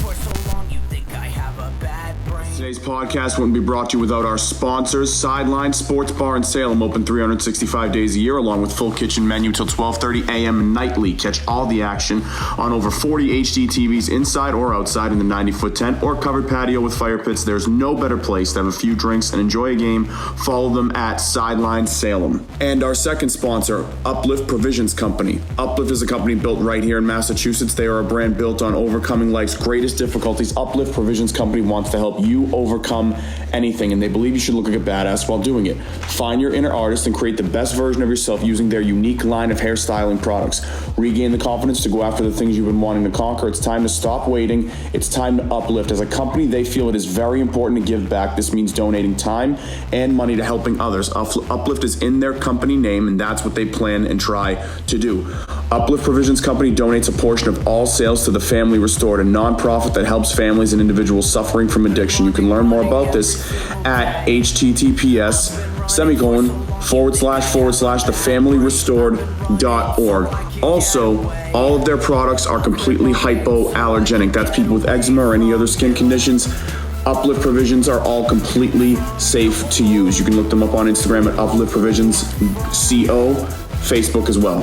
for so long, you think I have a bad brain. Today's podcast wouldn't be brought to you without our sponsors. Sideline Sports Bar in Salem, open 365 days a year, along with full kitchen menu till 12:30 a.m. nightly. Catch all the action on over 40 HD TVs inside or outside in the 90-foot tent or covered patio with fire pits. There's no better place to have a few drinks and enjoy a game. Follow them at Sideline Salem. And our second sponsor, Uplift Provisions Company. Uplift is a company built right here in Massachusetts. They are a brand built on overcoming life's greatest difficulties. Uplift Provisions Company wants to help you overcome anything, and they believe you should look like a badass while doing it. Find your inner artist and create the best version of yourself using their unique line of hairstyling products. Regain the confidence to go after the things you've been wanting to conquer. It's time to stop waiting. It's time to uplift. As a company, they feel it is very important to give back. This means donating time and money to helping others. Uplift is in their company name, and that's what they plan and try to do. Uplift Provisions Company donates a portion of all sales to the Family Restored, a nonprofit that helps families and individuals suffering from addiction. You can learn more about this at https://thefamilyrestored.org. Also, all of their products are completely hypoallergenic. That's people with eczema or any other skin conditions. Uplift Provisions are all completely safe to use. You can look them up on Instagram at Uplift Provisions CO, Facebook as well.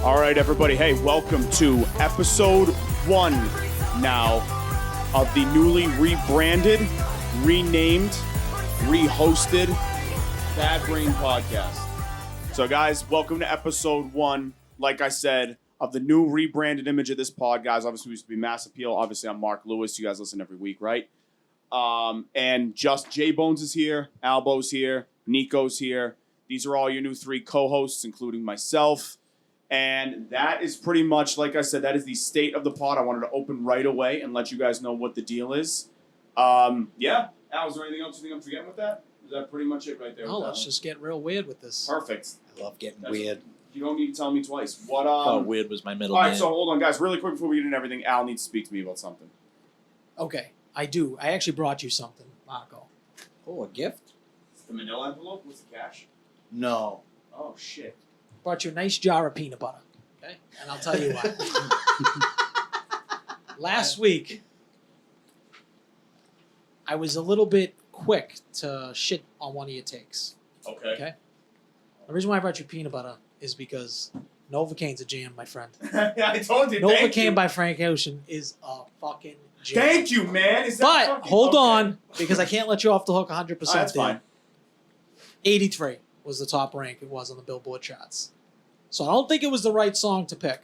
All right, everybody. Hey, welcome to episode 1 now of the newly rebranded, renamed, rehosted Bad Brain Podcast. So, guys, welcome to episode 1. Like I said, of the new rebranded image of this pod, guys. Obviously, we used to be Mass Appeal. Obviously, I'm Mark Lewis. You guys listen every week, right? And just J-Bones is here, Albo's here, Nico's here. These are all your new 3 co-hosts, including myself. And that is pretty much, like I said, that is the state of the pod. I wanted to open right away and let you guys know what the deal is. Yeah. Al, is there anything else you think I'm forgetting with that? Is that pretty much it right there? No, let's just get real weird with this. Perfect. I love getting weird. You don't need to tell me twice. What? Weird was my middle All name. right, so hold on, guys. Really quick before we get into everything, Al needs to speak to me about something. Okay, I do. I actually brought you something, Marco. Oh, a gift? The manila envelope? What's the cash? No. Oh, shit. Brought you a nice jar of peanut butter. Okay, and I'll tell you why. Last week, I was a little bit quick to shit on one of your takes. Okay. The reason why I brought you peanut butter is because Novocaine's a jam, my friend. I told you. Novocaine by Frank Ocean is a fucking jam. Thank you, man. Is that But fucking, hold okay. on, because I can't let you off the hook 100%. That's there. fine. 83 was the top rank it was on the Billboard charts. So I don't think it was the right song to pick.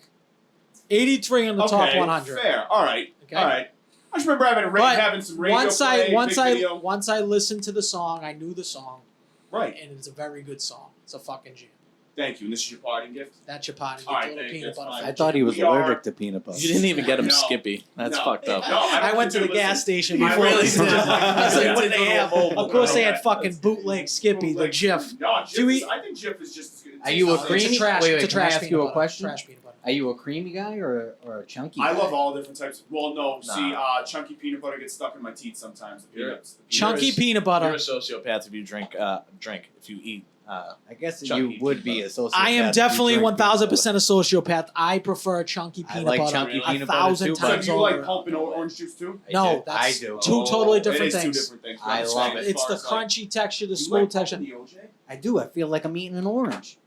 83 on the top 100. Fair. All right. Okay. All right. I just remember having some radio once play, once I listened to the song, I knew the song, Right. and it's a very good song. It's a fucking jam. Thank you. And this is your parting gift? That's your party. All right, a little thank you, peanut that's butter. fine. I thought he was We are- allergic to peanut butter. You didn't even get him No. Skippy. That's No. fucked up. No, I went to the gas station I before really this. did. I was like, what do they have? Of course they had Okay. fucking bootleg Skippy, the Jif. No, Do we- I think Jif is just as good. Are you a It's creamy? trash. Wait, it's a can I trash ask peanut you a butter. question? Trash peanut butter. Are you a creamy guy or a chunky guy? I love all different types. Well, no. Nah. See, chunky peanut butter gets stuck in my teeth sometimes. The You're- peanuts. Chunky You're a- peanut You're butter. a sociopath if you drink. If you eat. I guess Chunky you would peanut be a sociopath. I am if you definitely drink 1,000% a sociopath. I prefer chunky I peanut like butter chunky a peanut butter thousand too, So times do you over. like pulp and orange juice too? No, I that's do. two totally It different is two things. different things. I I'm love saying it. as It's far the as, like, crunchy texture, the you smooth like pulp texture. in the OJ? I do. I feel like I'm eating an orange.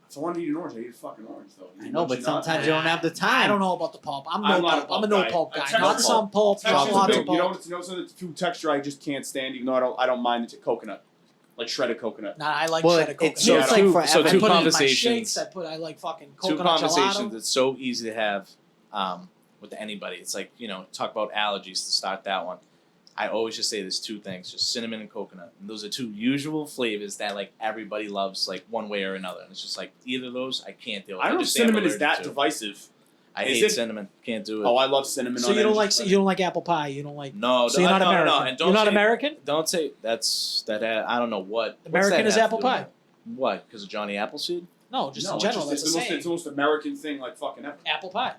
If I want to eat an orange, I eat a fucking orange though. I know, but sometimes you don't have the I time. don't know about the pulp. I'm I'm no not a pulp. I'm a pulp no guy. pulp A guy. texture Not is some pulp, Texture's a lots big- of pulp. You know the food texture I just can't stand, even though I don't mind the coconut, like shredded coconut. Nah, I like Well, shredded coconut. it's just like for so I two put it in my conversations. shakes. I like fucking Two coconut conversations. gelato. It's so easy to have with anybody. It's like, talk about allergies to start that one. I always just say there's two things, just cinnamon and coconut. And those are two usual flavors that like everybody loves like one way or another. And it's just like either of those I can't deal with. I don't know if just am cinnamon is allergic that to. divisive. I Is hate it? cinnamon. Can't do it. Oh, I love cinnamon. So on you don't energy like you don't like apple pie. You don't like. No, So you're not no, American. No, and don't You're not say- American. Don't say that. I don't know what. what's American that is have apple to do with pie. it? What? Because of Johnny Appleseed? No, just No, in general. it's That's the it's the same. most American thing like fucking ever. Apple pie.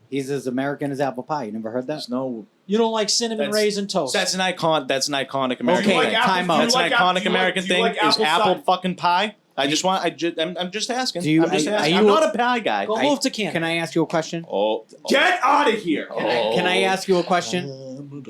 He's as American as apple pie. You never heard that? There's no. You don't like cinnamon That's- raisin toast. That's an iconic American Okay, thing. time out. That's an iconic American thing. Is apple fucking pie? I'm just asking. Do you- I'm just are asking. you I'm a- not a pie guy. Go move to Canada. Can I ask you a question? Oh, Get out of here. Can I ask you a question?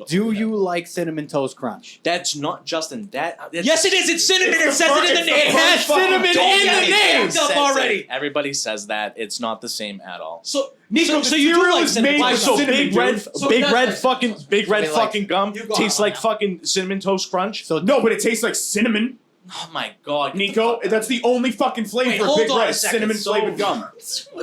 Do you like Cinnamon Toast Crunch? That's not Justin. That's Yes, it is. It's cinnamon. It says it in the name. It has cinnamon in the name. It's up already. Everybody says that. It's not the same at all. So, Nico, so you do cereal like is cinnamon? made Why with so? cinnamon, big red, dude. So big that's red like- fucking, big red Something like- fucking gum You go tastes on like now. fucking cinnamon toast crunch. So No, but it tastes like cinnamon, Oh my god, Nico. That's the only fucking flavor Wait, of hold Big on Red. a second. Cinnamon So- flavored gum.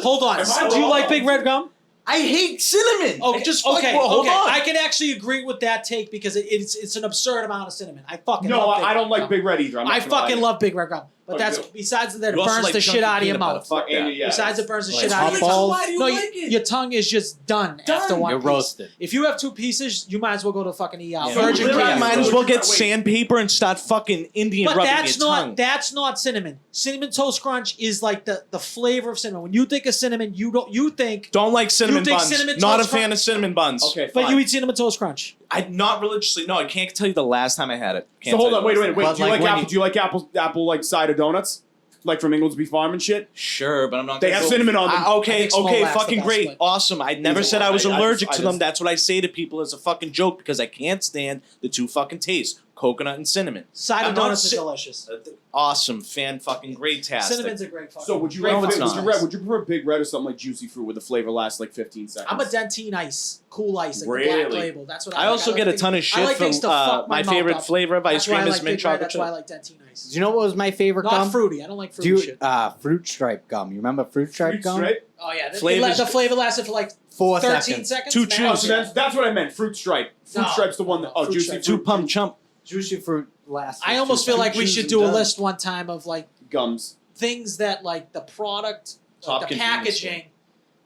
Hold on. Am I Do you wrong? like Big Red Gum? I hate cinnamon. Okay, Just okay, hold okay. on. I can actually agree with that take because it's an absurd amount of cinnamon. I fucking No, love Big I don't Red like Gum. Big Red either. I'm not I gonna lie to fucking you. love Big Red Gum, but Oh, that's you do? besides that. It You also burns like the shit chunky out of your peanut butter. mouth. Fuck Yeah. yeah. Besides, it burns the Like shit out of your Puffballs? mouth. No, your tongue is just done, after one. You're piece. roasted. If you have two pieces, you might as well go to fucking ER. You Virgin literally Care. might as well get Wait. sandpaper and start fucking Indian But rubbing that's your not tongue. that's not cinnamon. Cinnamon Toast Crunch is like the flavor of cinnamon. When you think of cinnamon, you think. Don't like cinnamon think buns. Cinnamon Not a Toast fan Crunch- of cinnamon buns. Okay, But fine. you eat Cinnamon Toast Crunch. I not religiously. No, I can't tell you the last time I had it. Can't So hold tell on, you wait. the Do last you But, like, like when apple? you- Do you like apple like cider donuts, like from Inglesby Farm and shit? time. Sure, but I'm not. They gonna have go- cinnamon on them. I Okay, think Small okay, Lab's the fucking best great, split. awesome. I never He's a said I lot. was I allergic just- to them. That's what I say to people as a fucking joke because I can't stand the two fucking tastes: coconut and cinnamon. Cider I'm not donuts are si- delicious. Awesome, fan fucking great tastic. Cinnamon's a great fucking. So would you great rather it's fucking not. spice. would you prefer Big Red or something like Juicy Fruit where the flavor lasts like 15 seconds? I'm a Dentine Ice, cool ice, like the Really? black label. That's what I I like. also like get a things- ton of I shit like from things to fuck my mouth favorite up. flavor of ice That's why I cream is like mint Big Red, chocolate That's why I chip. like Dentine Ice. Do you know what was my favorite Not gum? fruity. I don't like fruity shit. Fruit stripe gum. You remember fruit stripe Fruit gum? Stripe? Oh yeah, Flavors- the flavor lasted for like 4 13 seconds. seconds. Two max. chews. Oh, so that's what I meant. Fruit Stripe. Fruit No. Stripe's the one that. Oh, Fruit Juicy Stripe. Fruit. Two pump chump. Juicy fruit lasts. I almost feel like we chews should and do a done. list one time of like Gums. things that like the product, Top like the convenience packaging,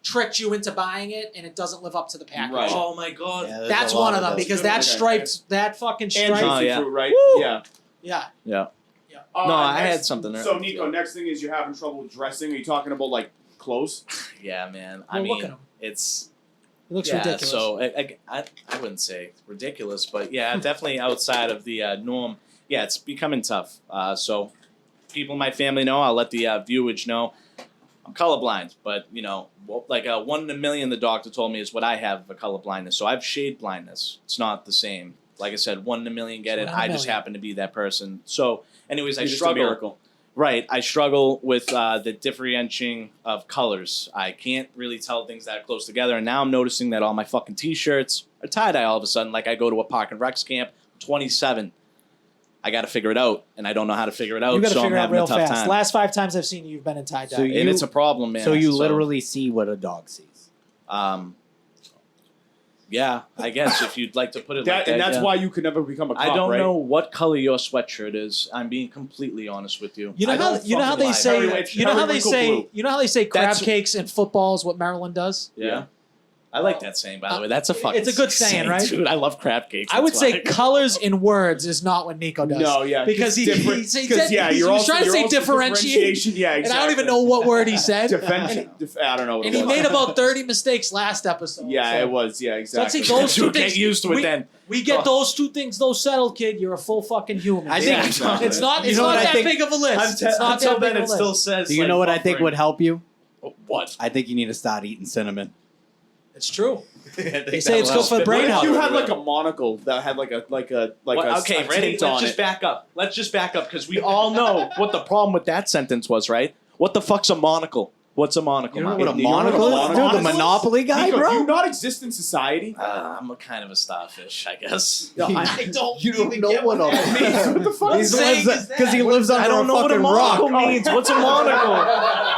tricked you into buying it, and it doesn't live up to the package. Right. Oh my god. Yeah, there's That's a lot one of them those. because Good, that okay. striped, that fucking And stripe. Juicy Oh, yeah. Fruit, right? Woo! Yeah. Yeah. Yeah. Yeah. No, I next- had something there. So Nico, next thing is you're having trouble with dressing. Are you talking about like clothes? Yeah, man. Well, I look at mean, him. it's It looks yeah. ridiculous. So I wouldn't say ridiculous, but yeah, definitely outside of the norm. Yeah, it's becoming tough. So people in my family know. I'll let the viewage know. I'm colorblind, but you know, like 1 in a million, the doctor told me is what I have for color blindness. So I have shade blindness. It's not the same. Like I said, 1 in a million get So it. 1 in a I just million. happen to be that person. So, anyways, I You're just a struggle. miracle. Right, I struggle with the differentiating of colors. I can't really tell things that are close together, and now I'm noticing that all my fucking T-shirts are tie-dye all of a sudden. Like I go to a Park and Recs camp, 27. I got to figure it out, and I don't know how to figure it out, you got to so I'm figure it out having a real tough fast. time. Last 5 times I've seen you, you've been in tie dye. So and you- it's a problem, man. So you literally see what a dog sees. Yeah, I guess if you'd like to put it That, like that. and that's yeah. why you could never become a cop, I don't right? know what color your sweatshirt is. I'm being completely honest with you. You know I how don't you know how fucking they lie. say Periwinkle you know how they blue. say you know how they say crab That's- cakes in football is what Maryland does. Yeah. I like that saying, by the way. That's a fucking It's a good saying, right? dude. I love crab cakes. I would That's say why. colors in words is not what Nico does. No, yeah, because he different- said yeah, he you're was also, trying to you're say also differentiation, Yeah, exactly. and I don't even know what word he said. I don't know. What And it he was. made about 30 mistakes last episode. Yeah, so. it was. Yeah, So I'd say exactly. those two Dude, get things. used to it then. We get those two things though settled, kid. You're a full fucking human. I think- it's not. It's not You know what I that think- big of a list. It's not Until that big then, of a it still list. says. Do you know what I think would help you? What? I think you need to start eating cinnamon. It's true. They say it's good for the brain What if health. you had like a monocle that had like a Well, okay, a ready? tint Let's on just it? back up. Let's just back up because we all know what the problem with that sentence was, right? What the fuck's a monocle? What's a monocle? You know Mike? what a You know what a monocle is? monocle Dude, the is? Monopoly guy, Nico, bro. do you not exist in society? I'm a kind of a starfish, I guess. I don't. You don't even know get what a What the fuck? because he lives under I don't a know what a fucking monocle rock. means. What's a monocle?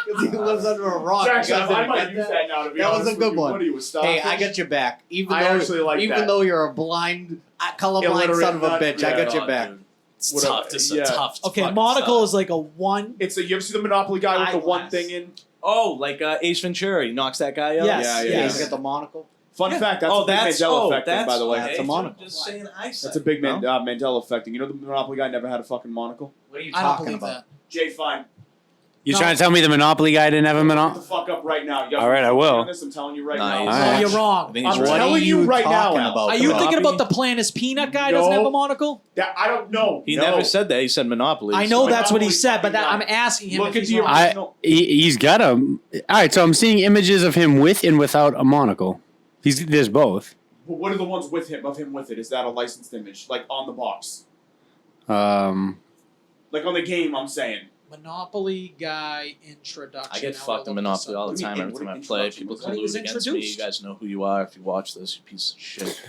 Because he lives under a rock. Jackson, You guys I didn't might get use that now. To be That was honest a good with you. one. What are you, a Hey, starfish? I got your back. Even I though, actually like even that. though you're a blind, colorblind Illiterate son of a nut, bitch, yeah. I got your Oh, back. dude. It's Whatever, tough. This is yeah. tough. Okay, fucking monocle stuff. is like a one. It's a. You ever see the Monopoly guy with the one Eyeglass. thing in? Oh, like Ace Ventura. He knocks that guy out. Yes, Yeah, Yeah, yes. you got the monocle. Fun fact. That's a big Mandela effect thing, by the way. That's a monocle. Just saying eyesight. That's a big No? Mandela effect thing. You know the Monopoly guy never had a fucking monocle. What are you I don't talking believe about? that. Jay Fine. You trying to tell me the Monopoly guy didn't have a Shut the Monopoly? fuck up right now. You All right, I will. on this, I'm telling you right Nah, now. he's No, Alright. you're wrong. I think he's I'm right. telling you right now, talking Al. about? Are you Monopoly? thinking about the Planus Peanut guy doesn't have a monocle? That, I don't know. He No. never said that. He said Monopoly. I know So that's what he Monopoly said, but fucking I'm guy. asking him Look if at he's the wrong. original. He's got a. All right, so I'm seeing images of him with and without a monocle. There's both. But what are the ones with him? Of him with it? Is that a licensed image? Like on the box? Like on the game? I'm saying. Monopoly guy introduction. I get Now fucked in we'll look this Monopoly up. all the What do you time. mean, Every what time I an play, introduction people was that? He was collude against me. You introduced. guys know who you are if you watch this, you piece of shit.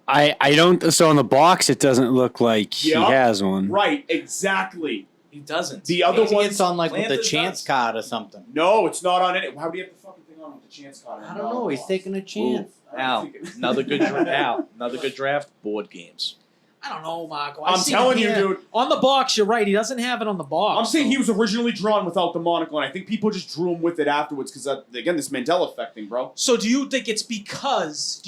I don't. So on the box, it doesn't look like Yup. he has one. Right. Exactly. He doesn't. The other Maybe ones. it's on like with the Planted chance does. card or something. No, it's not on it. Why would he have the fucking thing on with the chance card? I don't know. He's taking a chance. Al, another good draft. Board games. I don't know, Marco. I'm telling you, dude. On the box, you're right. He doesn't have it on the box. I'm saying he was originally drawn without the monocle, and I think people just drew him with it afterwards because, again, this Mandela effect thing, bro. So do you think it's because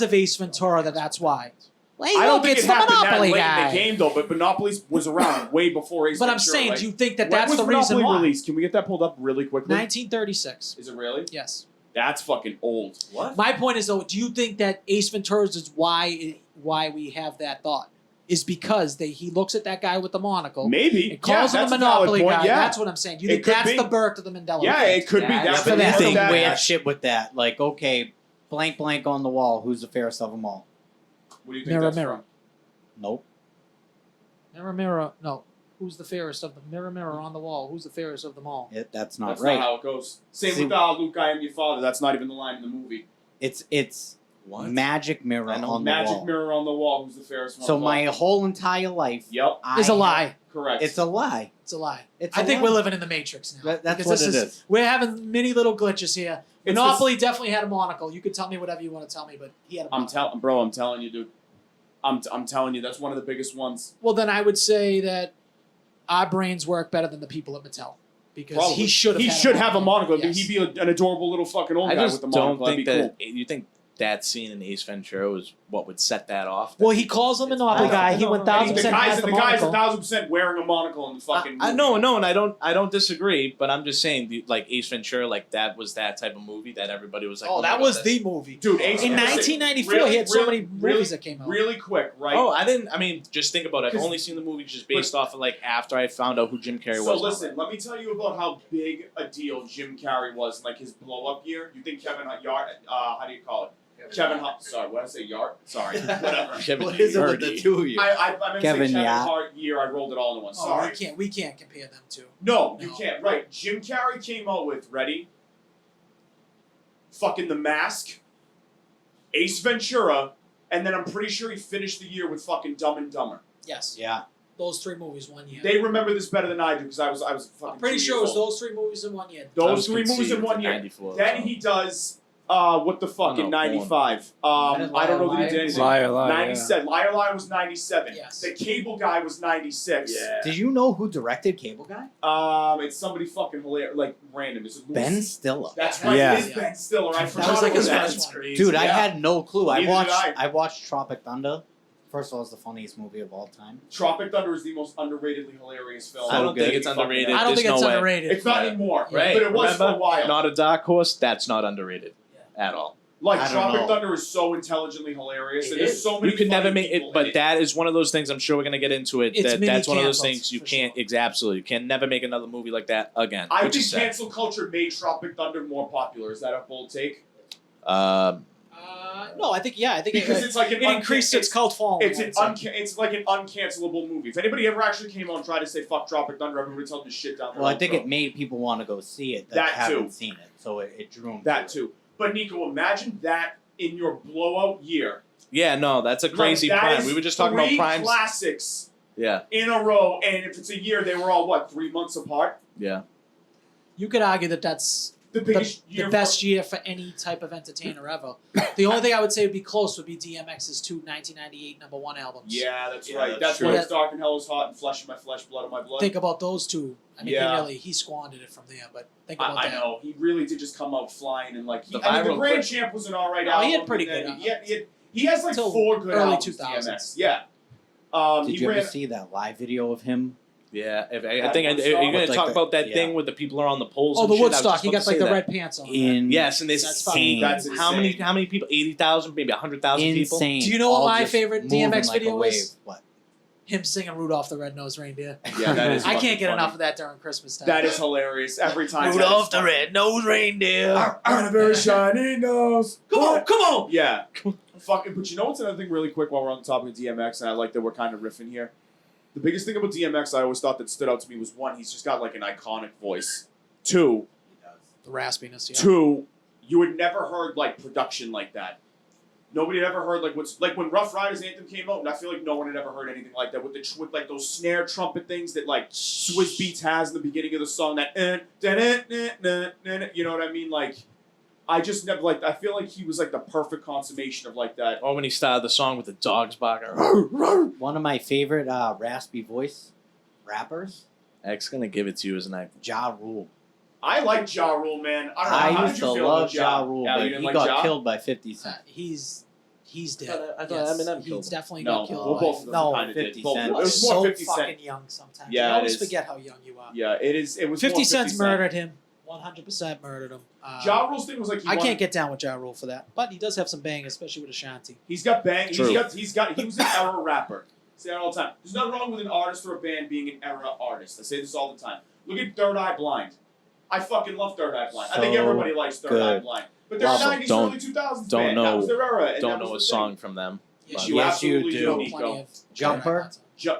of Ace Ventura that's why? Well, I don't think it's it the happened that Monopoly late guy. in the game, though, but Monopoly was around way before Ace But I'm Ventura, saying, right? do you think that When that's was the reason Monopoly why? released? Can we get that pulled up really quickly? 1936. Is it really? Yes. That's fucking old. What? My point is though, do you think that Ace Ventura's is why we have that thought? Is because he looks at that guy with the monocle. Maybe. It calls yeah, him that's a Monopoly valid point. guy. Yeah. That's what I'm saying. You It think could that's be. the birth of the Mandela Yeah, effect? it could be. That's For that thing, that. weird shit with that. Like, okay, blank blank on the wall. Who's the fairest of them all? What do you think Mirror, that's mirror. from? Nope. Mirror, mirror. No. Who's the fairest of them? Mirror, mirror on the wall. Who's the fairest of them all? That's not That's right. not how it goes. Same See- with Luke, I am your father. That's not even the line in the movie. It's What? magic mirror I know on the Magic wall. mirror on the wall. Who's the fairest one? So of my all? whole entire life, Yep. It's a lie. Correct. It's a lie. It's a lie. It's I a think lie. we're living in the Matrix now. That's Because what this it is. We're having many little glitches here. It's Monopoly definitely had a monocle. You could tell me whatever you want to tell me, but he had a monocle. I'm telling you, dude. I'm telling you, that's one of the biggest ones. Well, then I would say that our brains work better than the people at Mattel. Because Probably. he should have He had should have a monocle. Yes. He'd be an adorable little fucking old I guy just with the don't monocle. think That'd that. be cool. You think that scene in Ace Ventura was what would set that off? Well, he calls him a Monopoly guy. He 1000% The has guy's the the guy's monocle. 1,000% wearing a monocle in the fucking. I movie. know, and I don't disagree, but I'm just saying, like Ace Ventura, like that was that type of movie that everybody was like, Oh, my that God, was that's- the movie. Dude, Ace In listen, 1994, really, he had so really, many really, movies that came out. Really quick, right? Oh, I mean, just think about it. I've 'Cause- only seen the movie just based off of like after I found out who Jim Carrey So was. listen, let me tell you about how big a deal Jim Carrey was, like his blow up year. You think Kevin Yard? How do you call it? Kevin Hart. Sorry, what did I say? Yard? Sorry, whatever. Kevin What is it with the Hardy. two of you? I meant to Kevin say Kevin Yard. Hart year. I rolled it all into one. Oh, Sorry. we can't compare them two. No, you No. can't. Right. Jim Carrey came out with, ready? Fucking The Mask, Ace Ventura, and then I'm pretty sure he finished the year with fucking Dumb and Dumber. Yes. Yeah. Those three movies one year. They remember this better than I do because I was fucking. I'm pretty 2 sure it was years old. those three movies in one year. I was Those three movies in conceived one year. 94, Then so. he does what the fuck Oh, in no, '95. I don't know that he did anything. Liar, liar. 97. Liar Liar was 97. Yes. The Cable Guy was 96. Did you know who directed Cable Guy? It's somebody fucking hilarious, like random. Is it Louis? Ben Stiller. That's right. Yeah. It is Ben Stiller. I forgot was like about his that. first one. Dude, I Yeah. had no clue. Neither did I. I watched Tropic Thunder. First of all, it's the funniest movie of all time. Tropic Thunder is the most underratedly hilarious film. I don't good. think it's Fucking underrated. I don't There's think it's no way. underrated. It's not Yeah. anymore, Right. but it was for a Remember? while. Not a dark horse. That's not underrated at all. Like I don't Tropic know. Thunder is so intelligently hilarious, It and there's is. so many. You could never funny make people it, in but that is one of those things. I'm sure we're gonna get into it. It's That, mini that's one of those cancels, things you for can't. sure. Absolutely, you can never make another movie like that again. I which think is sad. cancel culture made Tropic Thunder more popular. Is that a bold take? No, I think Because it's like an it increased its cult following. It's it's like an uncancelable movie. If anybody ever actually came on and tried to say fuck Tropic Thunder, everybody would tell them to shit down their Well, I own think throat. it made people want to go see it that, That haven't too. seen it, so it drew them. That too. But Nico, imagine that in your blowout year. Yeah, no, that's a crazy Like, that prime. is We were just talking about three primes. classics Yeah, in a row, and if it's a year, they were all what 3 months apart. yeah. You could argue that that's The biggest year. the best year for any type of entertainer ever. The only thing I would say would be close would be DMX's two 1998 #1 albums. Yeah, that's Yeah, right. that's That's true. when it's dark and hell is hot and flesh of my flesh, blood of my blood. Think about those two. I mean, Yeah. he squandered it from there. But think about I that. know he really did just come out flying and like The the viral Grand clip. Champ was an alright No, album. he had pretty and then good he has like Till 4 good early albums. 2000s. DMX. Yeah. Did He you ran. ever see that live video of him Yeah, if, I That think Woodstock? you're gonna With, like, talk the- about that yeah. thing with the people are on the poles. Oh, and the shit. I was Woodstock. just He about got to like say the that. red pants on. In Yes, and there's That's fucking- That's how many insane. people? 80,000, maybe 100,000 people. insane. Do you know what all my just favorite moving DMX like a video wave. is? What? Him singing Rudolph the Red-Nosed Reindeer. Yeah, that is. I fucking can't get funny. enough of that during Christmas time. That is hilarious every time. Rudolph the Red-Nosed Reindeer. I have a very shiny nose. Come on! Yeah. Fucking. But you know what's another thing really quick while we're on the topic of DMX, and I like that we're kind of riffing here. The biggest thing about DMX I always thought that stood out to me was one, he's just got like an iconic voice. Two, The raspiness, yeah. Two, you had never heard like production like that. Nobody had ever heard like what's like when Rough Riders Anthem came out, and I feel like no one had ever heard anything like that with with like those snare trumpet things that like Swizz Beatz has in the beginning of the song. That you know what I mean? Like I just never like. I feel like he was like the perfect consummation of like that. Or when he started the song with the dogs barking. One of my favorite raspy voice rappers, X gonna give it to you as an Ja Rule. I like Ja Rule, man. I don't know. I How used did to you feel love about Ja Rule, Yeah, you but didn't he like got Ja? killed by 50 Cent. He's dead. I thought Yes, Eminem killed he's him. definitely No, got killed. well, by- both of them no, kind of did. 50 Both of Cent. them. you It are was more so 50 fucking Cent. young sometimes. Yeah, you it always is. forget how young you are. Yeah, it is. It was 50 more Cent's 50 Cent. murdered him. 100% murdered him. Ja Rule's thing was like he I wanted- can't get down with Ja Rule for that, but he does have some bang, especially with Ashanti. He's got bang. True. He was an era rapper. I say that all the time. There's nothing wrong with an artist or a band being an era artist. I say this all the time. Look at Third Eye Blind. I fucking love Third Eye Blind. I think So everybody likes Third Eye good. Blind. But they're Love a 'em. 90s, Don't- early 2000s don't band. know- That was their era. And Don't that know a was the song thing. from them. Yes, You Yes, absolutely you do, do. Nico. Jumper?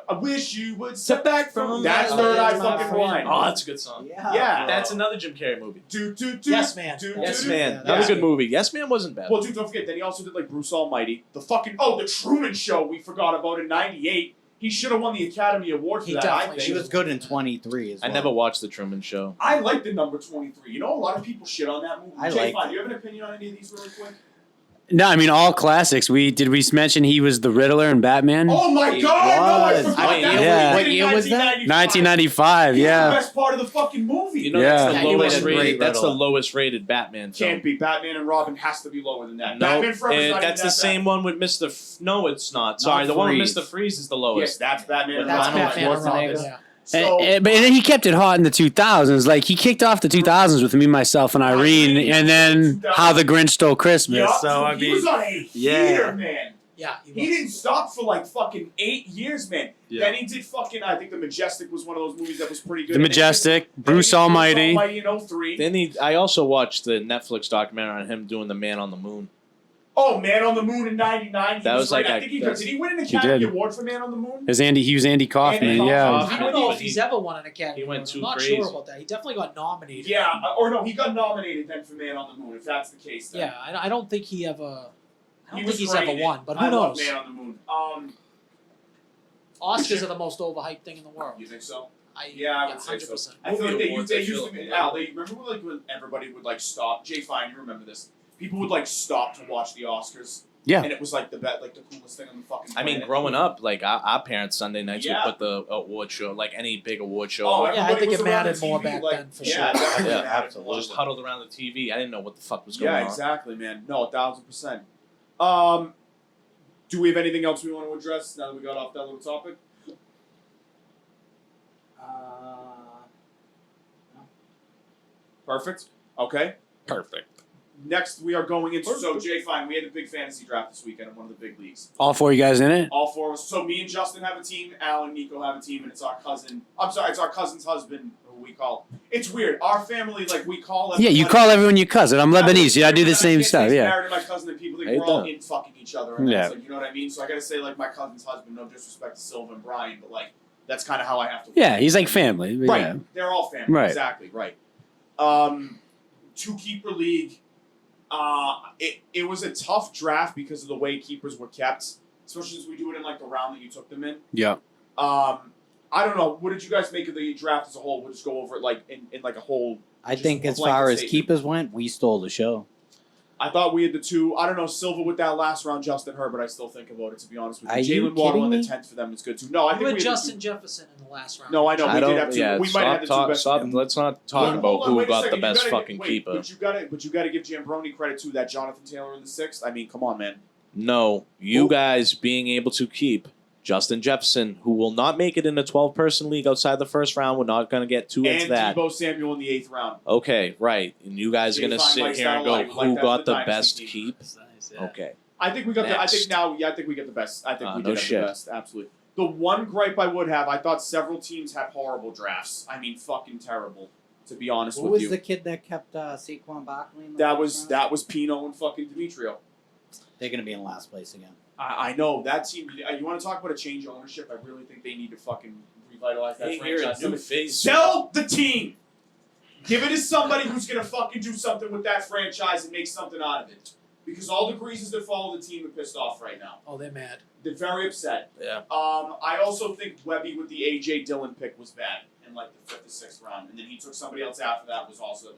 I wish you would Step back from That's that Third Eye my fucking friend. Blind. Oh, that's a good song. Yeah. That's another Jim Carrey movie. Yes, Man. Yes, do. Man. Yeah, That was a yeah. good movie. Yes, Man wasn't bad. Well, dude, don't forget. Then he also did like Bruce Almighty, the Truman Show. We forgot about in '98. He should have won the Academy Award for He that. I definitely think. She was good in 23 as I well. never watched The Truman Show. I like the number 23. You know, a lot of people shit on that movie. I Jay, liked Fine, it. do you have an opinion on any of these really quick? No, I mean all classics. We mention he was the Riddler in Batman? Oh my He God! No, I was. forgot Wait, that. yeah. What What year was that? 1995. The Yeah. best part of the fucking movie. You know, Yeah. that's Yeah, the he lowest was a great rated. That's the Riddler. lowest rated Batman film. Can't be. Batman and Robin has to be lower than that. No, Batman Forever's not that's even the that same bad. one with Mr. No, it's not. Sorry, the one with Freeze. Mr. Freeze is the Yes, lowest. that's Batman and That's Robin. Batman and Robin. Schwarzenegger. Yeah. So, But then he kept it hot in the 2000s. Like he kicked off the 2000s with Me, Myself, and Irene, and then How the Grinch Stole Christmas. yeah, So I he mean, was on a yeah. heater, man. Yeah, He didn't stop for like fucking 8 years, man. Yeah. Then he did fucking. I think The Majestic was one of those movies that was pretty good. The And then Majestic, he did Bruce Almighty. in 03. Then I also watched the Netflix documentary on him doing the Man on the Moon. Oh, Man on the Moon in '99. That was like I a- think that's- did he win an He Academy did. Award for Man on the Moon? He was Andy Kaufman. Andy Yeah. Kaufman. I don't know But if he's he- ever won an Academy he went Award. too I'm not crazy. sure about that. He definitely got nominated. Yeah, or no, he got nominated then for Man on the Moon. If that's the case, then. Yeah, I don't think he ever. I don't He think was he's great ever in won, it. but who I love knows? Man on the Moon. Oscars are the most overhyped thing in the world. You think so? I Yeah, I would say so. 100%. I feel like they awards, used I feel to be. like- Al, they remember when everybody would like stop. Jay Fine, you remember this? People would like stop to watch the Oscars. Yeah. And it was like the coolest thing on the fucking. I mean, planet. growing up, like our parents Sunday nights Yeah. would put the award show, like any big award show. Oh, on. Yeah, I everybody think was it around the mattered more TV, back like, then, for yeah, sure. definitely Yeah, mattered. absolutely. just huddled around the TV. I didn't know what the fuck was going Yeah, on. exactly, man. No, 1,000%. Do we have anything else we want to address now that we got off that little topic? Perfect. Okay. Perfect. Next, we are going into. So, Jay Fine, we had a big fantasy draft this weekend in one of the big leagues. All four of you guys in it? All four of us. So, me and Justin have a team. Al and Nico have a team, and it's our cousin. I'm sorry, it's our cousin's husband who we call. It's weird. Our family, like, we call Yeah, you call everyone your cousin. I'm Lebanese. Yeah, I do the same stuff. Yeah. Married to my cousin, and people think Hey, we're all Dan. in fucking each other. And Yeah. yeah. Like, you know what I mean? So I gotta say, like, my cousin's husband. No disrespect to Silva and Brian, but like, that's kind of how I have to. Yeah, he's like family. But Right. Yeah. They're all family. Right. Exactly. Right. Two keeper league. It was a tough draft because of the way keepers were kept, especially since we do it in like the round that you took them in. Yeah. I don't know. What did you guys make of the draft as a whole? We'll just go over it like in like a whole. I Just think a as blanket far as statement. keepers went, we stole the show. I thought we had the two. I don't know, Silva with that last round, Justin Herbert. I still think about it, to be honest with you. Are you Jalen Waddle in kidding the me? 10th for them is good too. No, I You think we had had Justin the Jefferson in the last round. two. No, I know. I We don't. did have two. Yeah, We might have the two best. Let's not talk Hold about on, who wait a got second. the You best gotta- fucking wait, keeper. But you got to give Jambroni credit too. That Jonathan Taylor in the 6th. I mean, come on, man. No, you Who? guys being able to keep Justin Jefferson, who will not make it in a 12-person league outside the first round. We're not going to get too into that. And Deebo Samuel in the 8th round. Okay, right. And you guys are going to Jay Fine sit likes here that and a go, lot. He liked who that got for the the best dynasty keep? Yeah. Okay. I think we got the. I think Next. now. Yeah, I think we get the best. I think we no did have shit. the best. Absolutely. The one gripe I would have, I thought several teams had horrible drafts. I mean, fucking terrible. To be honest Who with was you, the kid that kept Saquon Barkley in the that first was round? that was Pino and fucking Demetrio. They're going to be in last place again. I know that team. You want to talk about a change of ownership? I really think they need to fucking revitalize that franchise. Sell the team. Give it to somebody who's gonna fucking do something with that franchise and make something out of it. Because all the greasers that follow the team are pissed off right now. Oh, they're mad. They're very upset. Yeah. I also think Webby with the AJ Dillon pick was bad in like the 5th or 6th round, and then he took somebody else after that was also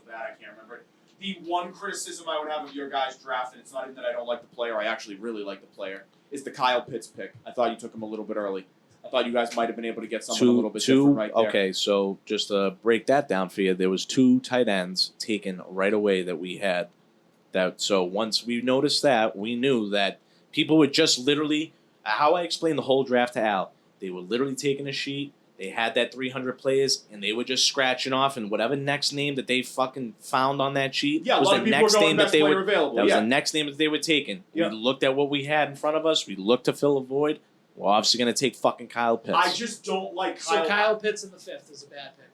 bad. I can't remember it. The one criticism I would have of your guys' draft, and it's not even that I don't like the player, I actually really like the player, is the Kyle Pitts pick. I thought you took him a little bit early. I thought you guys might have been able to get something a little bit different right there. Okay, so just to break that down for you, there was 2 tight ends taken right away that we had. So once we noticed that, we knew that people would just literally, how I explained the whole draft to Al, they were literally taking a sheet, they had that 300 players, and they were just scratching off, and whatever next name that they fucking found on that sheet Yeah, a was lot the of people next were going name that best they player would. available. That was yeah. the next name that they were taking. Yeah. We looked at what we had in front of us. We looked to fill a void. We're obviously going to take fucking Kyle Pitts. I just don't like So Kyle. Kyle Pitts in the 5th is a bad pick.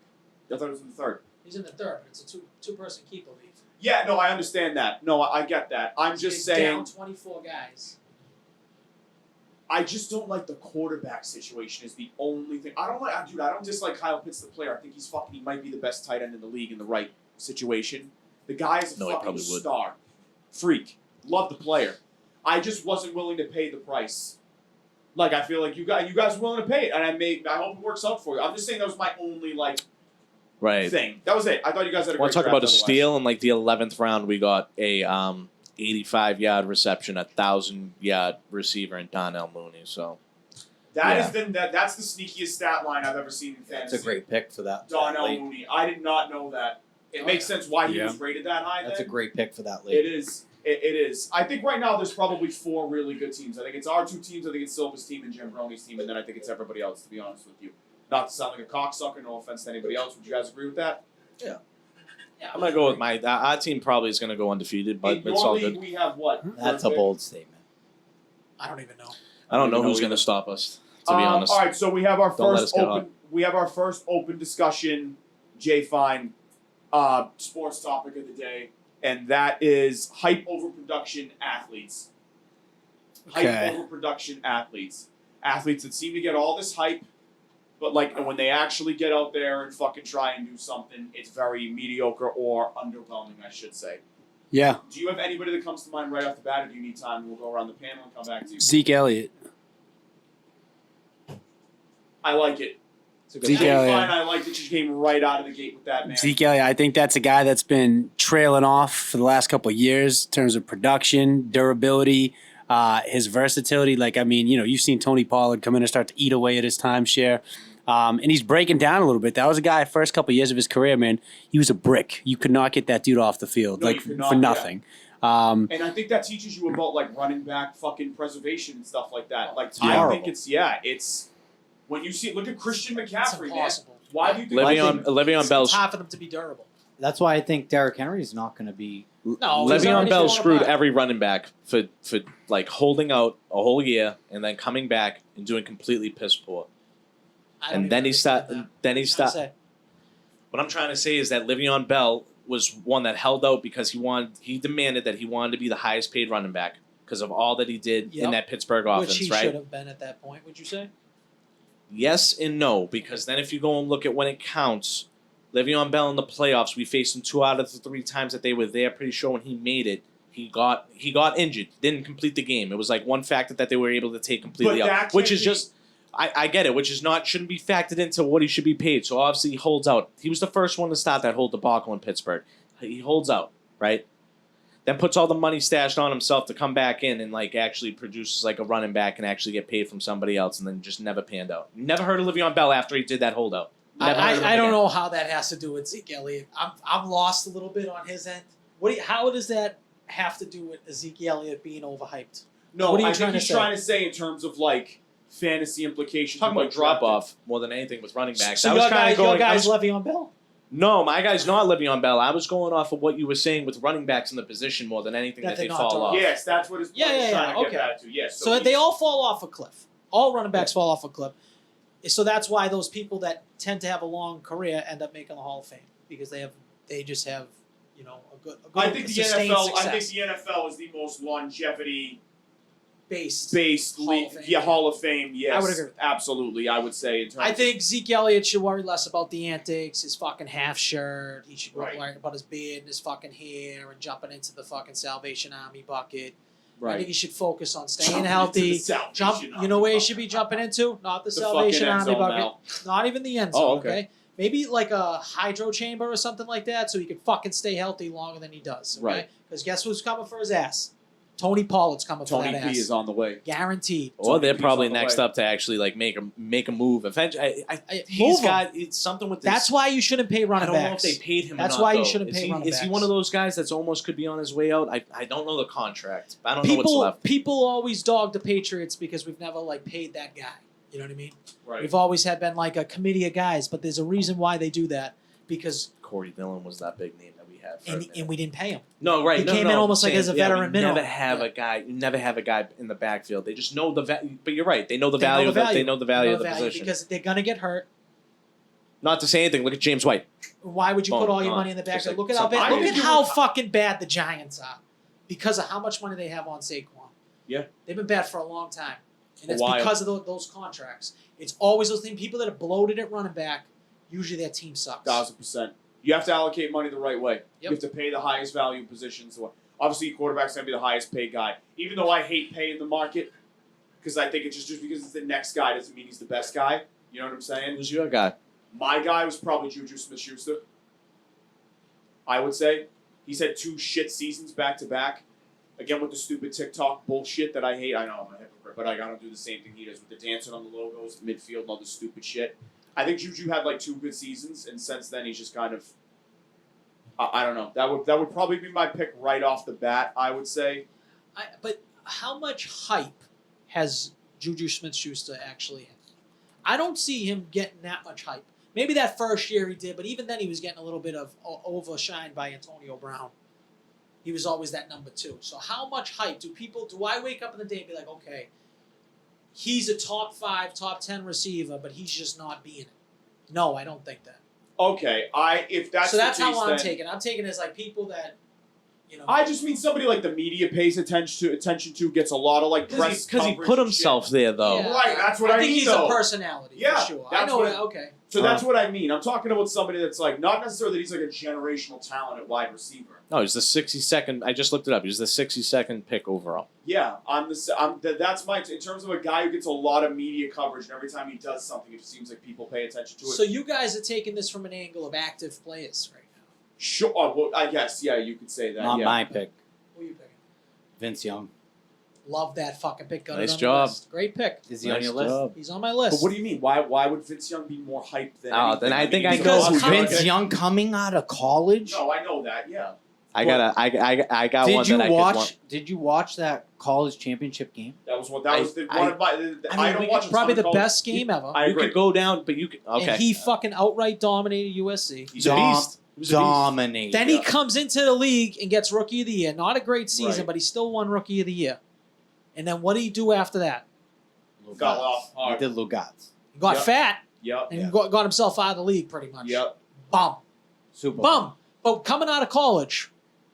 I thought it was in the 3rd. He's in the 3rd. It's a two-person keeper league. Yeah, no, I understand that. No, I get that. I'm So just he's saying. down 24 guys. I just don't like the quarterback situation. Is the only thing. I don't dislike Kyle Pitts the player. I think he might be the best tight end in the league in the right situation. The guy is a No, he fucking probably would. star, freak. Love the player. I just wasn't willing to pay the price. Like I feel like you guys were willing to pay it, and I hope it works out for you. I'm just saying that was my only right. thing. That was it. I thought you guys had a great Want to talk draft about a otherwise. steal? In like the 11th round, we got a 85-yard reception, 1,000-yard receiver in Donnell Mooney. So That's the sneakiest stat line I've ever seen in fantasy. That's a great pick for that. Donnell late. Mooney. I did not know that. It makes sense why he was rated that high. That's a then. great pick for that late. It is. It is. I think right now there's probably 4 really good teams. I think it's our 2 teams. I think it's Silva's team and Jim Brony's team, and then I think it's everybody else. To be honest with you, not to sound like a cocksucker. No offense to anybody else. Would you guys agree with that? Yeah, I'm gonna go with our team. Probably is gonna go undefeated, but In it's your all league, good. we have what? That's a Third pick? bold statement. I don't even know. I don't know even who's know gonna either. stop us. To be honest. All right, so we have our Don't let first us get open. hot. We have our first open discussion. Jay Fine, sports topic of the day, and that is hype overproduction athletes. Okay. Hype overproduction athletes. Athletes that seem to get all this hype, but when they actually get out there and fucking try and do something, it's very mediocre or underwhelming, I should say. Yeah. Do you have anybody that comes to mind right off the bat, or do you need time? We'll go around the panel and come back to you. Zeke Elliott. I like it. Zeke Jay Elliott. Fine, I like that you came right out of the gate with that, man. Zeke Elliott, I think that's a guy that's been trailing off for the last couple of years in terms of production, durability, his versatility. You've seen Tony Pollard come in and start to eat away at his timeshare. And he's breaking down a little bit. That was a guy, first couple of years of his career, man, he was a brick. You could not get that dude off the field, No, you could not, for nothing. And I think that teaches you about running back fucking preservation and stuff like that. I think it's when you see look at Christian It's McCaffrey, man. impossible. Why do you think Le'Veon Bell. It's hard for them to be durable. That's why I think Derrick Henry is not going to be. No, he's Le'Veon already Bell falling screwed apart. every running back for holding out a whole year and then coming back and doing completely piss poor. I don't And then even he understand start. that. Then he What are you trying to start. say? What I'm trying to say is that Le'Veon Bell was one that held out because he demanded that he wanted to be the highest paid running back because of all that he did in Yep. that Pittsburgh Which offense, he right? should have been at that point, would you say? Yes and no, because then if you go and look at when it counts, Le'Veon Bell in the playoffs, we faced him 2 out of the 3 times that they were there. Pretty sure when he made it, he got injured, didn't complete the game. It was one factor that they were able to take completely But that out, which can't is be- just. I get it, which is shouldn't be factored into what he should be paid. So obviously he holds out. He was the first one to start that whole debacle in Pittsburgh. He holds out, right? Then puts all the money stashed on himself to come back in and actually produces a running back and actually get paid from somebody else, and then just never panned out. Never heard of Le'Veon Bell after he did that holdout. Never heard of him I don't again. know how that has to do with Zeke Elliott. I'm lost a little bit on his end. How does that have to do with Zeke Elliott being overhyped? No, What are you I trying think to he's say? trying to say in terms of fantasy implications. Talking of about drop off more than anything with running backs. So I was your guy's Le'Veon Bell? No, my guy's not Le'Veon Bell. I was going off of what you were saying with running backs in the position more than anything that That they they're not fall off. Yes, that's what his point Yeah, is yeah, trying yeah, to okay. get back to. Yes. So they all fall off a cliff. All running backs fall off a cliff. So that's why those people that tend to have a long career end up making the Hall of Fame because they just have a good I think the sustained NFL. success. I think the NFL is the most longevity based Hall Hall league. of Fame. Yeah, Hall of Fame. Yes, I would agree with that. Absolutely, I would say. In terms I think Zeke Elliott should worry less about the antics, his fucking half shirt. He should Right. worry about his beard and his fucking hair and jumping into the fucking Salvation Army bucket. right. I think he should focus on staying Jumping healthy. into the Salvation Jump. You know where he should be jumping into? Not the Salvation fucking end Army zone bucket. now. Not even the end zone. Oh, okay. okay. Maybe like a hydro chamber or something like that, so he can fucking stay healthy longer than he does. Okay? Right. Because guess who's coming for his ass? Tony Pollard's coming Tony for that P ass. is on the way. Guaranteed. Or they're Tony P's probably on the next way. up to actually like make a move. Eventually, Move he's him. got it's something with this. That's why you shouldn't pay I running don't backs. know if they paid him. That's or not, why you though. shouldn't is pay he, running Is he backs. one of those guys that's almost could be on his way out? I don't know the contract. I don't know what's left. People always dog the Patriots because we've never paid that guy. You know what I mean? Right. We've always been like a committee of guys, but there's a reason why they do that because Corey Dillon was that big name that we had. For a minute. and we didn't pay him. No, right. He no, came no, in no. almost like I'm as a saying, veteran we minimum. never have Yeah. a guy. You never have a guy in the backfield. They just know but you're right. They know the They know value. the Of the, value. they know the value They of the position. because they're gonna get hurt. Not to say anything. Look at James White. Why would you Boom, put all your gone. money in the back? Just like Look at how something- bad. I Look think at you how would- fucking bad the Giants are because of how much money they have on Saquon. Yeah. They've been bad for a long time, and A it's while. because of those contracts. It's always those things. People that are bloated at running back, usually their team sucks. 1,000%. You have to allocate money the right way. Yep. You have to pay the highest value positions. Obviously, quarterback's going to be the highest paid guy. Even though I hate paying the market, because I think it's just because it's the next guy doesn't mean he's the best guy. You know what I'm saying? Who's your guy? My guy was probably Juju Smith-Schuster. I would say. He's had 2 shit seasons back to back. Again, with the stupid TikTok bullshit that I hate. I know I'm a hypocrite, but I gotta do the same thing he does with the dancing on the logos, midfield, and all this stupid shit. I think Juju had 2 good seasons, and since then he's just kind of. I don't know. That would probably be my pick right off the bat. I would say. But how much hype has Juju Smith-Schuster actually had? I don't see him getting that much hype. Maybe that first year he did, but even then he was getting a little bit of overshined by Antonio Brown. He was always that number 2. So how much hype do I wake up in the day and be like, okay, he's a top 5, top 10 receiver, but he's just not being it? No, I don't think that. Okay, if that's So that's the case, how I'm then- taking it. I'm taking it as people that, I just mean somebody the media pays attention to, gets a lot of press Because he coverage put and himself shit. there though. Yeah. Right, that's what I think mean, he's though. a personality Yeah, for sure. I that's know what- that. Okay. So that's what I mean. I'm talking about somebody that's not necessarily that he's a generational talent at wide receiver. No, he's the 62nd. I just looked it up. He's the 62nd pick overall. Yeah, that's my in terms of a guy who gets a lot of media coverage, and every time he does something, it seems like people pay attention to it. So you guys are taking this from an angle of active players right now. Sure, well, I guess you could say that. Not yeah. my pick. Who are you picking? Vince Young. Love that fucking pick. Got it Nice on the job. list. Great pick. Is he on your list? job. He's on my But list. what do you mean? Why would Vince Young be more hyped than? Oh, anything? then I think I he's know Because a- who Vince Okay. Young coming out of college? No, I know that. Yeah. I got one Did you that I could watch? want. Did you watch that college championship game? That was one of my. I don't we watch could a Probably ton the of college- best game ever. I You agree. could go down, but you could. Okay. And he fucking outright dominated USC. He's a beast. He was a beast. Dominated. Then he comes into the league and gets Rookie of the Year. Not a great season, Right. but he still won Rookie of the Year. And then what did he do after that? Got off He hard. did Lugats. He got Yep. fat Yep. and Yeah. got himself out of the league pretty much. Yep. Bum. Super. Bum. But coming out of college,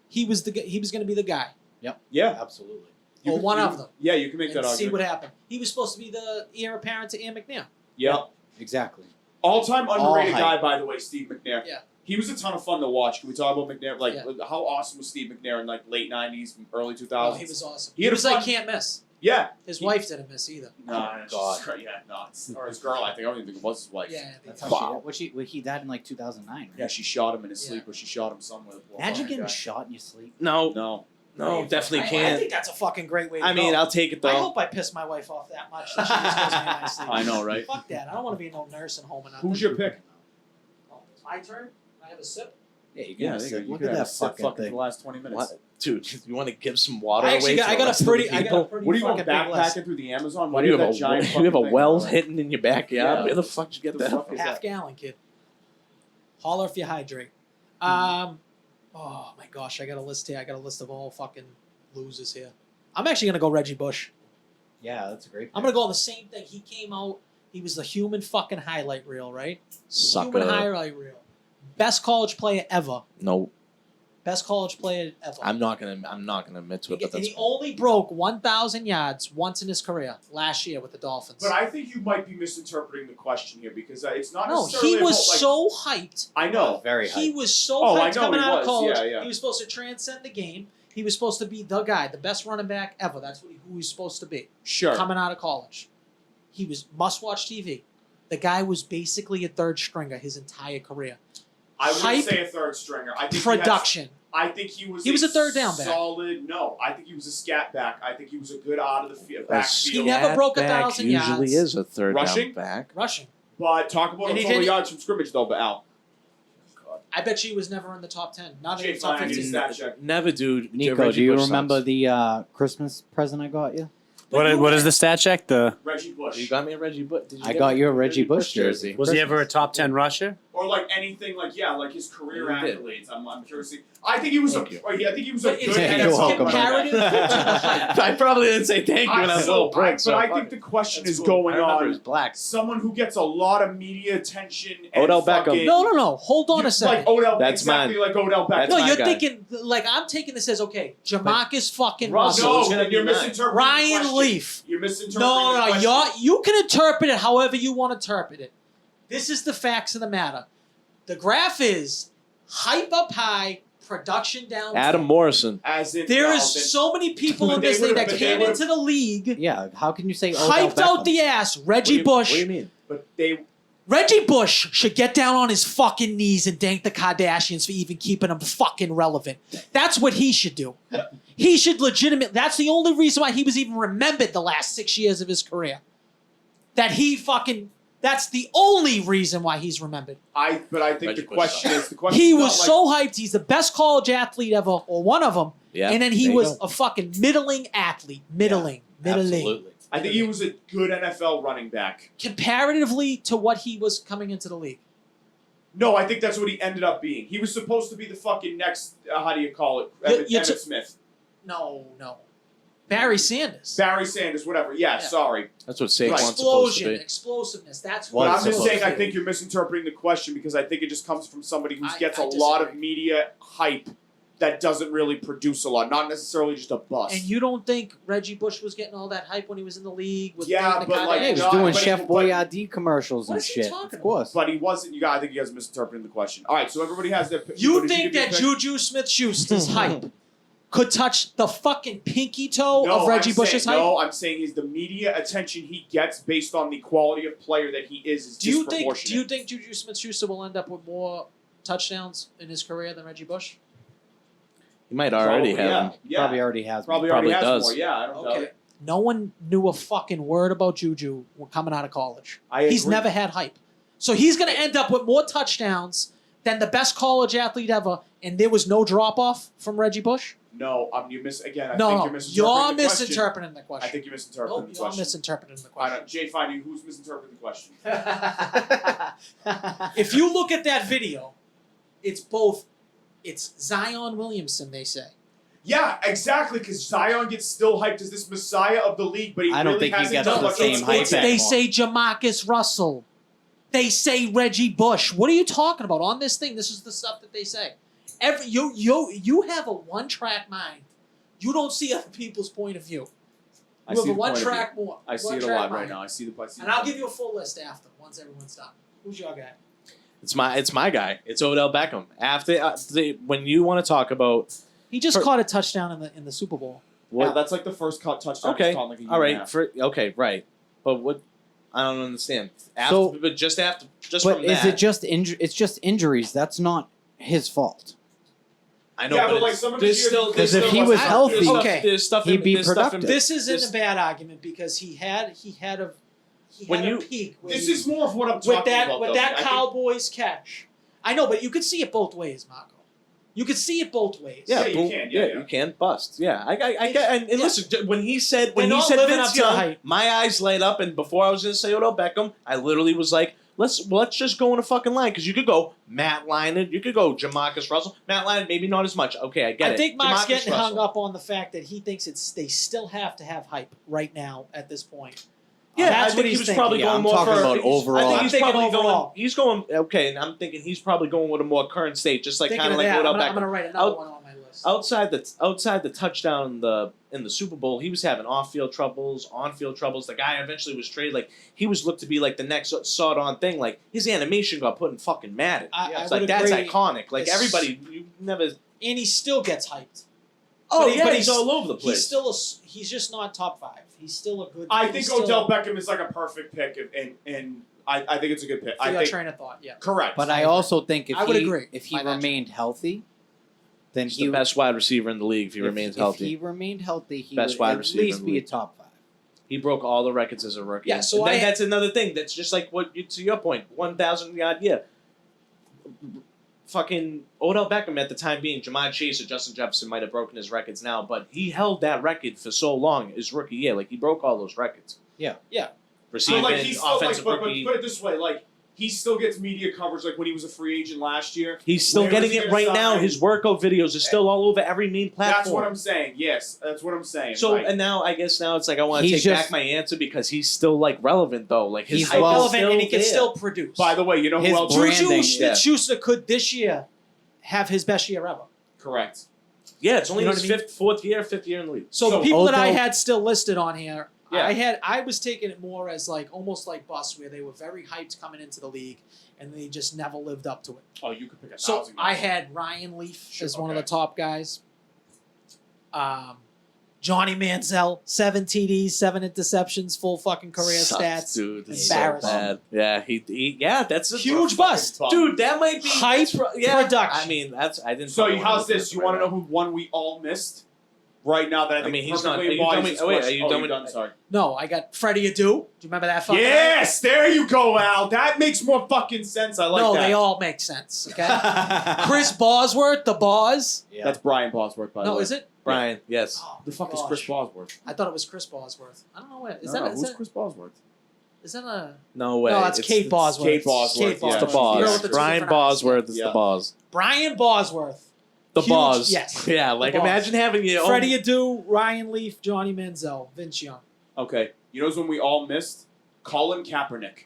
he was going to be the guy. Yeah. Absolutely. You Or can- one you of can- them. Yeah, you can make And that see argument. what happened. He was supposed to be the heir apparent to Ian McNair. Yep. Exactly. All-time underrated hype. guy, by the way, Steve McNair. Yeah. He was a ton of fun to watch. Can we talk about McNair? Yeah. How awesome was Steve McNair in late '90s, early Oh, 2000s? he was awesome. He He had a was like fun- can't miss. Yeah. His He- wife didn't miss either. No, God. or his girl. I think. I don't even think it was his wife. Yeah, I think That's so. how he died in 2009. Right? Yeah, she shot him in his Yeah. sleep, or she shot him somewhere. Poor Imagine fucking getting guy. shot in your sleep. No, No. definitely I can't. think that's a fucking great way to I mean, go. I'll take it though. I hope I piss my wife off that much that she just goes in my sleep. I know, right? Fuck that. I don't want to be in no nursing home and nothing. Who's your pick? Oh, it's my turn? Can I have a sip? Yeah, you Yeah, can there you sit. go. You Look could at have that sip fucking for thing. the last 20 minutes. What? Dude, you want to give some water I away? actually to got, the I got rest a of the pretty, I got a people? pretty What are you going fucking big list. backpacking through the Amazon? Why What do do you have that giant you have fucking a thing? well hidden in your backyard? Yeah. Where the fuck did you get The that? fuck is Half gallon, kid. Holler if you hydrate. Oh my gosh, I got a list here. I got a list of all fucking losers here. I'm actually gonna go Reggie Bush. Yeah, that's a great. I'm gonna go on the same thing. He came out. He was the human fucking highlight reel, right? Sucker. Human highlight reel. Best college player ever. No, Best college player ever. I'm not gonna admit to it. But and that's he only broke 1,000 yards once in his career last year with the Dolphins. But I think you might be misinterpreting the question here because it's not no, necessarily he was about, like, so hyped. I know. Very He hype. was so Oh, I hyped know coming he out of was. college. Yeah, yeah. He was supposed to transcend the game. He was supposed to be the guy, the best running back ever. That's who he was supposed to be. Sure. Coming out of college. He was must-watch TV. The guy was basically a third stringer his entire career. I wouldn't Hype, say a third stringer. I think Production. I think he was. He was a third down back. Solid. No, I think he was a scat back. I think he was a good out of the A backfield. He never broke back 1,000 usually yards. is a third Rushing? down back. Rushing. But talk about And the he total didn't- yards from scrimmage though, but Al. I bet you he was never in the top 10. Not Jay in the top Fine, 15. he's that check. Never, dude. Nico, Reggie do you Bush remember sucks. the Christmas present I got you? What is the stat check? Reggie Bush. You got me a Reggie Bush. I got you a Reggie Bush jersey. Was he ever a top 10 rusher? Or like anything like like his career He did. accolades. I'm curious. I think he was Thank you. I think he was a But good it's You're NFL welcome. running back. I probably didn't say thank you when I was a little prick. But I think the question is going I remember it was on black. someone who gets a lot of media attention and Odell Beckham. fucking, No. Hold on a like second. Odell, That's exactly mine. like Odell Beckham. That's No, my you're guy. thinking, like, I'm taking this as, okay, Jamarcus fucking Russell. Russell. It's gonna No, be you're mine. misinterpreting the Ryan question. Leaf. You're misinterpreting No, the question. you can interpret it however you want to interpret it. This is the facts of the matter. The graph is hype up high, production down. Adam Morrison. As in, There well, is then- so many people in They this thing would've- that but they came would've- into the league, Yeah, how can you say Odell hyped Beckham? out the ass. Reggie Bush. What do you mean? But they Reggie Bush should get down on his fucking knees and thank the Kardashians for even keeping him fucking relevant. That's what he should do. He should legitimately. That's the only reason why he was even remembered the last 6 years of his career. That he fucking. That's the only reason why he's remembered. I think Reggie the Bush question sucks. is the question. He is not was like, so hyped. He's the best college athlete ever, or one of them. Yeah. And then he there you was go. a fucking middling athlete. Middling. Absolutely. I think he was a good NFL running back. Comparatively to what he was coming into the league. No, I think that's what he ended up being. He was supposed to be the fucking next. How do you call it? You- Emmitt you Emmitt took- Smith, No. Barry Sanders. Barry Sanders, whatever. Yeah, Yeah. sorry. That's what Saquon's Right. supposed to Explosion, be. explosiveness. That's But what I'm Was just supposed saying, to I be. think you're misinterpreting the question because I think it just comes from somebody who I- gets I a lot of disagree. media hype that doesn't really produce a lot, not necessarily just a bust. And you don't think Reggie Bush was getting all that hype when he was in the league? With Yeah, dating the but, like, Yeah, he was No, doing but- Chef but- Boyardee commercials What and is he shit. talking Of course. But he wasn't. I think you guys are misinterpreting the question. All right, so everybody has their. You what did think give me a that pick? Juju Smith-Schuster's hype could touch the fucking pinky toe No, of Reggie I'm Bush's saying, hype? No, I'm saying is the media attention he gets based on the quality of player that he is Do you disproportionate. think Juju Smith-Schuster will end up with more touchdowns in his career than Reggie Bush? He might already Probably, have him. Yeah, Probably already has. Probably Probably already has does. more. Yeah, I don't doubt Okay. it. No one knew a fucking word about Juju coming out of college. He's agree. never had hype. So he's going to end up with more touchdowns than the best college athlete ever, and there was no drop-off from Reggie Bush? No, you miss again. I No, think no, you're misinterpreting you're the question. misinterpreting the question. I think you're misinterpreting Nope, the you're question. misinterpreting the I question. don't, Jay, find you. Who's misinterpreting the question? If you look at that video, it's Zion Williamson, they say. Yeah, exactly. Because Zion gets still hyped as this messiah of the league, but he I don't really think he hasn't gets done the much. same hype They anymore. say Jamarcus Russell. They say Reggie Bush. What are you talking about on this thing? This is the stuff that they say. You have a one-track mind. You don't see other people's point of view. I You have see a the point of one-track more. I see it a one-track lot right mind. now. I see the. I see And I'll give you a full list after, once everyone's done. Who's your guy? It's my guy. It's Odell Beckham. When you want to talk about He just For- caught a touchdown in the Super Bowl. Yeah, that's like the first touchdown. okay, he's caught in like a year all and a right, half. right, but what I don't understand. So- but just But from is that, it just it's just injuries? That's not his fault. I know, Yeah, but but like it's- some of there's his years- still because there's if still- he was there's healthy, stuff- Okay. there's stuff in- he'd be there's stuff in- productive. This isn't there's- a bad argument because he had a When you- peak where This he- is more of what I'm talking with that about. with though. that I think- Cowboys catch. I know, but you could see it both ways, Marco. You could see it both ways. Yeah, you boom, can, yeah, yeah. you can bust. Yeah, I get. And listen, when he said They're not Vince living up to the Young, hype. my eyes light up. And before I was gonna say Odell Beckham, I literally was like, let's just go in a fucking line because you could go Matt Leinart, you could go Jamarcus Russell. Matt Leinart, maybe not as much. Okay, I get it. I think Mark's Jamarcus getting Russell. hung up on the fact that he thinks they still have to have hype right now at this point. Yeah, That's I what think he's he was thinking. probably Yeah, going I'm more talking for about overall. I think I'm he's thinking probably overall. going okay, and I'm thinking he's probably going with a more current state, just like Thinking kind of of like that, Odell I'm Beckham. gonna write another Out- one on my list. Outside the touchdown in the Super Bowl, he was having off-field troubles, on-field troubles. The guy eventually was traded. Like he was looked to be like the next sawed-on thing. Like his animation got put in fucking Madden. I It's would like that's agree. iconic. Like It's- everybody, you never. And he still gets hyped. Oh But yeah, but he's all over the place. He's just not top 5. He's still a good. I he's think still, Odell Beckham is like a perfect pick, and I think it's a good pick. For I your think train of thought, yeah. correct. But I also think I would agree. if he Financially. remained healthy, then He's he the best wide receiver in the league if he remains if healthy. he remained healthy, he Best would wide at receiver least in the be a league. top 5. He broke all the records as a rookie. Yeah, so And that's another thing. That's just like to your point, 1,000 yard year. Fucking Odell Beckham at the time being Jamar Chase or Justin Jefferson might have broken his records now, but he held that record for so long his rookie year. Like he broke all those records. Yeah. Yeah. Receiving, But like he's still like, offensive but rookie. put it this way, like he still gets media coverage like when he was a free agent last year. He's still Where getting was he it gonna right sign? now. His workout videos are still all over every main platform. That's what I'm saying. Yes, that's what I'm saying. So right. and now I guess now it's like I want to He's take just- back my answer because he's still like relevant though. Like his He's hype is relevant still and he can there. still produce. By the way, you know His who else? brand- Juju branding, Smith-Schuster could this year have his best year ever. Correct. Yeah, it's only You know his what I mean? fifth year in the league. So the So people that I Odell- had still listed on here, Yeah. I was taking it more as like almost like Bus, where they were very hyped coming into the league and they just never lived up to it. Oh, you could pick a So 1,000 I guys. had Ryan Leaf Sure, as one of okay. the top guys. Johnny Manziel, 7 TDs, 7 interceptions, full fucking career Sucks, stats. dude. It's so Embarrassing. bad. Yeah, he that's a Huge bust. Bum. Dude, that might be Hype production. I mean, I didn't. So fucking how's wanna this? look You at it want to right know who one we all missed? Right now that I think mean, he's not- perfectly are you embodies done this with- wait, are question. you Oh, done you're with- done? Sorry. No, I got Freddie Adu. Do you remember that fucking Yes, there you go, Al. That makes more fucking sense. I like No, that. they all make sense. Okay. Chris Bosworth, the Boz. Yeah. That's Brian Bosworth, by the way. No, is it? Brian, yes. Oh, The fuck is gosh. Chris Bosworth? I thought it was Chris Bosworth. I don't know what is No, that. who's Is that, Chris Bosworth? is that a? No way. No, that's Kate Bosworth. Kate Bosworth, Kate yeah. It's the Bosworth. Boz. You know what the two Brian different eyes- Bosworth is Yeah. the Boz. Brian Bosworth. The Huge- Boz. yes. Yeah, like The Boz. imagine having your own. Freddie Adu, Ryan Leaf, Johnny Manziel, Vince Young. Okay. You know when we all missed? Colin Kaepernick.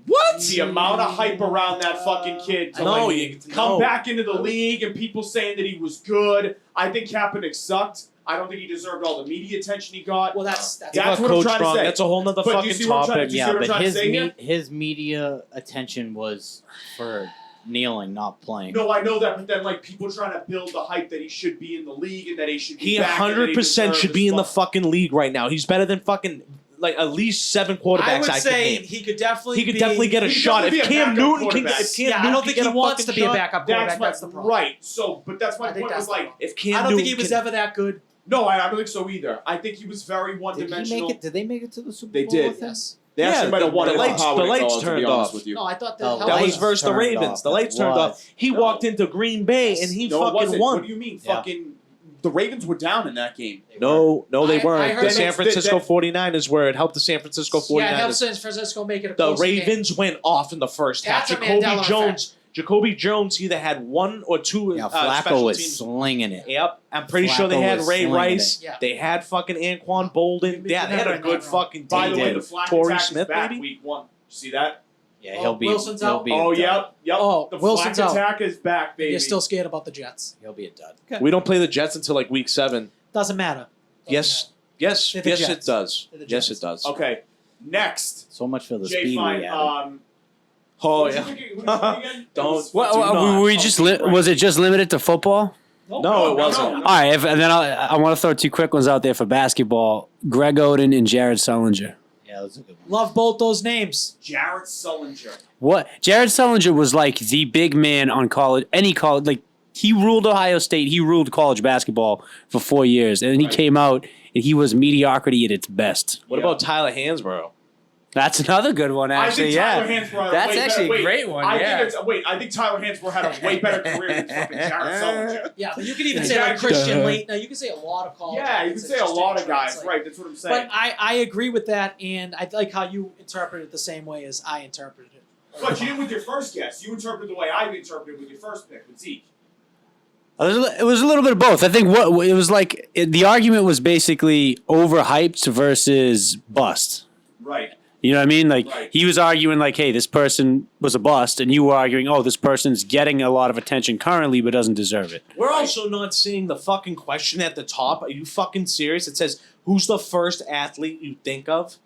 What? The amount of hype around that fucking kid to No, like, you come no. back into the league and people saying that he was good. I think Kaepernick sucked. I don't think he deserved all the media attention he got. Well, that's That's Got what I'm coached trying to wrong. say. That's a whole nother But do you fucking see what I'm trying topic. to- you see Yeah, what I'm but trying to say here? his media attention was for kneeling, not playing. No, I know that, but then like people trying to build the hype that he should be in the league and that he should be He back and that 100% deserves should be in the spot. fucking league right now. He's better than fucking like at least 7 quarterbacks I would could say name. he could definitely. He could be, definitely get a he could shot. If definitely be a Cam backup Newton can quarterback. get, if Cam Yeah, I Newton don't can think get he a wants to fucking be a shot- backup quarterback. That's the problem. right. So, but that's my I think point. that's Was the like, problem. If Cam I don't Newton think he was can- ever that good. no, I don't think so either. I think he was very Did he one-dimensional. make it? Did they make it to the Super They Bowl? did. with him? Yes. They Yeah, actually might have won the it. lights- How the would it lights go, to be turned honest off. with you. No, I thought The that. That was lights versus the turned Ravens. off. The lights It turned was. off. He No. walked into Green Bay and he No, it fucking wasn't. won. What do you mean? Yeah. Fucking the Ravens were down in that game. No, they I weren't. heard The San that- Francisco that- 49ers were. It helped the San Francisco 49ers. Yeah, it helps San Francisco make it a The closer game. Ravens went off in the first half. That's a Mandela Jacoby Jones either had 1 or 2 Yeah, Flacco special was teams. slinging it. Yep, I'm pretty sure they Flacco had was Ray slinging Rice. it. Yeah. They had fucking Anquan Bolden. Maybe Yeah, they had a remembering good that wrong. fucking team. By the way, They the did. flag Torrey attack Smith, is back maybe? week 1. See that? Yeah, Oh, he'll be. Wilson's he'll out? be a Oh, dud. yep. Oh, the Wilson's flag out. attack is back, baby. You're still scared about the Jets. He'll be a dud. We don't play the Jets until like week 7. Doesn't matter. Yes, yes, They're the yes, Jets. it does. They're the Yes, Jets. it does. Okay. Next, So much for the Jay speed Fine. we had. Oh what yeah. did you think- what did you think again? Don't- It was- what- do not- were we just was it just limited to football? No, it wasn't. All right, and then I want to throw 2 quick ones out there for basketball: Greg Oden and Jared Sullinger. Yeah, that's a good one. Love both those names. Jarrett Sullinger. What Jared Sullinger was like the big man on college, any college. Like he ruled Ohio State, he ruled college basketball for 4 years, and then he Right. came out and he was mediocrity at its best. What Yeah. about Tyler Hansborough? That's another good one, actually. I think Tyler Yeah, Hansbrough had a that's way actually better, a great one. I think Tyler Hansbrough had a way better career than fucking Jared Sullinger. Yeah, but you could even say like Christian Leighton. You could say a lot of college. Yeah, you athletes could that say a just lot didn't of guys. translate. Right, that's what I'm saying. But I agree with that, and I like how you interpret it the same way as I interpreted it. But you didn't with your first guess. You interpreted the way I interpreted with your first pick with Zeke. It was a little bit of both. I think what it was like. The argument was basically overhyped versus bust. Right. You know what I mean? Like Right. he was arguing like, "Hey, this person was a bust," and you were arguing, "Oh, this person's getting a lot of attention currently, but doesn't deserve it." We're also not seeing the fucking question at the top. Are you fucking serious? It says, "Who's the first athlete you think of?"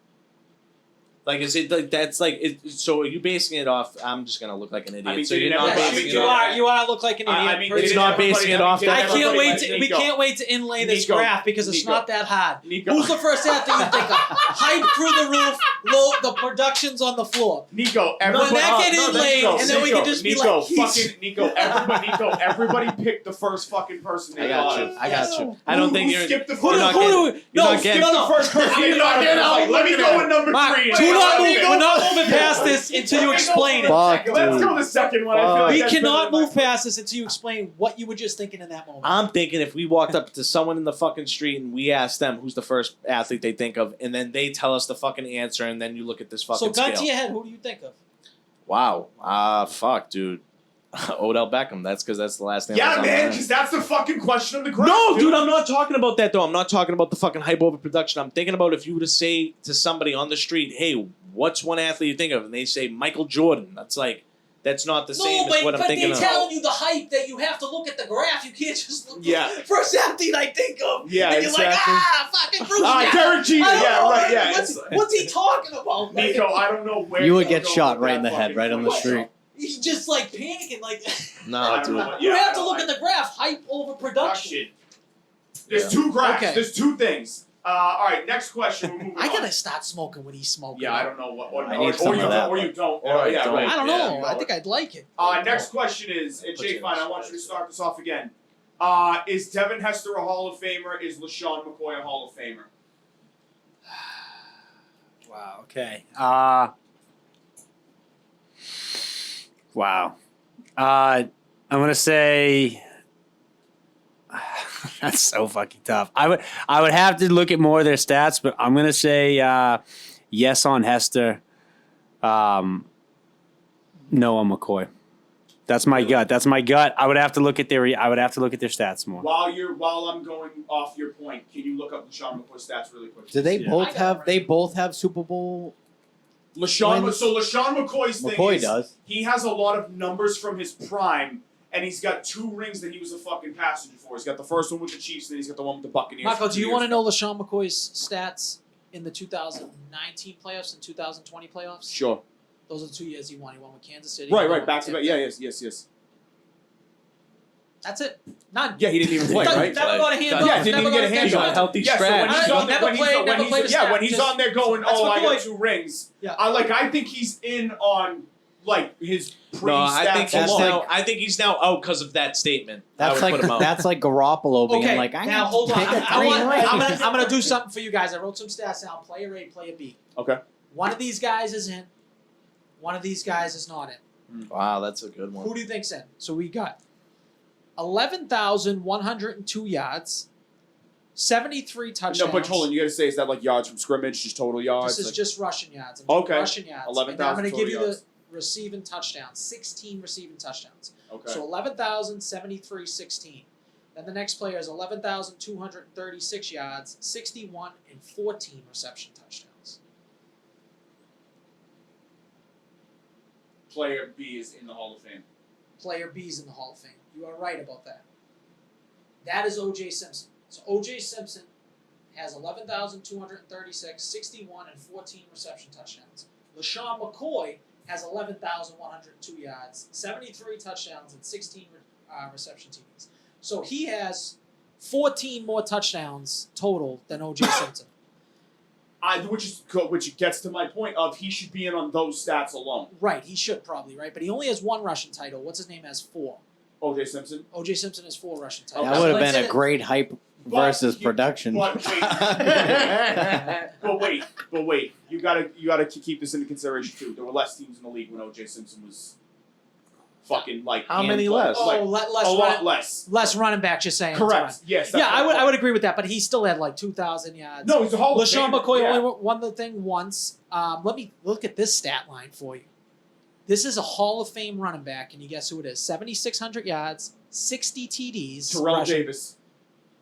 Like, is it like that's like? So are you basing it off? I'm just gonna look like an idiot. I mean, so they you're didn't not have- basing it you off. are look like an idiot. I mean, person. It's not basing it off I that- can't wait to. to. We can't wait to inlay this Nico, graph because it's Nico. not that hard. Nico. Who's the first athlete you think of? Hype through the roof. Low. The production's on the floor. Nico, When everybody, that get inlaid, Nico, and then we Nico, can just be Nico, like, he's- fucking Nico, everybody picked the first fucking person they I got thought you. of. I got you. I don't think Who you're. skipped the you're first not Who getting- do we? you're No, not getting- Skip the first person you thought of. Let me go with number Mark, 3. Do not move. Nico, We're not moving past this until you explain it. Fuck, Let's dude. go the second one. I feel like We that's cannot better move past this until you explain what you were just thinking in that moment. I'm thinking if we walked up to someone in the fucking street and we asked them who's the first athlete they think of, and then they tell us the fucking answer, and then you look at this So, fucking gun to scale. your head, who do you think of? Wow. Fuck, dude. Odell Beckham. That's because that's the last name. that was Yeah, on man, my because that's the fucking question of the graph. No, dude, I'm not talking about that though. I'm not talking about the fucking hype overproduction. I'm thinking about if you were to say to somebody on the street, "Hey, what's one athlete you think of?" and they say Michael Jordan. That's not the same as what I'm thinking they're of. telling you the hype that you have to look at the graph. You can't just look Yeah. at the first athlete I think of. Yeah, and you're exactly. like, fucking Bruce. Derek Jeter. I don't Yeah, know, right. Yeah. What's he talking about? Like, Nico, I don't know where You would you're get going shot with right that in the head, fucking right on the question. street. he's just like panicking. Like, No, I don't dude. know. you Yeah, have to I look like at the graph. Hype over production. There's two graphs. Okay. There's two things. All right, next question. We're moving I on. gotta start smoking what he's smoking. Yeah, I don't know what. I need some you of that, don't, or you don't. Or I yeah, don't. right. I don't Yeah, know. you I think I'd like it. Next question is, and Put Jay, you fine. in I want you to space. start this off again. Is Devin Hester a Hall of Famer? Is LaShawn McCoy a Hall of Famer? Wow. Okay. Wow. I'm gonna say that's so fucking tough. I would have to look at more of their stats, but I'm gonna say yes on Hester. No on McCoy. That's my gut. I would have to look at their stats more. While I'm going off your point, can you look up LaShawn McCoy's stats really quick? Do they Yeah. both I got have? it. They both have Super Bowl. LaShawn Wins. McCoy's thing McCoy is does. he has a lot of numbers from his prime, and he's got 2 rings that he was a fucking passenger for. He's got the first one with the Chiefs, and then he's got the one with the Buccaneers. Michael, for do 2 you want to years know ago. LaShawn McCoy's stats in the 2019 playoffs and 2020 playoffs? Sure. Those are the 2 years he won. He won with Kansas City. Right, he won right, back to with back. Tampa. Yeah, yes. That's it. None. Yeah, he didn't even play, Never right? got a hand Yeah, off. Yeah, didn't Never even get a got hand He's on a job. healthy Yeah, so stretch. when he's on Never when he's played- on- never when played a he's stat. when he's on there going, That's oh, I got McCoy. 2 rings. Yeah. I think he's in on like his pre No, I think stats he's alone. now. I think he's now out because of that statement. That's I would like put him out. that's like Garoppolo being Okay, like, I now need hold to on. pick a I want, green ring. I'm gonna do something for you guys. I wrote some stats down. Player A, player B. Okay. One of these guys is in. One of these guys is not in. Wow, that's a good one. Who do you think's in? So we got 11,102 yards, 73 touchdowns. No, but hold on, you gotta say, is that like yards from scrimmage, just total yards? This is Like- just rushing yards. I'm doing Okay. Rushing yards. 11,000 And I'm going to give you total yards. the receiving touchdowns. 16 receiving touchdowns. okay. So 11,073, 16. Then the next player is 11,236 yards, 61 and 14 reception touchdowns. Player B is in the Hall of Fame. Player B's in the Hall of Fame. You are right about that. That is O.J. Simpson. So O.J. Simpson has 11,236, 61 and 14 reception touchdowns. LaShawn McCoy has 11,102 yards, 73 touchdowns, and 16 reception TDs. So he has 14 more touchdowns total than O.J. Simpson. Which gets to my point of he should be in on those stats alone. Right, he should probably, right? But he only has 1 rushing title. What's his name has 4. O.J. Simpson. O.J. Simpson has 4 rushing titles. That would have Let's been say a great hype versus production. But wait. You gotta keep this into consideration too. There were less teams in the league when O.J. Simpson was fucking like. How many handplayed. less? Oh, Like, less a run- lot less. Less running backs, you're saying. Correct. Yes. Yeah, I would agree with that, but he still had like 2,000 yards. No, he's a Hall of LaShawn Famer. McCoy Yeah. only won the thing once. Let me look at this stat line for you. This is a Hall of Fame running back, and you guess who it is? 7,600 yards, 60 TDs, Terrell rushing, Davis.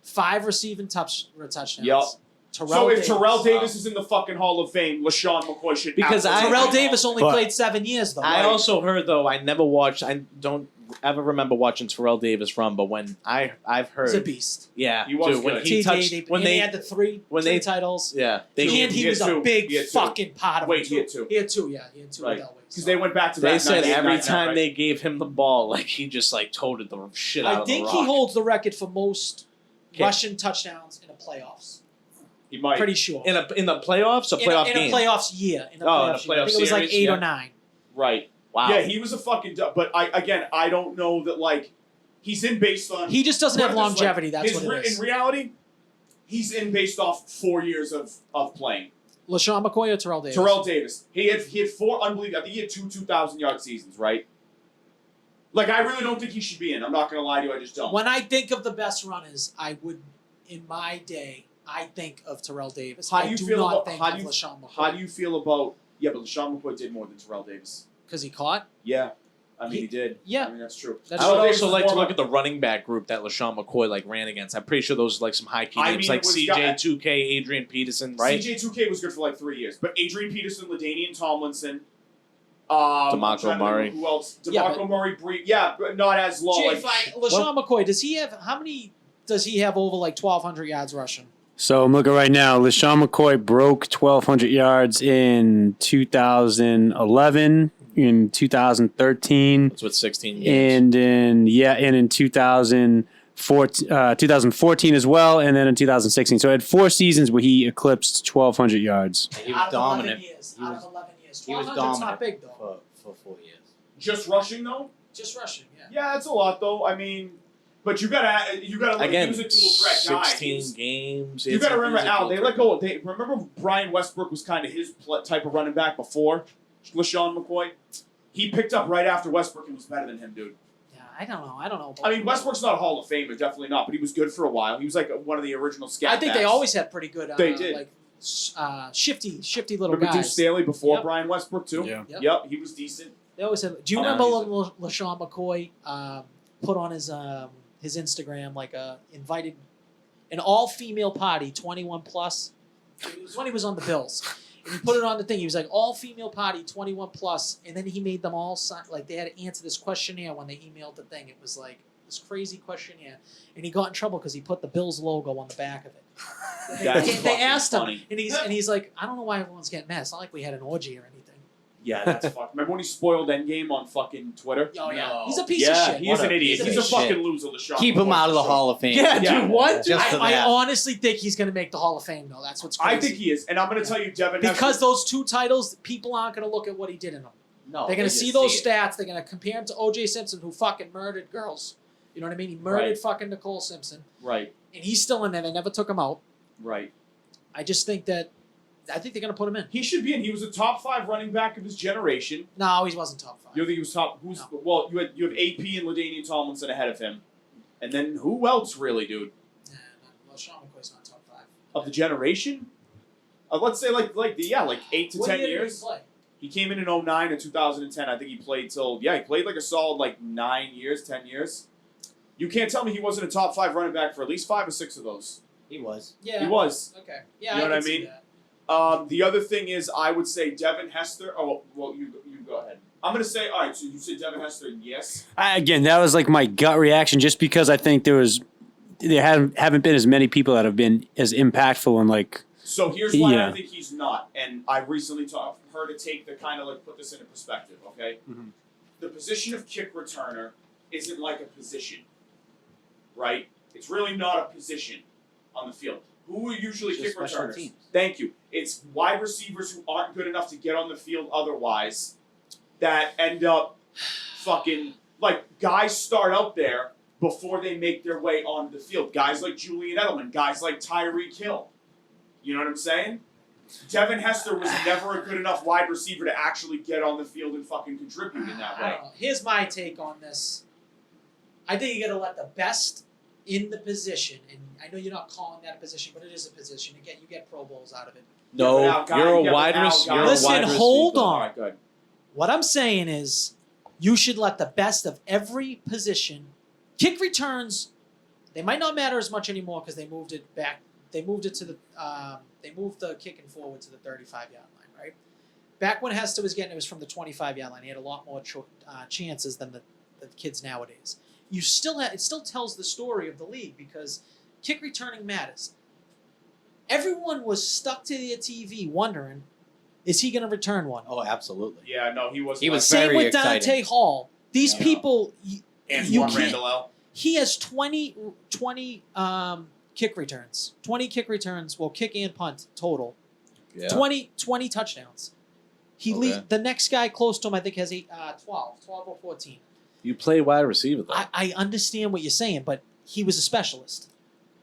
5 receiving touchdowns. Yup. Terrell So if Davis. Terrell Davis is in the fucking Hall of Fame, LaShawn McCoy should. Because absolutely Terrell be. Davis only But- played 7 years though. I also heard though. I never watched. I don't ever remember watching Terrell Davis run. But when I've heard, He's a beast. yeah, He was dude, when good. he TJ, touched when and he they had the three titles. yeah they Two. And he He was had a two. big He had two. fucking part of Wait, it. he had two. He had two, yeah. He had two Right. with Elway. Because they went back to back. they said 98, every 99, time right? they gave him the ball, like he just like toted the shit out I of the think rock. he holds the record for most Okay. rushing touchdowns in the playoffs. He might. Pretty sure. in the playoffs, a playoff in game. a playoffs year. In a Oh, in a playoffs year. I playoff think it was like series, 8 or yeah. 9. Right. Wow. Yeah, he was a fucking. But I don't know that like he's in based on. He just doesn't have Put it this way, longevity. That's his what it is. In reality, he's in based off 4 years of playing. LaShawn McCoy or Terrell Davis? Terrell Davis. He had 4 unbelievable. I think he had 2,000-yard seasons, right? Like I really don't think he should be in. I'm not gonna lie to you. I just don't. When I think of the best runners, I would, in my day, I think of Terrell Davis. How do I you do feel not about think how of do you LaShawn McCoy. how do you feel about but LaShawn McCoy did more than Terrell Davis. Because he caught? Yeah, I mean he did. Yeah. I mean that's true. That's I would Terrell Davis also was like more to look of at the running back group that LaShawn McCoy like ran against. I'm pretty sure those are like some high key I names mean, like it was CJ, got- 2K, Adrian Peterson, right? CJ2K was good for like 3 years, but Adrian Peterson, LaDainian Tomlinson, DeMarco I'm trying to think Murray. Who else? DeMarco Yeah, but- Murray, but not as low. Jay, Like, fine. LaShawn McCoy, does he have, how many does he have over like 1,200 yards rushing? So I'm looking right now. LaShawn McCoy broke 1,200 yards in 2011, in 2013, It's with 16 games. and in 2014 as well, and then in 2016. So I had 4 seasons where he eclipsed 1,200 yards. He Out was of 11 dominant. years. He Out was- of 11 years. he was 1,200's not dominant big though. for 4 years. just rushing though. Just rushing, yeah. Yeah, that's a lot though. I mean, but you gotta look, Again, he was a dual threat guy. 16 games. You gotta remember Al. They let go. They remember Brian Westbrook was kind of his type of running back before LaShawn McCoy. He picked up right after Westbrook and was better than him, dude. Yeah, I don't know. about I mean, Westbrook's not a Hall of Famer, definitely not, but he was good for a while. He was like one of the original scat I think they backs. always had pretty good They did. like shifty little Remember Deuce guys. Staley before Yep. Brian Westbrook too? Yeah. Yep. He was decent. They always had. Do you Oh, remember he's LaShawn McCoy put on his Instagram like invited an all-female party, 21 plus? It was when he was on the Bills, and he put it on the thing. He was like all-female party, 21 plus, and then he made them all sign like they had to answer this questionnaire when they emailed the thing. It was like this crazy questionnaire, and he got in trouble because he put the Bills logo on the back of it. That's They fucking asked him, funny. and he's like, I don't know why everyone's getting mad. It's not like we had an orgy or anything. Yeah, that's fucked. Remember when he spoiled Endgame on fucking Twitter? Oh yeah, No. he's a piece yeah, of shit. he is What an a idiot. piece He's of a fucking shit. loser, LaShawn. Keep him McCoy, out of the for sure. Hall of Fame. Yeah, Yeah. dude, what? Just for I that. honestly think he's going to make the Hall of Fame, though. That's what's crazy. I think he is, and I'm going to tell you, Devin. because Hester- those 2 titles, people aren't going to look at what he did in them. No, They're going to they see just those it. stats. They're going to compare him to O.J. Simpson, who fucking murdered girls. You know what I mean? He murdered Right. fucking Nicole Simpson, right, and he's still in there. They never took him out. right. I just think that they're going to put him in. He should be in. He was a top 5 running back of his generation. No, he wasn't top 5. You think he was top? Who's No. well? You have AP and LaDainian Tomlinson ahead of him, and then who else really, dude? Nah, LaShawn McCoy's not top 5. Of the generation? Let's say like 8 to What 10 year did he years. play? He came in 09 and 2010. I think he played till he played like a solid 9 years, 10 years. You can't tell me he wasn't a top 5 running back for at least 5 or 6 of those. He was. Yeah. He was. Okay. Yeah, You know I what can I see mean? that. The other thing is, I would say Devin Hester. Oh, well, you go ahead. I'm gonna say, all right. So you said Devin Hester, yes. Again, that was like my gut reaction, just because I think there haven't been as many people that have been as impactful and like. So here's why Yeah. I think he's not, and I recently heard it take the kind of put this into perspective. Okay, Mhm. The position of kick returner isn't like a position, right? It's really not a position on the field. Who are usually It's kick just special returners? teams. Thank you. It's wide receivers who aren't good enough to get on the field otherwise that end up fucking guys start out there before they make their way onto the field. Guys like Julian Edelman, guys like Tyreek Hill. You know what I'm saying? Devin Hester was never a good enough wide receiver to actually get on the field and fucking contribute in that I way. don't know. Here's my take on this. I think you got to let the best in the position, and I know you're not calling that a position, but it is a position. You get Pro Bowls out of it. No, you're a wide receiver. receiver. Listen, hold All on. right, good. What I'm saying is, you should let the best of every position. Kick returns, they might not matter as much anymore because they moved it back. They moved it to the. They moved the kicking forward to the 35-yard line, right? Back when Hester was getting it was from the 25-yard line. He had a lot more chances than the kids nowadays. It still tells the story of the league because kick returning matters. Everyone was stuck to their TV wondering, is he going to return one? Oh, absolutely. Yeah, no, he was. He was Same very with Dante exciting. Hall. These Yeah. people, and you one can't. Randall L. He has 20 kick returns. 20 kick returns, well, kick and punt total. Yeah. 20 touchdowns. Okay. The next guy close to him, I think, has 12 or 14. You play wide receiver though. I understand what you're saying, but he was a specialist.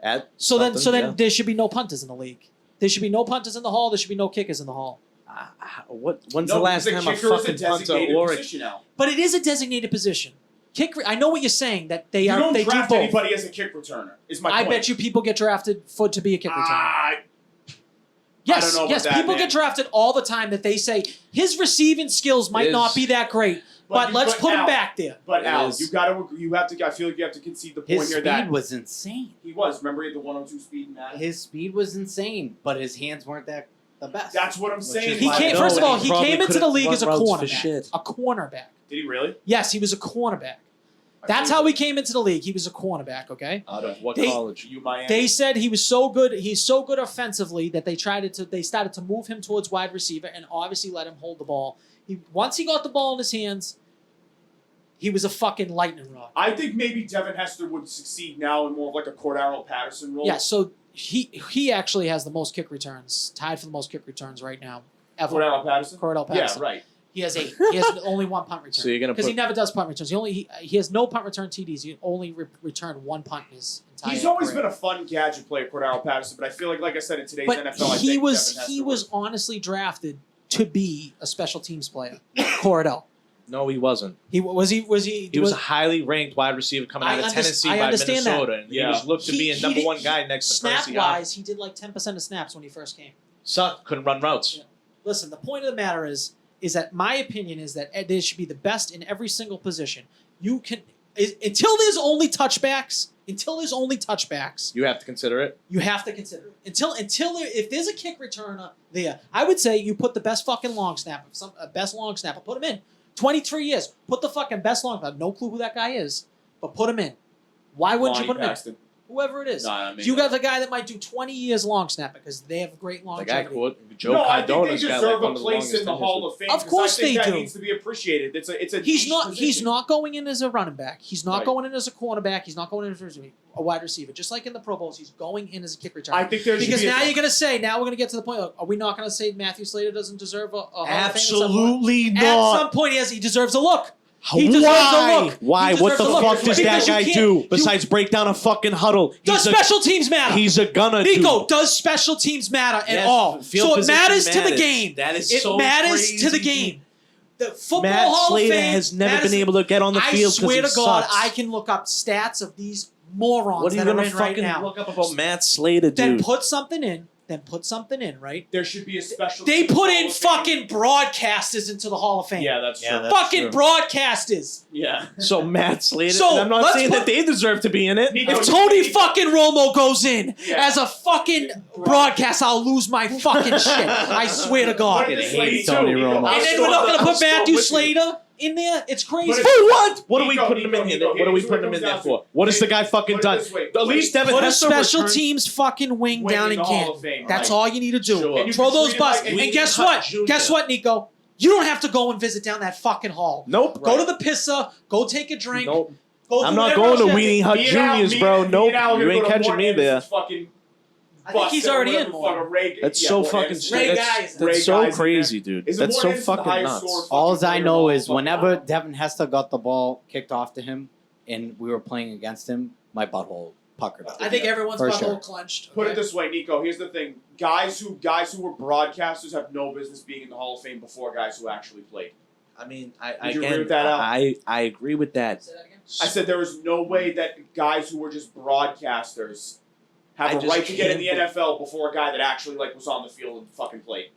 At So then something, yeah. there should be no punters in the league. There should be no punters in the hall. There should be no kickers in the hall. When's the last time a fucking punter or a position now. But it is a designated position. I know what you're saying that they You are. don't They draft do both. anybody as a kick returner. Is my I point. bet you people get drafted to be a kick returner. Yes, don't know about yes, that, people man. get drafted all the time that they say his receiving skills might not be that great, but let's put him Al, back there. But It Al, is. you have to. I feel like you have to concede the point His here speed that was insane. he was. Remember, he had the 102 speed in that. His speed was insane, but his hands weren't the best. That's what I'm Which saying. is He why- came. No, First of and all, he he probably came into the couldn't league run as a routes for cornerback. shit. A cornerback. Did he really? Yes, he was a cornerback. That's how he came into the league. He was a cornerback. Okay. Out of what They- college? You Miami. They said he was so good. He's so good offensively that they started to move him towards wide receiver and obviously let him hold the ball. Once he got the ball in his hands, he was a fucking lightning rod. I think maybe Devin Hester would succeed now in more of like a Cordero Patterson role. Yeah, so he actually has the most kick returns, tied for the most kick returns right now ever. Cordero Patterson. Cordell Patterson. Yeah, right. He has 8. He has only 1 punt return. So you're gonna because he put- never does punt returns. He has no punt return TDs. He only returned 1 punt in his entire He's always career. been a fun gadget player, Cordero Patterson. But I feel like I said in today's NFL, I He think was Devin Hester he was honestly drafted to be a special teams player. Cordell. No, he wasn't. He was He was a highly ranked wide receiver coming out of Tennessee I by understand Minnesota, that. and Yeah. he was looked to be a number one guy next to snap Percy. wise. He did like 10% of snaps when he first came. Sucked, couldn't run routes. Yeah. Listen, the point of the matter is that my opinion is that there should be the best in every single position. Until there's only touchbacks. You have to consider it. You have to consider it. If there's a kick returner there, I would say you put the best fucking long snapper, best long snapper, put him in. 23 years, put the fucking best long snapper. No clue who that guy is, but put him in. Why wouldn't you put him in? Whoever it is. No, I mean, You got the guy that might do 20 years long snapper because they have great The longevity. guy caught Joe No, I think they Cardona's got deserve like one a of the place longest in the tenures Hall with- of Fame. Of 'cause course I think they that do. needs to be appreciated. It's a He's niche not. He's position. not going in as a running back. He's not Right. going in as a cornerback. He's not going in as a wide receiver. Just like in the Pro Bowls, he's going in as a kick returner. I think there should because be now you're going to say. Now we're going to get to the point. Are we not going to say Matthew Slater doesn't deserve a Hall of Fame at some point? Absolutely At not. some point, he deserves a look. He deserves Why? a look. Why? He What deserves the a look. fuck does Because that you guy can't- do besides break down a fucking huddle? Does special teams matter? He's a gunner. Nico, does special teams matter at Yes, all? field So it position matters to the matters. game. That is it so matters to the crazy. game. The football Matt Hall Slater of Fame has never matters- been able to get on the field I because swear he to God, sucks. I can look up stats of these morons What are you that are gonna in right fucking now. look up about Matt Slater, Then dude? put something in. Right? There should be a special. They teams put Hall in of Fame. fucking broadcasters into the Hall of Fame. Yeah, that's true. Yeah, that's fucking true. broadcasters. Yeah. So Matt Slater. So, and I'm not let's saying put- that they deserve to be in it. Nico, If Tony fucking Romo goes in Yeah. as a fucking broadcast, I'll lose my fucking shit. I swear to God. Put it I this hate way, Tony too, Romo. Nico. And then we're not going to I'll put start Matthew with you. Slater in there? It's crazy. But For what? What are we Nico, putting him in Nico, here? What are we here's putting him what in it there comes for? down to. What has the guy fucking Put it done? this way. At least Devin Put a Hester special returned- teams fucking wing Wing down in in the Hall Canton. of Fame, That's right. all you need to do. Sure. And you Throw can those treat it busts. like And we guess cut what? Junior. Guess what, Nico? You don't have to go and visit down that fucking hall. Nope. Go to the Pissa. Go take a drink. Nope. Go do I'm not whatever going else to you have Weenie Hut Me and Al- Juniors, me bro. and Nope. Al are You gonna ain't go to catching me Morton's there. Fucking I think he's already in one. one. That's so fucking Ray that's, Guys. that's Ray so Guys in crazy, dude. Is That's so Morton's the fucking highest nuts. scoring fucking All I player know of is all whenever time? Devin Hester got the ball kicked off to him, and we were playing against him, my butthole puckered up. I think everyone's For butthole sure. clenched. Put it okay? this way, Nico. Here's the thing: guys who were broadcasters have no business being in the Hall of Fame before guys who actually played. I mean, Would you agree with that, Al? I agree with that. Say that again? I said there was no way that guys who were just broadcasters have I a just right to get in the can't NFL before a guy that actually was on the field and fucking played.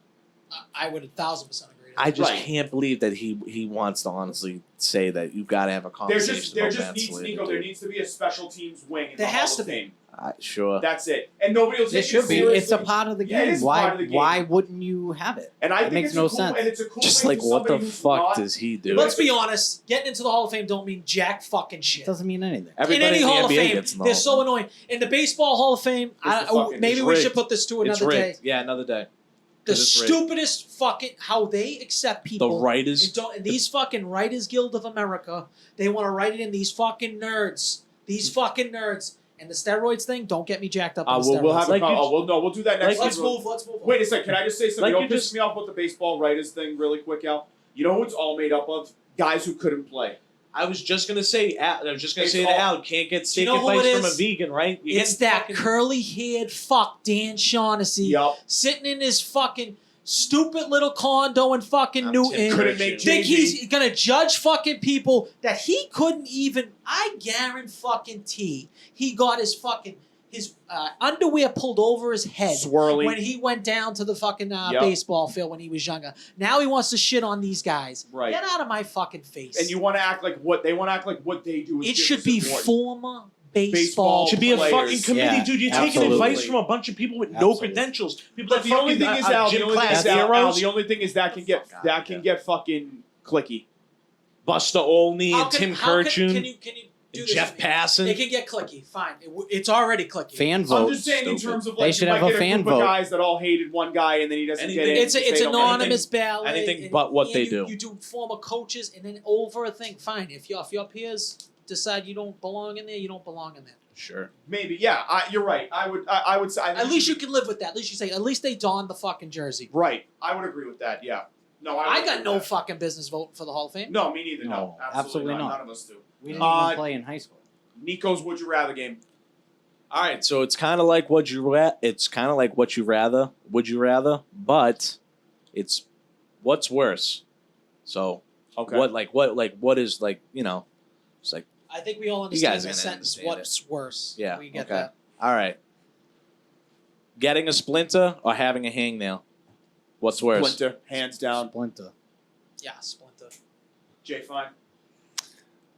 I would 1,000% agree. I just Right. can't believe that he wants to honestly say that you've got to have a conversation. There about just Matt needs Slater, Nico. There dude. needs to be a special teams wing in There the has Hall to of be. Fame. Sure. That's it, and nobody will There take it should be. seriously. It's a part of the Yeah, it game. is part of the game. Why wouldn't you have it? And I That think makes it's no a cool, sense. and it's a cool Just thing like, for what the somebody who's fuck not- does he do? Let's be honest. Getting into the Hall of Fame don't mean jack fucking It shit. doesn't mean anything. Everybody in any in the Hall of NBA Fame, gets in the they're Hall so of Fame. annoying. In the Baseball Hall of Fame, maybe it's we should rigged. put this to It's another day. rigged. Yeah, another day. The 'Cause it's rigged. stupidest fucking how they accept The people. writers. And these fucking Writers Guild of America, they want to write it in these fucking nerds. These fucking nerds. And the steroids thing, don't get me jacked up on the steroids. We'll have Like a you- we'll do that next. Let's week. move. Let's move on. Wait a second. Can I just say something? Like Don't you piss just- me off with the baseball writers thing, really quick, Al. You know who it's all made up of? Guys who couldn't play. I was just gonna say. I was just gonna It's say all- to Al, can't get steak know who advice it from a is? vegan, right? You It's get that fucking- curly-haired fuck Dan Shaughnessy Yup. sitting in his fucking stupid little condo in fucking I'm Newton. Tim Couldn't make Think JV. he's gonna judge fucking people that he couldn't even. I guarantee he got his underwear pulled over his head Swirly. when he went down to the fucking Yep. baseball field when he was younger. Now he wants to shit on these guys. Right. Get out of my fucking face. And you want to act like what they want to act like what they do is it just should as be important. former Baseball baseball. Should be a players. fucking committee, Yeah, dude. You're absolutely. taking advice from a bunch of people with no Absolutely. credentials. People But that the only fucking thing is, are Al, the gym only thing class is, Al, heroes. the only thing is that can get Fuck that outta can here. get fucking clicky. Buster Olney How and can- Tim how can Kirchhoff you and do this Jeff with me? Passan. It can get clicky. Fine. It's already clicky. Fan I'm vote. just saying in Stupid. terms of They like should you have might a get fan a group vote. of guys that all hated one guy and then he doesn't Anything- get in. It's because they don't anonymous ballot. anything and- but what and they you, do. You do former coaches and then over a thing. Fine. If your peers decide you don't belong in there, you don't belong in there. Sure. Maybe, yeah. You're right. I would say. I think At least you should can live with that. At least you say. At least they donned the fucking jersey. be- Right. I would agree with that. Yeah. No, I I would got agree no with that. fucking business voting for the Hall of Fame. No, me neither. No, No, absolutely, absolutely not. not. None of us do. We didn't Uh, even play in high school. Nico's Would You Rather game. All right, so it's kind of like what you rather. Would you rather? But it's what's worse. So Okay. what is like it's like I think we all You guys understand are the gonna sentence. understand What's worse? Yeah, We get okay. that. all right. Getting a splinter or having a hangnail? What's worse? Splinter, hands down. Splinter. Yeah, Splinter. Jay, fine.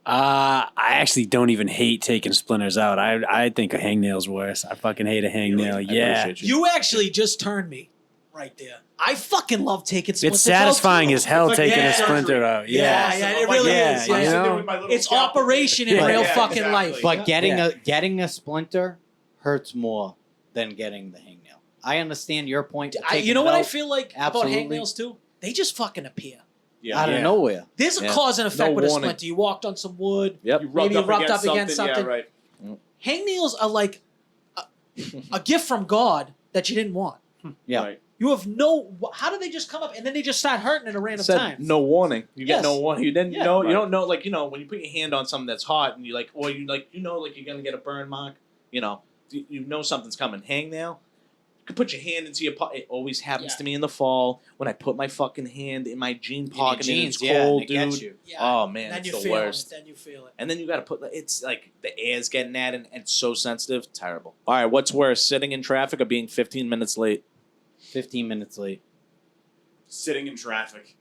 I actually don't even hate taking splinters out. I think a hangnail's worse. I fucking hate a hangnail. I Yeah. appreciate you. You actually just turned me right there. I fucking love taking splinters. It's satisfying out, as hell It's like taking a surgery. splinter out. Yeah, Yeah. it really Yeah, is. you I'm Yeah. sitting there know? with my little It's scalpel. operation in Yeah. real Yeah, fucking exactly. life. But Yeah. getting a splinter hurts more than getting the hangnail. I understand your point. to taking You know it what I out feel like Absolutely. about hangnails too? They just fucking appear. Yeah. out of Yeah. nowhere. There's a Yeah. cause and effect No with a warning. splinter. You walked on some wood. Yep. You Maybe you rubbed up against Yeah, something. right. Hangnails are like a gift from God that you didn't want. Yeah. Right. You have no. How do they just come up and then they just start hurting at a random Said time? no warning. You Yes. get no warning. You didn't Yeah. know. Right. You don't know. Like when you put your hand on something that's hot and you like, or you like, like you're gonna get a burn mark. You know something's coming. Hangnail. You can put your hand into your pocket. It always happens Yeah. to me in the fall when I put my fucking hand in my jean In your pocket and jeans, it's yeah, cold, and it gets dude. you. Yeah. Oh man, Then it's you the feel worst. it. Then you feel it. And then you got to put it's like the air's getting at it and it's so sensitive. Terrible. All right, what's worse, sitting in traffic or being 15 minutes late? 15 minutes late. Sitting in traffic.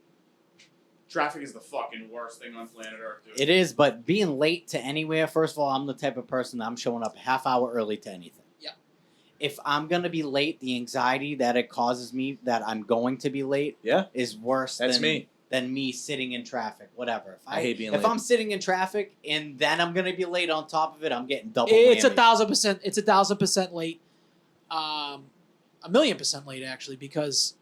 Traffic is the fucking worst thing on planet Earth, dude. It is, but being late to anywhere, first of all, I'm the type of person that I'm showing up a half hour early to anything. Yeah. If I'm going to be late, the anxiety that it causes me that I'm going to be late Yeah, is worse that's than me. than me sitting in traffic. Whatever. I hate being If late. I'm sitting in traffic and then I'm going to be late on top of it, I'm getting double It's whammy. 1,000%. It's 1,000% late. 1,000,000% late actually, because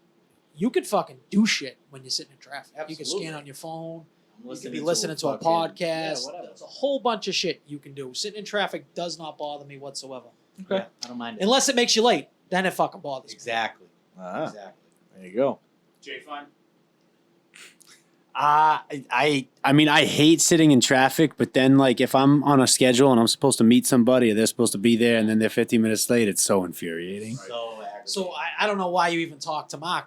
you could fucking do shit when you're sitting in traffic. You can Absolutely. scan on your phone. I'm You could be listening to a fucking- podcast. Yeah, whatever. There's a whole bunch of shit you can do. Sitting in traffic does not bother me whatsoever. Yeah, I don't mind it. Unless it makes you late. Then it fucking bothers me. Exactly. Ah, Exactly. there you go. Jay, fine. I mean, I hate sitting in traffic, but then like if I'm on a schedule and I'm supposed to meet somebody or they're supposed to be there and then they're 15 minutes late, it's so infuriating. So I don't know why you even talk to Mark,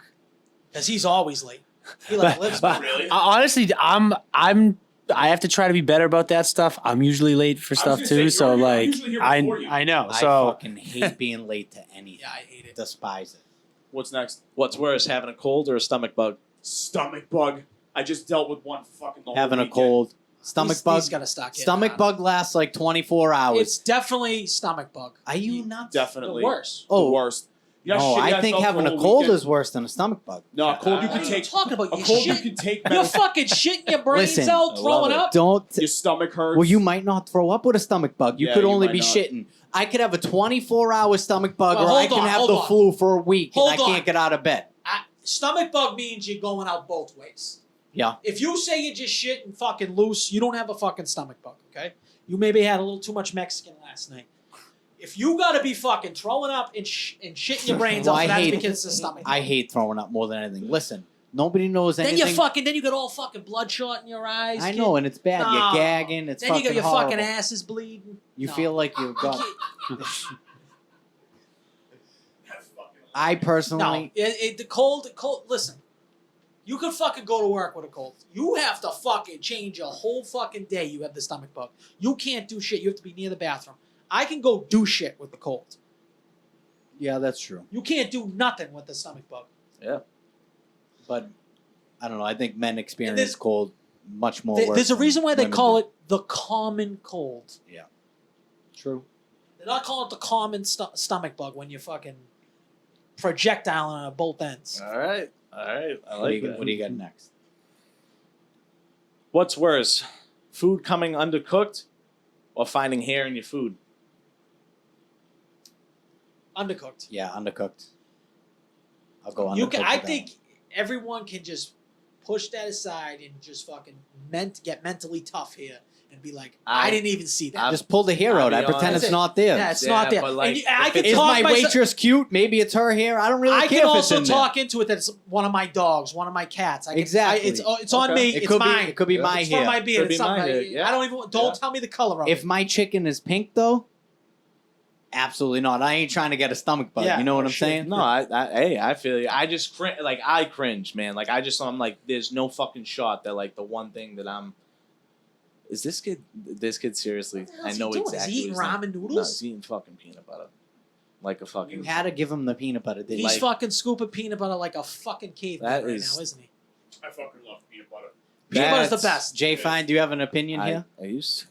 because he's always late. He like lives by Really? Honestly, I have to try to be better about that stuff. I'm usually late for stuff gonna too, say, so I'm like usually here before you. I know. I So fucking hate being late to anything. Yeah, I hate it. Despise it. What's next? What's worse, having a cold or a stomach bug? Stomach bug. I just dealt with one fucking the whole Having a weekend. cold. Stomach bug. He's got to stop. Stomach bug lasts like 24 hours. It's definitely stomach bug. Are you nuts? Definitely. The worst. The Oh. worst. You know how No, shitty I think felt having the a whole cold weekend? is worse than a stomach bug. No, a cold you What can are you take. talking about? A You cold you shit. can take. You're fucking shitting your brains Listen, out, I throwing love it. up. Don't. Your stomach hurts. Well, you might not throw up with a stomach bug. You Yeah, could you only might be not. shitting. I could have a 24-hour stomach bug, Well, or I hold can on, have hold the on. flu for a week Hold and I on. can't get out of bed. Stomach bug means you're going out both ways. Yeah. If you say you're just shit and fucking loose, you don't have a fucking stomach bug, okay? You maybe had a little too much Mexican last night. If you gotta be fucking throwing up and shitting your brains Well, out, I that's hate- because it's a stomach bug. I hate throwing up more than anything. Listen, nobody knows Then anything. you got all fucking bloodshot in your eyes. I kid. know, and it's bad. No. You're gagging. It's Then you fucking got your horrible. fucking asses bleeding. You No. feel like you've got. That's fucking I personally. No, the cold. Listen, you could fucking go to work with a cold. You have to fucking change your whole fucking day. You have the stomach bug. You can't do shit. You have to be near the bathroom. I can go do shit with the cold. Yeah, that's true. You can't do nothing with the stomach bug. But I don't know. I think men there's- experience cold much more. worse There's a than reason why they women call do. it the common cold. True. They're not calling it the common stomach bug when you're fucking projectile on both ends. All right. I like that. What do you got next? What's worse, food coming undercooked or finding hair in your food? Undercooked. Yeah, undercooked. I'll go undercooked. You can. I with that think everyone can just push that aside and just fucking get mentally tough here and be like, I didn't even see that. one. Just pull the hair I'll out. be I pretend honest. it's not there. Yeah, it's Yeah, not there. but, like, And I if can Is talk my myself- waitress cute? Maybe it's her hair. I don't really I care can if it's also in talk into it that it's one of my dogs, one of my cats. I can, Exactly. it's on Okay. me. there. It It's could mine. be. It could be Yeah. my It's hair. from my beard. Could be It's something. my hair, yeah. I don't even. Don't Yeah. tell me the color of If it. my chicken is pink, though, absolutely not. I ain't trying to get a stomach bug. Yeah, You know what oh, I'm shit. saying? No, I feel you. I just I cringe, man. Like I'm like, there's no fucking shot that like the one thing that I'm. Is this kid seriously? What the hell I is know he doing? exactly. Is he eating what he's ramen doing. noodles? No, he's eating fucking peanut butter, like a fucking. You had to give him the peanut butter. Didn't He's you? fucking scooping peanut butter like a fucking caveman That right is- now, isn't he? I fucking love peanut butter. Peanut butter's the That's- best. Jay Fine, do you have an opinion here? I used.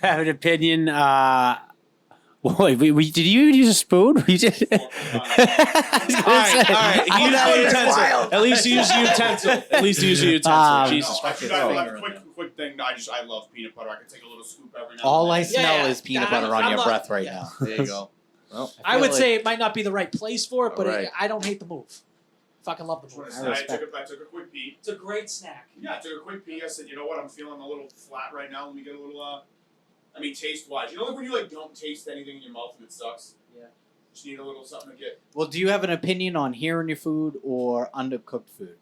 I have an opinion. Boy, did you even use a spoon? You did. All right. He used a utensil. At least you use a utensil. At least you use a utensil. Jesus No, I fucking should have Christ. a quick thing. I love peanut butter. I can take a little scoop every now All and I then. smell yeah. is peanut I'm- butter on I'm your not- breath right yeah. now. There you go. Well, I feel would like- say it might not be the right place for it, but Alright. I don't hate the move. Fucking love the Just wanna move. say, I respect. I took a quick pee. It's a great snack. Yeah, I took a quick pee. I said, you know what? I'm feeling a little flat right now. Let me get a little, I mean, taste-wise. You know, like when you like don't taste anything in your mouth and it sucks? Yeah. Just need a little something to get. Well, do you have an opinion on hair in your food or undercooked food?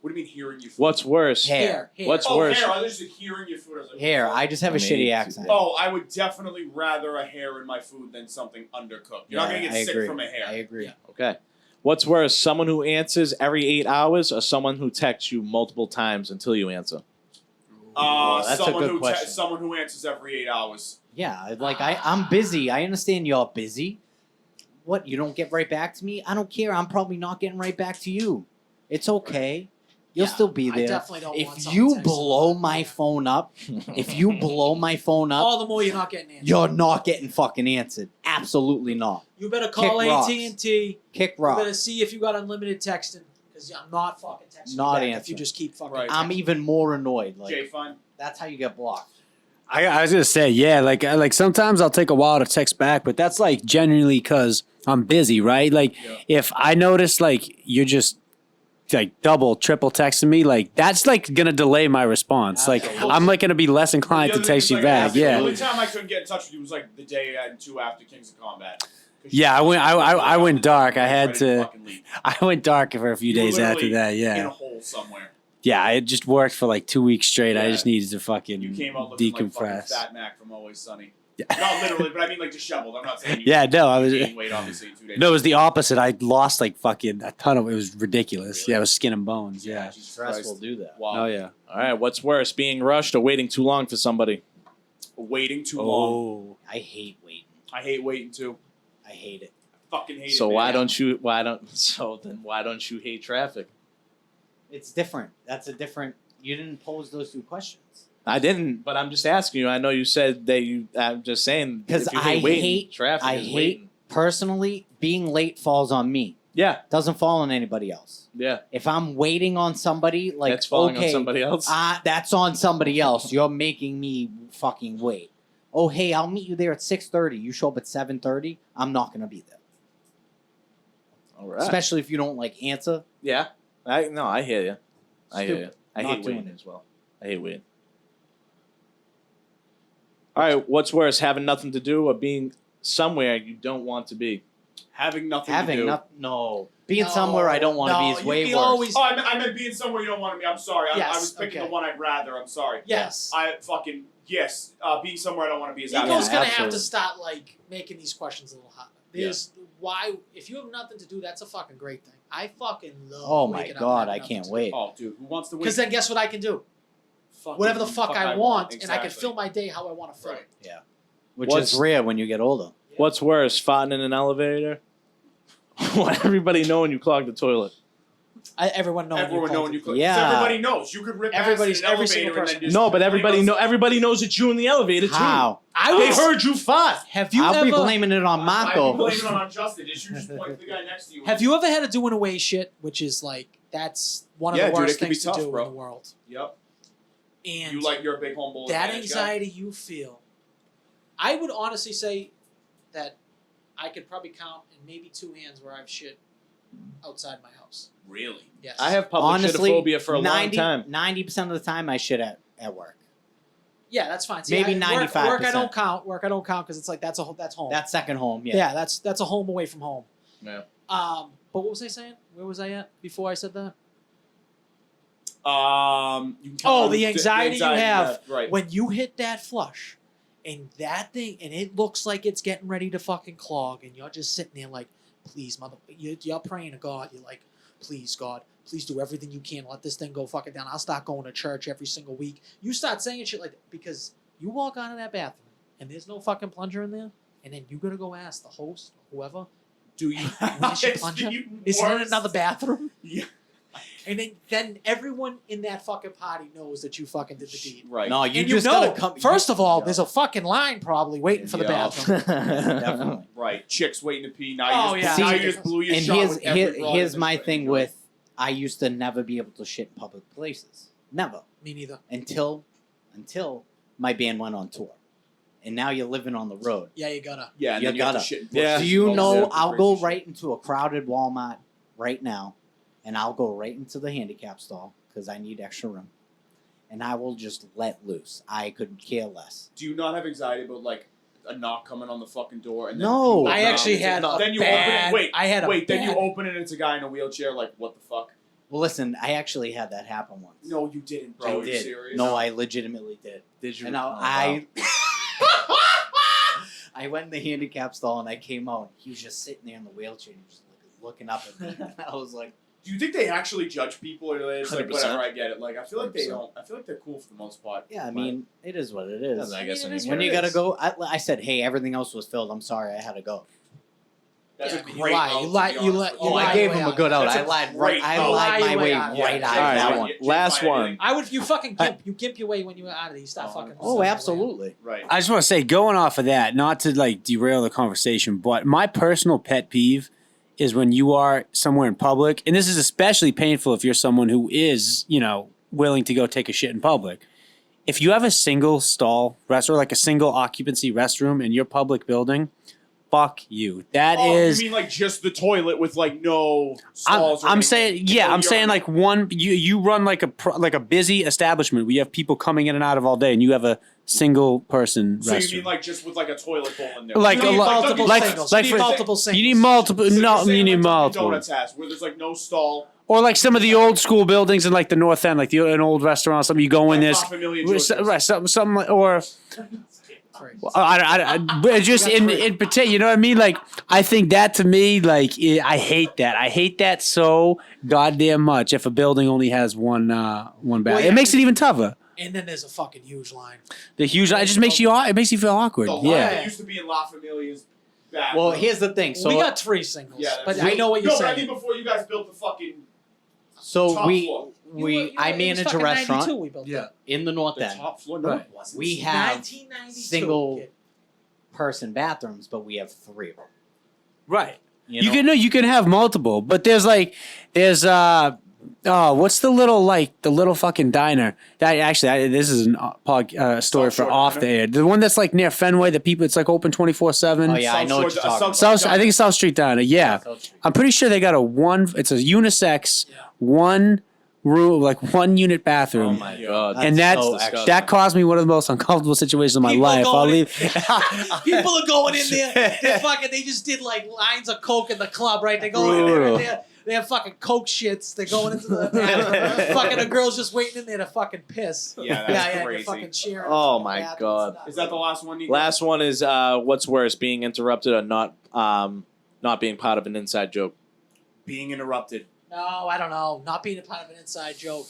What do you mean hearing your food? what's worse? Hair. What's oh, worse? hair. I was just hearing your food. I was like, Hair. I just have a I mean, shitty accent. Oh, I would definitely rather a hair in my food than something undercooked. You're not Yeah, gonna get I sick agree. from a hair. I agree. Yeah. Okay. What's worse, someone who answers every 8 hours or someone who texts you multiple times until you answer? that's a someone good who question. someone who answers every 8 hours. Yeah, like I'm busy. I understand y'all busy. What, you don't get right back to me? I don't care. I'm probably not getting right back to you. It's okay. You'll Yeah, still be I there. definitely don't want If someone you texting blow me. my Yeah. phone up, if you blow my phone up, All the more you're not getting answered. you're not getting fucking answered. Absolutely not. You better call Kick rocks. AT&T. Kick You better rock. see if you got unlimited texting, because I'm not fucking texting Not you back if answering. you just keep fucking. Right. I'm even more annoyed. Like Jay, fine. that's how you get blocked. I was gonna say, yeah, like sometimes I'll take a while to text back, but that's like genuinely because I'm busy, right? Like Yeah. if I notice like you're just like double, triple texting me, like that's like gonna delay my response. Like Absolutely. I'm like gonna be less inclined The to other thing text is, you like, back. The Yeah, only time I couldn't get in touch with you was like the day and two after Kings of Combat. 'Cause Yeah, I went- I went dark. I had ready to- fucking leave. I went dark for a few You were days after literally that. in Yeah, a hole somewhere. Yeah, I just worked for like 2 weeks straight. I Yeah. just needed to fucking You came out looking like fucking decompress. Fat Mac from Always Sunny. Not literally, but I mean like disheveled. I'm not saying you Yeah, no, I was. gained weight obviously in 2 days. No, it was the opposite. I lost like fucking a ton of. It was ridiculous. Really? Yeah, it was skin and bones. Yeah. Jesus Stress Christ. will do that. Wow. Oh yeah. All right, what's worse, being rushed or waiting too long for somebody? Waiting too long. Oh. I hate waiting. I hate waiting too. I hate it. Fucking hate it. So man. why don't you hate traffic? It's different. That's a different. You didn't pose those two questions. I didn't, but I'm just asking you. I know you said that you. I'm just saying Because if you I waiting, hate traffic. I is hate waiting. personally being late falls on me. Yeah, Doesn't fall on anybody else. yeah. If I'm waiting on somebody, like That's falling okay, on somebody else. that's on somebody else. You're making me fucking wait. Oh hey, I'll meet you there at 6:30. You show up at 7:30. I'm not gonna be there. All right. Especially if you don't like answer. Yeah. I hear you. I hear you. Stupid. I Not hate doing waiting it. as well. I hate waiting. All right, what's worse, having nothing to do or being somewhere you don't want to be? Having nothing to Having do. being somewhere I don't want to be is you way can worse. always- Oh, I meant being somewhere you don't want to be. I'm sorry. I Yes, was picking okay. the one I'd rather. I'm sorry. Yes. Yes. Being somewhere I don't want to be is Ego's absolutely. gonna have absolutely. to start like making these questions a little hotter. There's why if you have nothing to do, that's a fucking great thing. I fucking love. Oh my waking up god, and I having nothing can't to wait. Oh, dude, who wants to wait? Because then guess what I can do? Fucking Whatever the fuck I want, and I can Exactly. fill my day how I want to fill Right. it. Which What's- is rare when you get older. What's worse, farting in an elevator? Or everybody knowing you clogged the toilet? Everyone knowing Everyone you knowing you could. Yeah. Everybody knows. You could rip Everybody's- past an every elevator single and then person. just No, but everybody complain know. about Everybody knows it's you in the elevator too. How? I They was, heard you fart. have you I'll be ever blaming it on I'd be Marco. blaming it on Justin. You should just point to the guy next to you. have you ever had a doing away shit, which is like that's one of Yeah, the dude, worst it can be things tough, to do bro. in the world. Yep. And You're a big home bowl. that advantage guy? anxiety you feel, I would honestly say that I could probably count in maybe two hands where I've shit outside my house. Really? Yes. I have public Honestly, shitophobia for a long time. 90% of the time I shit at work. Yeah, that's fine. Maybe work 95%. I don't count. Work I don't count because it's like that's home. That's second home, yeah. yeah, that's a home away from home. Yeah. But what was I saying? Where was I at before I said that? You can count Oh, on the anxiety you have right? when you hit that flush, and that thing, and it looks like it's getting ready to fucking clog, and you're just sitting there like, please, mother, you're praying to God. You're like, please, God, please do everything you can. Let this thing go fucking down. I'll start going to church every single week. You start saying shit like that because you walk out of that bathroom, and there's no fucking plunger in there, and then you gotta go ask the host, or whoever, Do you? where's your It's plunger? the Is it in worst. another bathroom? Yeah. And then everyone in that fucking party knows that you fucking did the deed. Right. No, you And just you know, gotta come. first of all, Yeah. there's a fucking line probably waiting for the Yeah. bathroom. Definitely. Right. Chicks waiting to pee. Now Oh, you yeah. just, now See, you just blew your And shot here's with every broad here's in my this thing thing. with I used to never be able to shit in public places. Never. Me neither. Until my band went on tour. And now you're living on the road. Yeah, you gotta. Yeah, and You then you have to gotta. shit in Yeah. bushes Do you and all know that I'll crazy go shit. right into a crowded Walmart right now, and I'll go right into the handicap stall because I need extra room, and I will just let loose. I could care less. Do you not have anxiety about like a knock coming on the fucking door? And then No. people I open it actually and had it's- a then you bad. open it. Wait, I had a wait. Then you bad- open it and it's a guy in a wheelchair. Like what the fuck? Well, listen, I actually had that happen once. No, you didn't, bro. I Are you did. serious? No, I legitimately did. Did you? And now Oh, I wow. I went in the handicap stall and I came out. He was just sitting there in the wheelchair and he was just looking up at me. I was like, Do you think they actually judge people, or they just like 100%. whatever? I get it. Like I feel like they 100%. don't. I feel like they're cool for the most part. yeah, I mean, it is what it is. I guess I mean, it is anything. When what you it gotta is. go, I said, hey, everything else was filled. I'm sorry, I had to go. That's Yeah, a I mean, you great lie. out, You to lie- be you honest lie- with you Oh, lie I gave your him way a good out. That's a I lied great right. I out. lied my way out. right Yeah, out All of right, that I- one. Last one. I would. You fucking gimp. You gimp your way when you're out of there. You start Oh, fucking. Oh, absolutely. Right. I just want to say, going off of that, not to like derail the conversation, but my personal pet peeve is when you are somewhere in public, and this is especially painful if you're someone who is, willing to go take a shit in public. If you have a single stall restroom, like a single occupancy restroom in your public building, fuck you. That is. You mean like just the toilet with like no stalls? or I'm anything? saying, yeah, Oh, I'm saying you're- like one. You run like a busy establishment where you have people coming in and out of all day, and you have a single person So restroom. you mean like just with like a toilet bowl in there? Like You need a lot- multiple like- singles. like you need for- multiple singles. you need multiple. So you're No, saying you need like Dunkin' multiple. Donuts has, where there's like no stall. Or like some of the old school buildings in like the North End, like an old restaurant. Something you go in Like there, half a million Georges. right? Something like, or Right. but just in particular, you know what I mean? Like, I think that to me, like, I hate that. I hate that so goddamn much. If a building only has one bathroom, Well, yeah, it makes it even tougher. And then there's a fucking huge line. The huge, it just makes you, it makes you feel awkward. The line Yeah. that used to be in La Familia's back. Well, here's the thing. So we got 3 singles, Yeah, but that's- I know what you're no, saying. but I mean before you guys built the fucking so top we floor. I manage a restaurant We built Yeah. that. in the North The End. top floor. No, Right. it wasn't. We have 1992, single kid. person bathrooms, but we have 3 of them. Right. You know? You can have multiple, but there's what's the little fucking diner that actually this is a story South for Shore off Diner? the air. The one that's like near Fenway, the people it's like open 24/7. Oh yeah, I know what you're talking about. South, I think it's South Street Diner. Yeah, South Street. I'm pretty sure they got it's a unisex, one room, like 1 unit bathroom. Oh my god. And That's that's so extra. that caused me one of the most uncomfortable situations of my People life. I'll going in- leave. People are going in there. They just did like lines of coke in the club, right? They go in there and they have fucking coke shits. They're going into the bathroom. Fucking a girl's just waiting in there to fucking piss. Yeah, that's They're crazy. fucking sharing. Oh the my bathroom. God. It's nuts. Is that the last one? Nico? Last one is what's worse, being interrupted or not being part of an inside joke. Being interrupted. No, I don't know. Not being a part of an inside joke.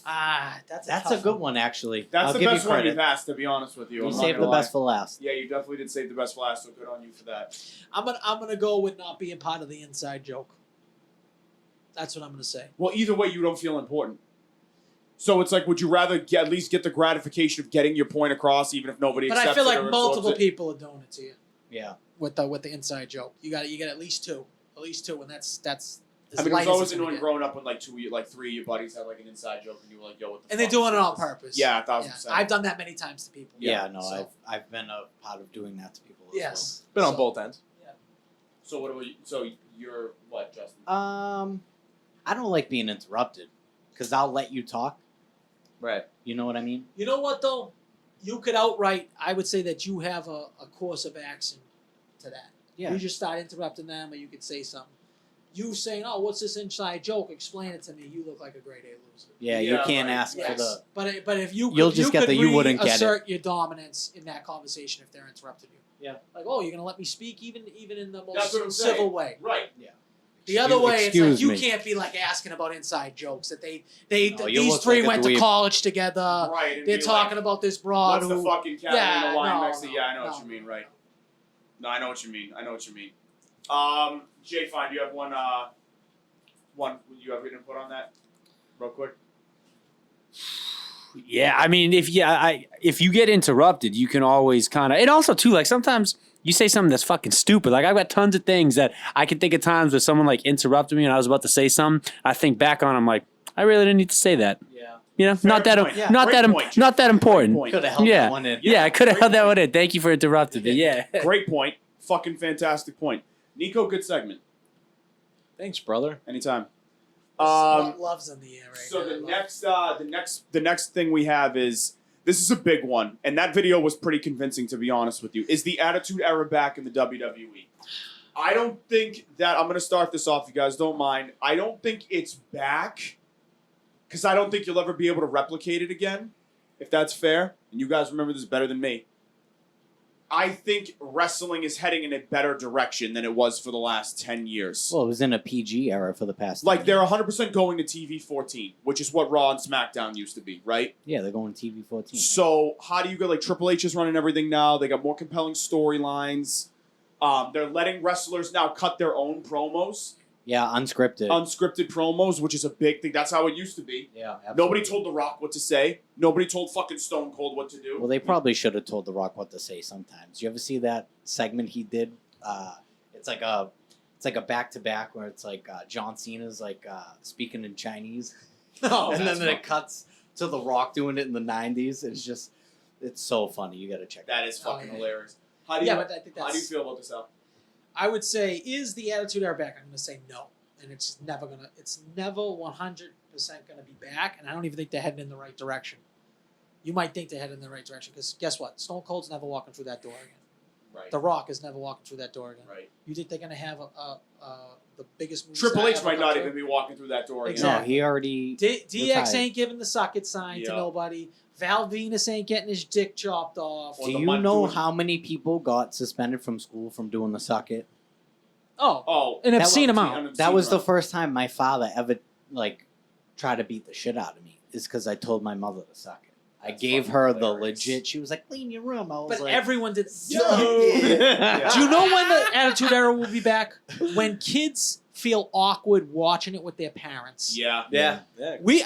That's That's tough a good one. one, actually. That's I'll the give best you one credit. you've asked, to be honest with you. You I'm not saved gonna the lie. best for last. Yeah, you definitely did save the best for last, so good on you for that. I'm gonna go with not being part of the inside joke. That's what I'm gonna say. Well, either way, you don't feel important. So it's like, would you rather at least get the gratification of getting your point across, even if nobody But accepts I feel it like or multiple absorbs it? people are doing it to you Yeah. with the inside joke. You got at least 2, and that's. As I mean, it light was as always it's gonna annoying get. growing up when like 3 of your buddies had like an inside joke, and you were like, "Yo, what the?" And they're fuck doing is it on this? purpose. Yeah, 1,000%. I've done that many times to people. Yeah, no, So- I've been a part of doing that to people as Yes. Been on So- both ends. So what about you? So you're what, Justin? well. I don't like being interrupted because I'll let you talk. Right. You know what I mean? You know what though? You could outright. I would say that you have a course of action to that. Yeah. You just start interrupting them, or you could say something. You saying, "Oh, what's this inside joke? Explain it to me." You look like a grade A loser. Yeah, Yeah, you can't right. ask for Yes. the. But if you could, You'll just get could the you wouldn't get it. assert your dominance in that conversation if they're interrupting you. Yeah. Like, oh, you're gonna let me speak even in the That's what I'm most civil saying. way. Right. The other way, it's like Excuse you me. can't be like asking about inside jokes that No, you these look 3 like a went to dweeb. college together. Right. and They're be talking like, about this broad What's the who fucking cat Yeah, in the line no, next to? no, Yeah, I know no, what you mean. no, Right. No, I know what you mean. Jay, fine. Do you have one? You have written input on that, real quick. Yeah, I mean, if you get interrupted, you can always kind of. And also too, like sometimes you say something that's fucking stupid. Like I've got tons of things that I can think of times where someone like interrupted me and I was about to say something. I think back on, I'm like, I really didn't need to say that. Yeah. You know, Fair not that, point. not Great that, point, not that important. Point. Could have held Yeah. that one in. Yeah, I could have great held that point. one in. Thank you for interrupting me. Yeah. Great point. Fucking fantastic point. Nico, good segment. Thanks, brother. Anytime. loves in the air right So now. the next thing we have is, this is a big one, and that video was pretty convincing, to be honest with you. Is the Attitude Era back in the WWE? I don't think that, I'm going to start this off, you guys don't mind. I don't think it's back, because I don't think you'll ever be able to replicate it again, if that's fair. And you guys remember this better than me. I think wrestling is heading in a better direction than it was for the last 10 years. Well, it was in a PG era for the past. Like, 10 they're years. 100% going to TV 14, which is what Raw and SmackDown used to be, right? Yeah, they're going TV 14. So how do you go? Like, Triple H is running everything now. They got more compelling storylines. They're letting wrestlers now cut their own promos, Yeah, unscripted. unscripted promos, which is a big thing. That's how it used to be. yeah, absolutely. Nobody told The Rock what to say. Nobody told fucking Stone Cold what to do. Well, they probably should have told The Rock what to say sometimes. You ever see that segment he did? It's like a back to back where it's like John Cena's like speaking in Chinese, No, and that's then it fun. cuts to The Rock doing it in the '90s. It's so funny. You got to check. That is Oh, fucking yeah. hilarious. How do you, but I think how do you that's. feel about this, Al? I would say, is the Attitude Era back? I'm going to say no, and it's never 100% gonna be back, and I don't even think they're heading in the right direction. you might think they're headed in the right direction. Because guess what? Stone Cold's never walking through that door again. Right. The Rock is never walking through that door again. Right. You think they're going to have the biggest movie Triple star H ever might come not through? even be walking through that door. Exactly. No, he already. DX retired. ain't giving the suck it sign to Yeah. nobody. Val Venus ain't getting his dick chopped off. Or Do the you month know doing- how many people got suspended from school from doing the suck it? Oh, an that obscene was- amount. That was the first time my father ever tried to beat the shit out of me. Is because I told my mother to suck it. I That's gave fucking her the hilarious. legit. She was like, "Clean your room." I was But like, everyone did. Yeah. Do you know when the Attitude Era will be back? When kids feel awkward watching it with their parents. Yeah. Yeah.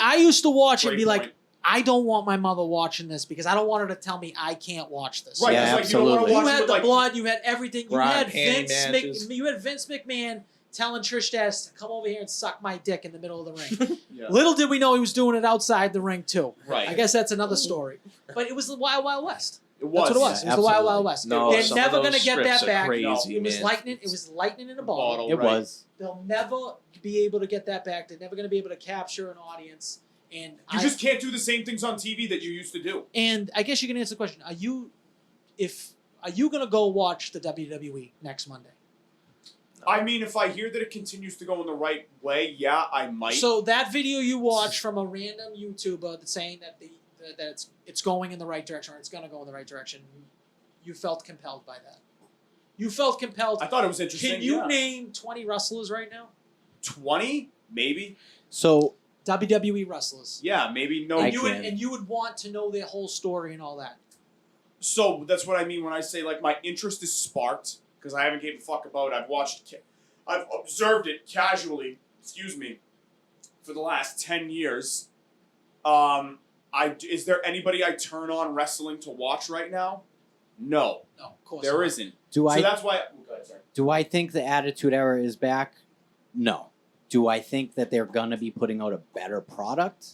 I used to watch and Great be like, point. I don't want my mother watching this because I don't want her to tell me I can't watch this. Right, Yeah, it's like you don't want to absolutely. watch You it had with, the like, blood, you had everything. You Rock had panty Vince matches. you had Vince McMahon telling Trish Stratus to come over here and suck my dick in the middle of the ring. Yeah. Little did we know he was doing it outside the ring too. Right. I guess that's another story. But it was the Wild Wild West. It That's what it was. Yeah, It was the Wild absolutely. Wild West. No, They're some never of those gonna get scripts that are back. Crazy, It was man. lightning. It was lightning in a bottle. Bottle. it Right. was. They'll never be able to get that back. They're never going to be able to capture an audience. And You just can't do the same things on TV that you used to do. And I guess you can answer the question: Are you going to go watch the WWE next Monday? I mean, if I hear that it continues to go in the right way, yeah, I might. So that video you watched from a random YouTuber that's saying that that it's going in the right direction or it's going to go in the right direction, you felt compelled by that. You felt compelled. I thought it was interesting. Can you yeah. name 20 wrestlers right now? 20? Maybe. So WWE wrestlers. Yeah, maybe no. I And can. you would want to know their whole story and all that. So that's what I mean when I say like my interest is sparked because I haven't gave a fuck about it. I've observed it casually. Excuse me. For the last 10 years. Is there anybody I turn on wrestling to watch right now? No, No, of course there not. isn't. do So I that's why. Go ahead, sorry. do I think the Attitude Era is back? No. Do I think that they're gonna be putting out a better product?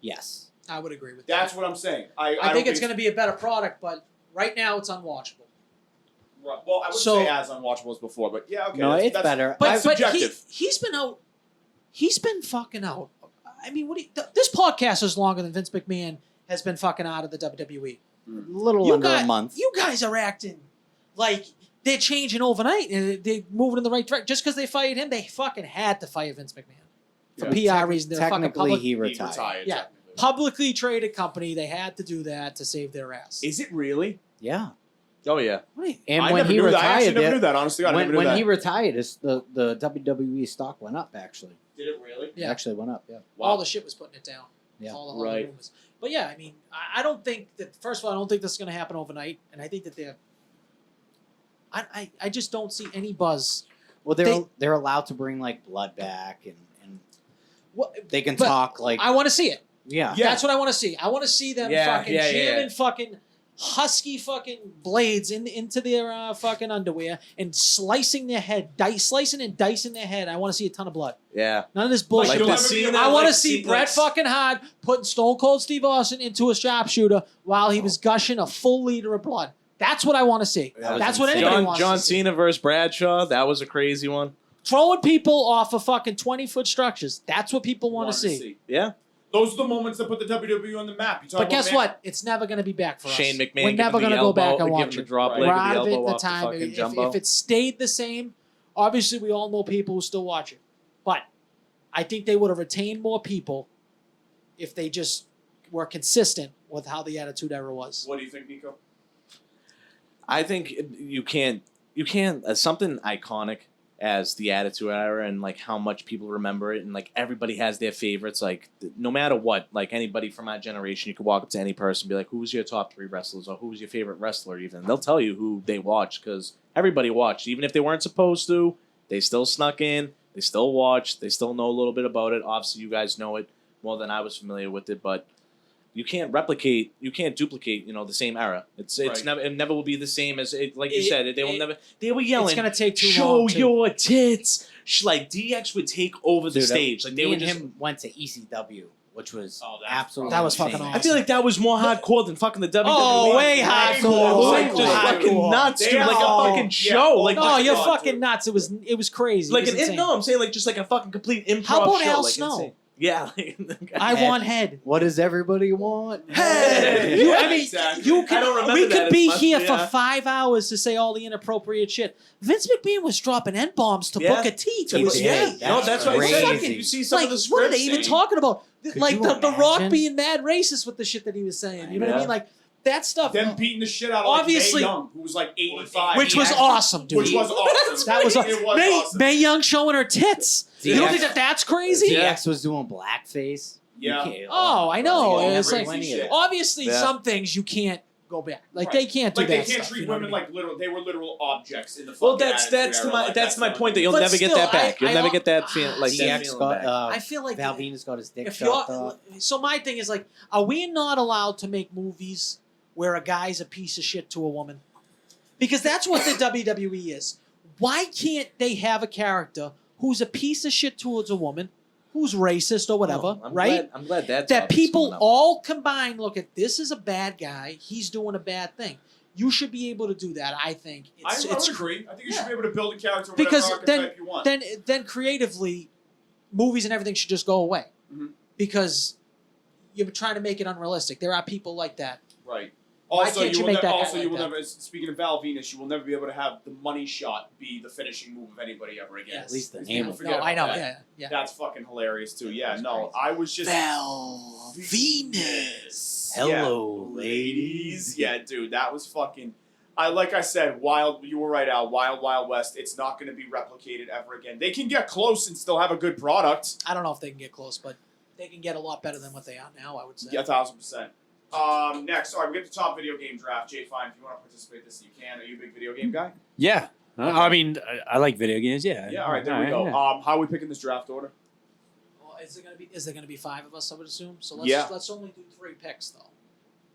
Yes. I would agree with That's that. what I'm saying. I don't think it's going to be a better product, but right now it's unwatchable. Right. Well, I wouldn't So- say as unwatchable as before, but yeah, okay. No, that's, it's that's, better. But, That's but subjective. he's been out. He's been fucking out. I mean, this podcast is longer than Vince McMahon has been fucking out of the WWE. A little under a month. You guys are acting like they're changing overnight and they're moving in the right direction. Just because they fired him, they fucking had to fire Vince McMahon for PR reasons. They're fucking Technically, public, he He retired. retired. Yeah. technically. publicly traded company. They had to do that to save their ass. Is it really? Yeah. Oh yeah. What do you- And I when never he knew that. I actually retired, never knew that. Honestly, I never knew when that. he retired, the WWE stock went up. Actually, Did it really? Yeah. it actually went up. Yeah. all the shit was putting it down. Yeah. All the Right. rumors. But yeah, I mean, I don't think that. First of all, I don't think this is going to happen overnight, and I think that they're. I just don't see any buzz. Well, they're allowed to bring like blood back and What, they can But talk like I want to see it. yeah. That's what I want to see. I want to see them Yeah, fucking yeah, jamming yeah. fucking husky fucking blades into their fucking underwear and slicing their head, slicing and dicing their head. I want to see a ton of blood. Yeah. None of this bullshit. Like Like you'll the never be scene able that, I want to like, see see, Bret like, fucking Hart putting Stone Cold Steve Austin into a sharpshooter while he was gushing a full liter of blood. That's what I want to see. That was That's what insane. anybody John, wants John to see. Cena versus Bradshaw. That was a crazy one. Throwing people off of fucking 20-foot structures. That's what people want to see. Yeah. Those are the moments that put the WWE on the map. You talk But about guess man- what? It's never going to be back for us. Shane McMahon. We're never going to go back and give watch him it. the drop Right. leg We're or out the of it elbow the off time. the fucking If, jumbo. if it stayed the same, obviously we all know people who still watch it. But I think they would have retained more people if they just were consistent with how the Attitude Era was. What do you think, Nico? I think you can't something iconic as the Attitude Era and like how much people remember it and like everybody has their favorites. Like no matter what, like anybody from our generation, you could walk up to any person and be like, "Who's your top 3 wrestlers?" or "Who's your favorite wrestler?" Even they'll tell you who they watched because everybody watched, even if they weren't supposed to. They still snuck in. They still watched. They still know a little bit about it. Obviously, you guys know it more than I was familiar with it, but. You can't replicate. You can't duplicate. The same era. It's Right. never. It never will be the same as it. Like you It- said, they will it- never. They were yelling. It's going to take too Show long. too. your tits. Like DX would take over the Dude, stage. Like they me would and just. him went to ECW, which was Oh, that's absolutely That was fucking insane. awesome. I feel like that was more hardcore than fucking the WWE. Oh, way Way hardcore. more Like Way just hardcore. fucking hardcore. nuts, dude. They Like a all- fucking yeah. show. Like No, my you're God, fucking dude. nuts. It was crazy. like It was an insane. no. I'm saying like just like a fucking complete improv How about show. Al like, Snow? insane. Yeah. Like, I want head. What does everybody want? Hey! Exactly. You I can. don't remember We that could as be much, here yeah. for 5 hours to say all the inappropriate shit. Vince McMahon was dropping N-bombs to Yeah. Booker T to He his did. face. No, that's what I said. crazy. You see some Like, of the what are they scripts even saying- talking about? Like you the Rock imagine? being mad racist with the shit that he was saying. You know what I Yeah. mean? Like that stuff. Them beating the shit out of like, Obviously- Mae Young, who was like 85. Which was awesome, dude. Which was awesome. That was It was May, awesome. Mae Young showing her tits. You don't think that that's crazy? DX was doing blackface. Yeah. You can't- Oh, I know. you It's never like do any of that. obviously Yeah. some things you can't go back. Like Right. they can't do Like that. they can't stuff, treat you know women what I mean? like literal. They were literal objects in the. Well, fucking that's Attitude Era. Like, that's my not point that good. you'll But never get still, that back. You'll I- never get that feeling like that DX feeling got back. I feel like Val Venus got his dick if chopped you're off. so my thing is like, are we not allowed to make movies where a guy's a piece of shit to a woman? Because that's what the WWE is. Why can't they have a character who's a piece of shit towards a woman, who's racist or whatever, I'm right? Glad, I'm glad that That topic's people coming up. all combined look at this is a bad guy. He's doing a bad thing. You should be able to do that. I think I it's would agree. I think you should yeah. be able to build a character because whatever then archetype you want. then creatively, movies and everything should just go away Mhm. because you're trying to make it unrealistic. There are people like that. Right. Why Also, can't you will make that guy also like you will that? never. Speaking of Val Venus, you will never be able to have the money shot be the finishing move of anybody ever again. Yes. At least the People name of it. forget No, I know. about that. Yeah. That's fucking hilarious too. Yeah, That's no, crazy. I was just Val Venus. Hello, Yeah. ladies. Yeah, dude, that was fucking. Like I said, Wild. You were right, Al. Wild Wild West. It's not going to be replicated ever again. They can get close and still have a good product. I don't know if they can get close, but they can get a lot better than what they are now. I would say. Yeah, 1,000%. Next, all right, we get the top video game draft. Jay, fine. If you want to participate, this you can. Are you a big video game guy? Yeah. I mean, I like video games. Yeah. Yeah. All right, there we go. Yeah. How are we picking this draft order? Well, is there gonna be 5 of us? I would assume. So Yeah. let's only do 3 picks though,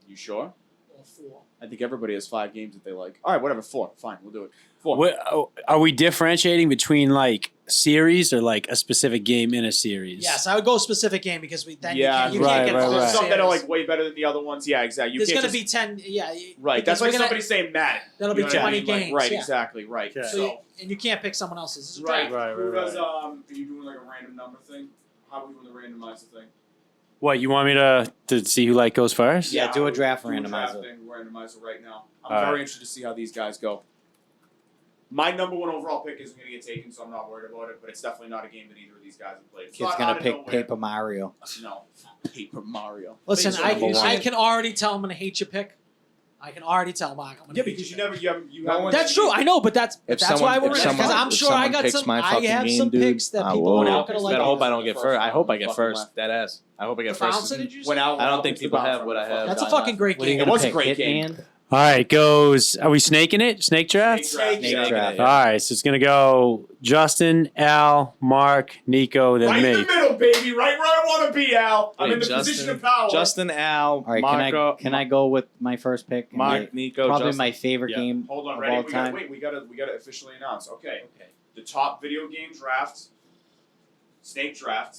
You sure? or 4. I think everybody has 5 games that they like. All right, whatever. 4. Fine, we'll do it. 4. Are we differentiating between like series or like a specific game in a series? Yes, I would go specific game because then Yeah, you can't right, get right, full There's right. some that are series. like way better than the other ones. Yeah, exactly. You There's can't gonna just, be 10. Yeah. right. That's because we're like gonna- somebody saying Madden. That'll You be know what I 20 mean? Like, games. right, yeah. exactly. Right. Okay. So and you can't pick someone else's. This is a right. draft. Right, Who right, does? right. Are you doing like a random number thing? How are we doing the randomizer thing? What, you want me to see who like goes first? Yeah, do a draft do a draft randomizer. thing, randomizer right now. I'm All very right. interested to see how these guys go. My number 1 overall pick isn't going to get taken, so I'm not worried about it. But it's definitely not a game that either of these guys have played. It's Kid's not gonna out of pick nowhere. Paper Mario. No, Paper Mario. Listen, Based I, on number I one. can already tell I'm gonna hate your pick. I can already tell, Mark. I'm gonna Yeah, hate because you your never, you haven't, you No haven't. one- That's true. I know, but that's If that's someone- why we're if in it someone- because I'm if sure I someone got picks some. my I fucking have game, some dude, picks that I people will. are not gonna Better like. I hope I don't the get first first. I one. hope I get Fucking first. left. That ass. I hope I get The first. Fountain, did you say? When Al, I don't Al think picks the people bouncer have on what the I have. That's a fucking fucking left. great What are you game. gonna was a pick? great game. Hitman? All right, goes. Are we snaking it? Snake draft? Snake Snake draft. draft. All right, so it's gonna go Justin, Al, Mark, Nico, then Right in me. the middle, baby. Right where I want to be, Al. I'm Wait, in the Justin- position of power. Justin, Al, All right, Marco, can I go with my first pick? And Mark, my- Nico, probably Justin. my favorite Yeah. game Hold on, of ready? all We gotta, time. wait, we gotta officially announce. Okay. The top video game draft, Snake draft.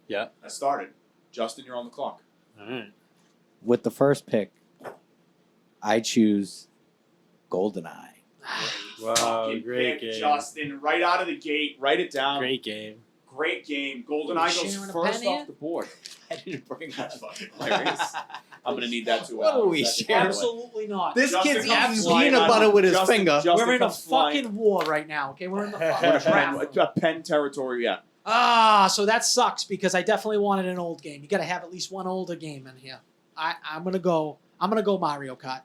Yeah. Has started. Justin, you're on the clock. All right. With the first pick, I choose GoldenEye. Wow, Fucking great pick, game. Justin. Right out of the gate. Write it down. Great game. Great game. GoldenEye You goes sharing a first pen off here? the board. I didn't bring That's fucking hilarious. I'm gonna need that too. What Al. are we That's- sharing? Absolutely not. This Justin kid's comes eating flying peanut out. butter with his Justin- finger. Justin We're in a comes flying. fucking war right now. Okay, we're in the We're in fucking a pen, draft. a pen territory, yeah. So that sucks because I definitely wanted an old game. You got to have at least one older game in here. I'm gonna go Mario Kart.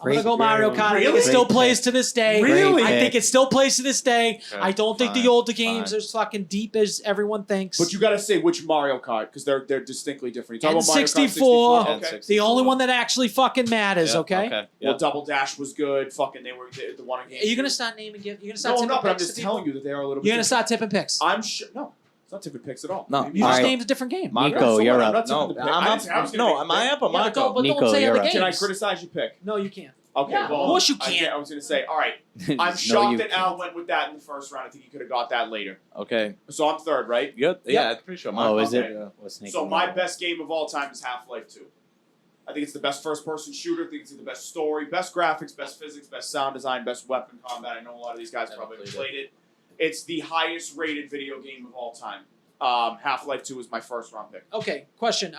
I'm Great gonna go Mario game. Kart. I think Really? it still Great plays pick. to this day. Really? I think it still plays to this day. Okay, I don't think the fine, older games fine. are as fucking deep as everyone thinks. But you gotta say which Mario Kart, because they're distinctly different. You talk about Mario Kart 64. 64. Okay. the only one that actually fucking matters. Yeah, Okay. Okay. Well, Yeah. Double Dash was good. Fucking, they were the one on game. Are you gonna start naming? You're gonna start No, I'm tipping not. But I'm picks just to people? telling you that they are a little. You're bit gonna start tipping picks. I'm sure. No, it's not tipping picks at all. No. You All just right. named a different game. Nico, So you're what? I'm up. not tipping No, the pick. I'm I up. didn't say I was gonna No, pick am the I pick. up or Yeah, but don't, Marco? but Nico, don't say you're other up. games. Can I criticize your pick? No, you can't. Okay. Yeah, well, of course you can't. I was gonna say. All right. I'm No, shocked you that Al can't. went with that in the first round. I think he could have got that later. Okay. So I'm third, right? Good. Yeah, I'm pretty sure. Oh, Marco. is it? Okay. What's Snake So and my Ladders? best game of all time is Half-Life 2. I think it's the best first-person shooter. I think it's the best story, best graphics, best physics, best sound design, best weapon combat. I know a lot of these guys Never probably played played it. It's the highest-rated video game of all time. Half-Life 2 is my first round pick. Okay, question.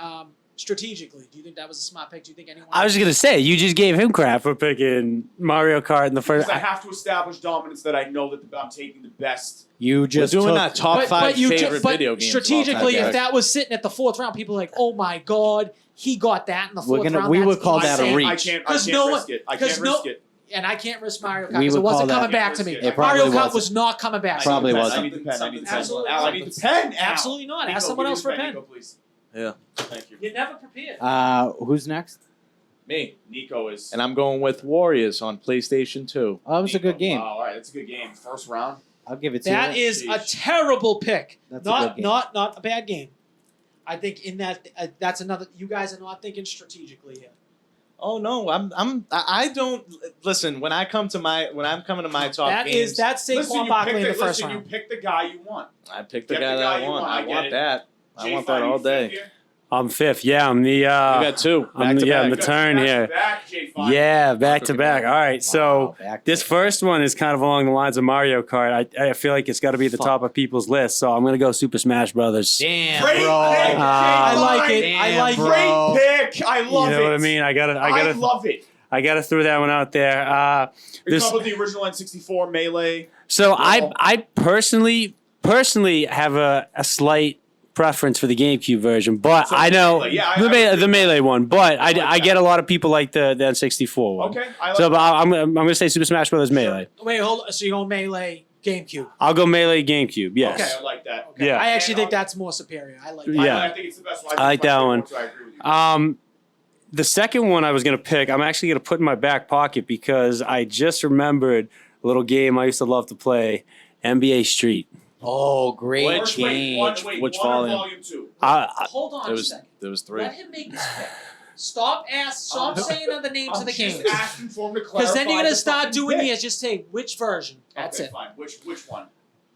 Strategically, do you think that was a smart pick? Do you think anyone? I was just gonna say you just gave him crap for picking Mario Kart in the first. Because I have to establish dominance that I know that I'm taking the best. You just We're doing took, that top five favorite video games. Strategically, of all if time. that was sitting at the 4th round, people are like, "Oh my god, he got that in the 4th round." we That's would call that a insane." reach. I can't Because no risk one- it. I because can't no- risk it. And I can't risk Mario Kart We because it would wasn't call coming that- back to me. It probably Mario Kart wasn't. was not coming back. Probably I wasn't. need the pen. I need the pen. Absolutely Al, I need the pen. Al. Absolutely not. Ask Nico, someone give me else the for a pen, pen. Nico, please. Yeah. Thank you. You're never prepared. Who's next? Me. Nico is. And I'm going with Warriors on PlayStation 2. Oh, it was a good game. Wow, all right, that's a good game. First round. I'll give it to That you. is a Sheesh. terrible pick. That's a not good game. not a bad game. I think in that that's another. You guys are not thinking strategically here. Oh no, I don't listen when I'm coming to my top That games. is that's Saquon Barkley in the first You round. pick the guy you want. I picked the Get guy the that guy I you want. want. I I get want it. that. I want Jay, that fine, all you day. fifth here? I'm 5th. Yeah, I'm the. You got two. I'm Back to I'm back. the turn here. Back, Jay, fine. Yeah, back to back. All right, so. Wow, back This to- first one is kind of along the lines of Mario Kart. I feel like it's got to be at the top of people's list, so I'm going to go Super Smash Brothers. Damn, Great bro. pick. I like it. Damn, I like bro. it. Great pick. I love You it. know what I mean? I love it. gotta throw that one out there. Are you This, talking about the original N64 Melee? so No. I personally have a slight preference for the GameCube version, but So I know Melee, yeah, the Melee one. But I get a lot of people like the N64 one. Okay. I like So but I'm gonna say Super Smash Brothers Melee. Wait, hold on. So you're going Melee GameCube. I'll go Melee GameCube. Yes. Okay, I like that. Okay. Yeah. I actually think that's more superior. I like that. Yeah. I think it's the best one. I like that one. So I agree with you. The second one I was going to pick, I'm actually going to put in my back pocket because I just remembered a little game I used to love to play, NBA Street. Oh, great Which- game. Which one volume? or volume 2? Hold on There a was second. three. Let him make his pick. Stop saying the names of the games. Just asking for him to Because then you're clarify gonna the start fucking doing pick. these. Just say which version. That's Okay, it. fine. Which one?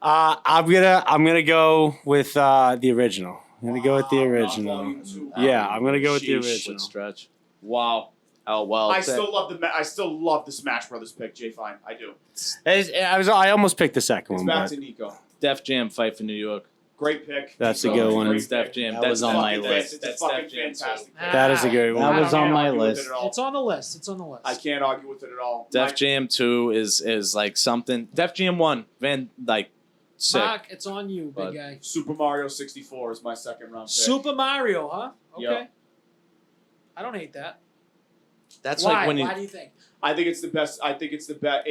I'm gonna go with the original. I'm gonna go with the Not original. volume 2. Yeah, I'm gonna go with the Sheesh, original. what stretch. Wow. Oh well. I still love the Smash Brothers pick, Jay Fine. I do. I almost picked the second It's one, back but to Nico. Def Jam fight for New York. Great pick. That's a Nico, good one. great It's Def pick. Jam. That That's was on my fucking- list. It's a That's fucking Def Jam too. fantastic pick. that is a good one. That was on my argue with list. it at all. It's on the list. It's on the list. I can't argue with it at all. Def Jam 2 is like something. Def Jam 1, sick. Mark, it's on you, But- big guy. Super Mario 64 is my second round pick. Super Mario, huh? Okay. Yep. I don't hate that. That's Why? like when you. Why do you think? I think it's the best. I think it's the best.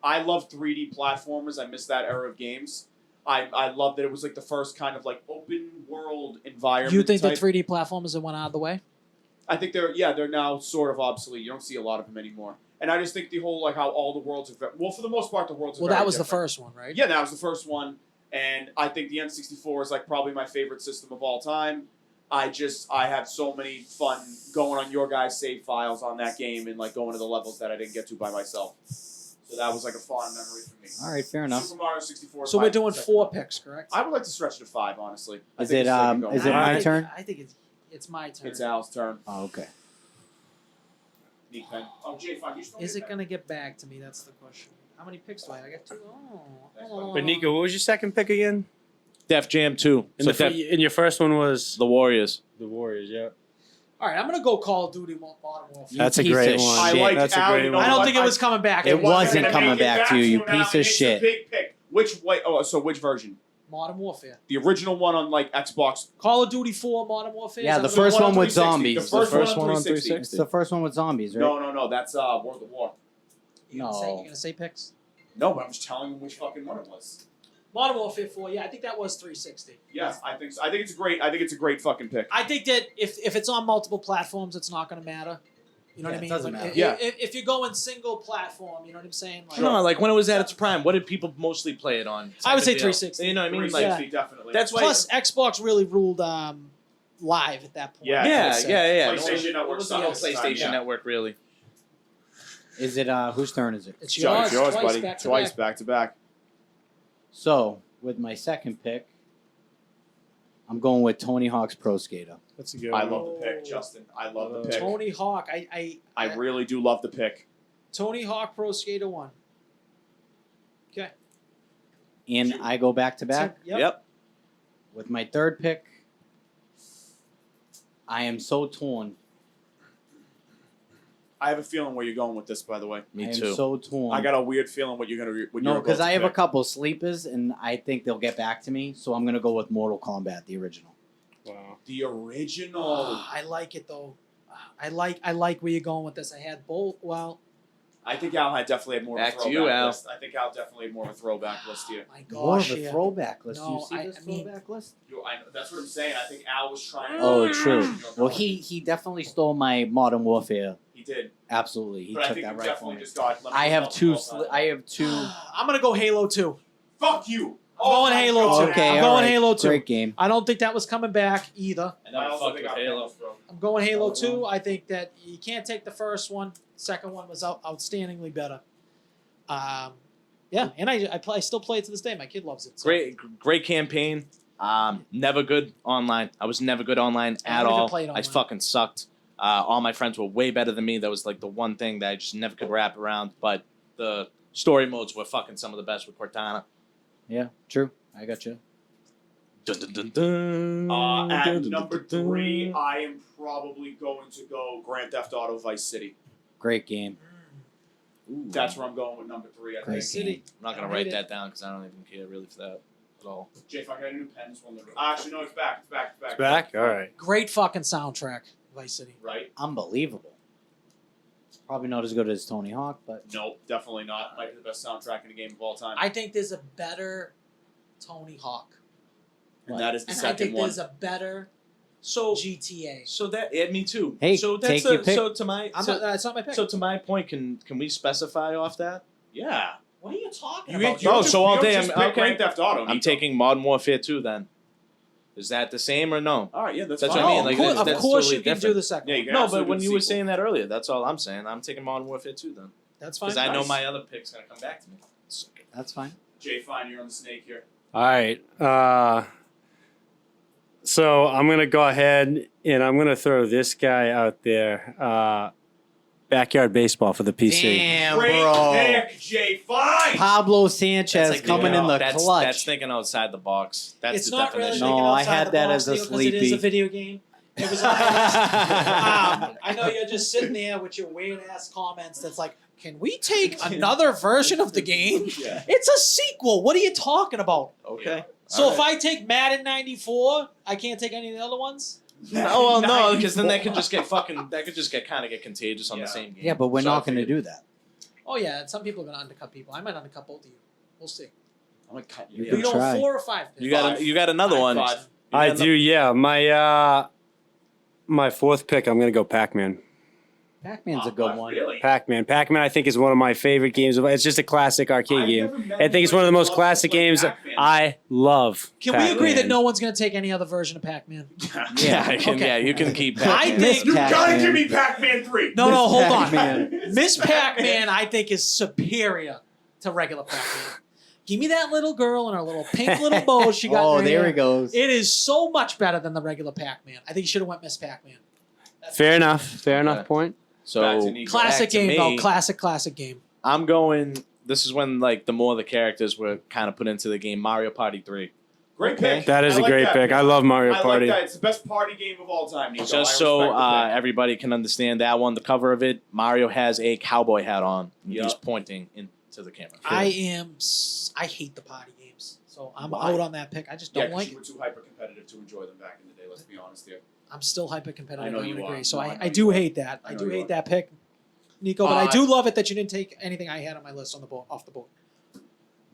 I love 3D platformers. I miss that era of games. I love that it was like the first kind of like open world environment. You think type. the 3D platformers that went out of the way? I think they're now sort of obsolete. You don't see a lot of them anymore. And I just think the whole like how all the worlds are well for the most part the worlds are Well, very that was the different. first one, right? Yeah, that was the first one, and I think the N64 is like probably my favorite system of all time. I had so many fun going on your guys' save files on that game and like going to the levels that I didn't get to by myself. So that was like a fond memory for me. All right, fair enough. Super Mario 64. is So my we're doing second 4 one. picks, correct? I would like to stretch it to 5, honestly. I Is think it, it's second go. is it my think- turn? I think it's my turn. It's Al's turn. Oh, okay. Neat pen. Oh, Jay, fine. You still Is get it gonna get back to me? That's the question. How many picks do I have? I got 2. Oh. But Nico, what was your second pick again? Def Jam 2. And So and your first one was the Warriors. the Warriors. Yeah. All right, I'm gonna go Call of Duty Modern Warfare. That's a piece great of one. I shit. like That's a Al, great you know one. I don't what? think it was coming back. It wasn't gonna coming make it back to you, now, piece and of it's shit. a big pick. Which way? Oh, so which version? Modern Warfare. The original one on like Xbox. Call of Duty 4 Modern Warfare. Yeah, Is that the what first on one with 360. zombies. The first, first one one on on 360. It's the first one with zombies, right? No, that's World of War. You're gonna say picks? No, but I'm just telling you which fucking one it was. Modern Warfare 4. Yeah, I think that was 360. Yes, I think so. I think it's a great fucking pick. I think that if it's on multiple platforms, it's not gonna matter. You know Yeah, what I it mean? doesn't Like, matter. Yeah. If you're going single platform, you know what I'm saying? Like, No, like when it was at its prime, what did people mostly play it on? I would Type say of deal. 360. You know what I mean? 360, Like, definitely. that's why. Plus, Xbox really ruled live at that point. Yeah. I would yeah, say. yeah. PlayStation No, Network it was the sucked whole at the time, PlayStation yeah. Network, really. Is it whose turn is it? It's Joe, yours, it's yours, twice, buddy. back to Twice back. back to back. So, with my second pick, I'm going with Tony Hawk's Pro Skater. That's a good I one. love the pick, Justin. I love the pick. Tony Hawk. I really do love the pick. Tony Hawk Pro Skater 1. Okay. And I go back to back. Yep. Yep. with my third pick, I am so torn. I have a feeling where you're going with this, by the way. I Me am too. so torn. I got a weird feeling what you're gonna. What No, you're because about to I have a pick. couple sleepers, and I think they'll get back to me. So I'm gonna go with Mortal Kombat, the original. Wow. The original. I like it though. I like where you're going with this. I had both. Well, I think Al had definitely had more Back of a to throwback you, Al. list. I think Al definitely had more of a throwback list here. my More gosh, of a yeah. throwback list. Do No, you see this I mean- throwback list? That's what I'm saying. I think Al was trying. Oh, to true. Well, he definitely stole my Modern Warfare. He did. Absolutely, he But I took think that you right definitely from me. just got. I have two. I have two. I'm gonna go Halo 2. Fuck you. I'm going my Halo God, 2. Okay, I'm Al. going all right. Halo 2. Great game. I don't think that was coming back either. And I then also fucked think with I Halo. I'm going Halo 2. I think that you can't take the first one. Second one was outstandingly better. Yeah, and I still play it to this day. My kid loves it. So. Great campaign. Never good online. I was never good online I at don't even all. play it I online. fucking sucked. All my friends were way better than me. That was like the one thing that I just never could wrap around. But the story modes were fucking some of the best with Cortana. Yeah, true. I got you. Dun, dun, dun, dun. At Dun, dun, number dun, dun. 3, I am probably going to go Grand Theft Auto Vice City. Great game. That's where I'm going with number 3. I Great think. City. I'm not gonna I write hate that down because I don't even care really for that at all. Jay, if I got a new pen, this one. Actually, no, it's back. It's back. It's back. It's back? All right. Great fucking soundtrack, Vice City. Right? Unbelievable. Probably not as good as Tony Hawk, but Nope, definitely not. Might be the best soundtrack in the game of all time. I think there's a better Tony Hawk. And that is the And I second think one. there's a better So GTA. so that me too. Hey, so take your pick. so to my I'm so, not, that's not my pick. so to my point, can we specify off that? Yeah. what are you talking You about? ain't- you Oh, don't just- so all you don't day just I'm- pick okay. Grand Theft Auto. I'm Nico. taking Modern Warfare 2 then. Is that the same or no? All right, yeah, that's That's fine. what I mean, Oh, like, of course, that's of course totally you can do different. the second Yeah, you one. can No, absolutely but when do you the were sequel. saying that earlier, that's all I'm saying. I'm taking Modern Warfare 2 then. That's fine. Because I know Nice. my other pick's going to come back to me. that's fine. Jay, fine, you're on the snake here. All right. So I'm gonna go ahead and I'm gonna throw this guy out there. Backyard baseball for the PC. Damn, Great bro. pick, Jay. Fine. Pablo Sanchez That's like coming thinking in the that's, clutch. That's thinking outside the box. That's It's the not really definition. No, thinking I outside had the that box, as a Neil, 'cause it is a sleepy. video game. It was. I know you're just sitting there with your weird ass comments. That's like, can we take another version of the game? Yeah. It's a sequel. What are you talking about? Okay. So All if I take Madden '94, I can't take any of the other ones. No, well, no, because then that could just get kind of get contagious on Yeah. the same game. Yeah, but we're So I not going to figured- do that. Oh yeah, some people are gonna undercut people. I might undercut both of you. We'll see. I'm gonna cut You you. can You know, try. 4 or 5 picks. You got another one. Five. I got do, yeah. My fourth pick, I'm gonna go Pac-Man. Pac-Man's a good one. Really? Pac-Man. Pac-Man, I think, is one of my favorite games. It's just a classic arcade I've game. never met I think it's one of the anybody most who classic loves to play games. Pac-Man. I love. Can we agree that Pac-Man. no one's gonna take any other version of Pac-Man? Yeah, I can, Okay. yeah, you can keep I Pac-Man. think- You gotta Pac-Man. give me Pac-Man 3. No, no, hold on. Pac-Man. Miss Pac-Man, I think, is superior to regular Pac-Man. Give me that little girl and her little pink little bow she got. Oh, in her there hair. he goes. It is so much better than the regular Pac-Man. I think you should have went Miss Pac-Man. Fair enough. Fair Okay. enough point. So Back to Nico. Classic back to game, me, though. Classic game. I'm going. This is when like the more the characters were kind of put into the game. Mario Party 3. Great Okay. pick. That is I a like great that pick. I love Mario I Party. like that. It's the best party game of all time, Nico. Just I so respect the pick. everybody can understand that one, the cover of it, Mario has a cowboy hat on. Yup. He's pointing into the camera. I hate the party games, so I'm Why? out on that pick. I just Yeah, don't 'cause like you it. were too hyper competitive to enjoy them back in the day. Let's be honest here. I'm still hyper competitive. I know I would you are. agree. So No, I I know do you are. hate that. I I know do you hate are. that pick, Nico. But I Uh, do love it that you didn't take anything I had on my list on the board off the board.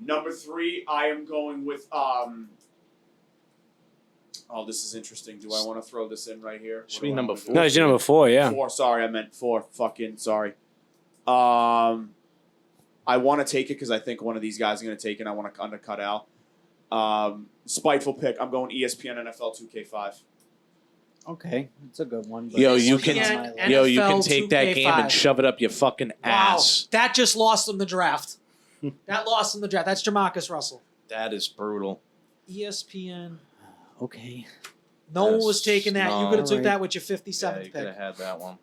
Number 3, I am going with Oh, this is interesting. Do I want to throw this in right here? Should What be do I number wanna do? four. No, it's your number 4. Yeah. 4. Sorry, I meant 4. Fucking sorry. I want to take it because I think one of these guys is going to take it. I want to undercut Al. Spiteful pick. I'm going ESPN NFL 2K5. Okay, it's a good one. but Yo, it's you not can, on my Yeah, list. and- yo, you can NFL take that game 2K5. and shove it up your fucking ass. Wow, that just lost them the draft. That lost them the draft. That's Jamarcus Russell. That is brutal. ESPN. Okay, No one That's- was taking that. You no. could have took Alright. that with your Yeah, 57th you could pick. have had that one.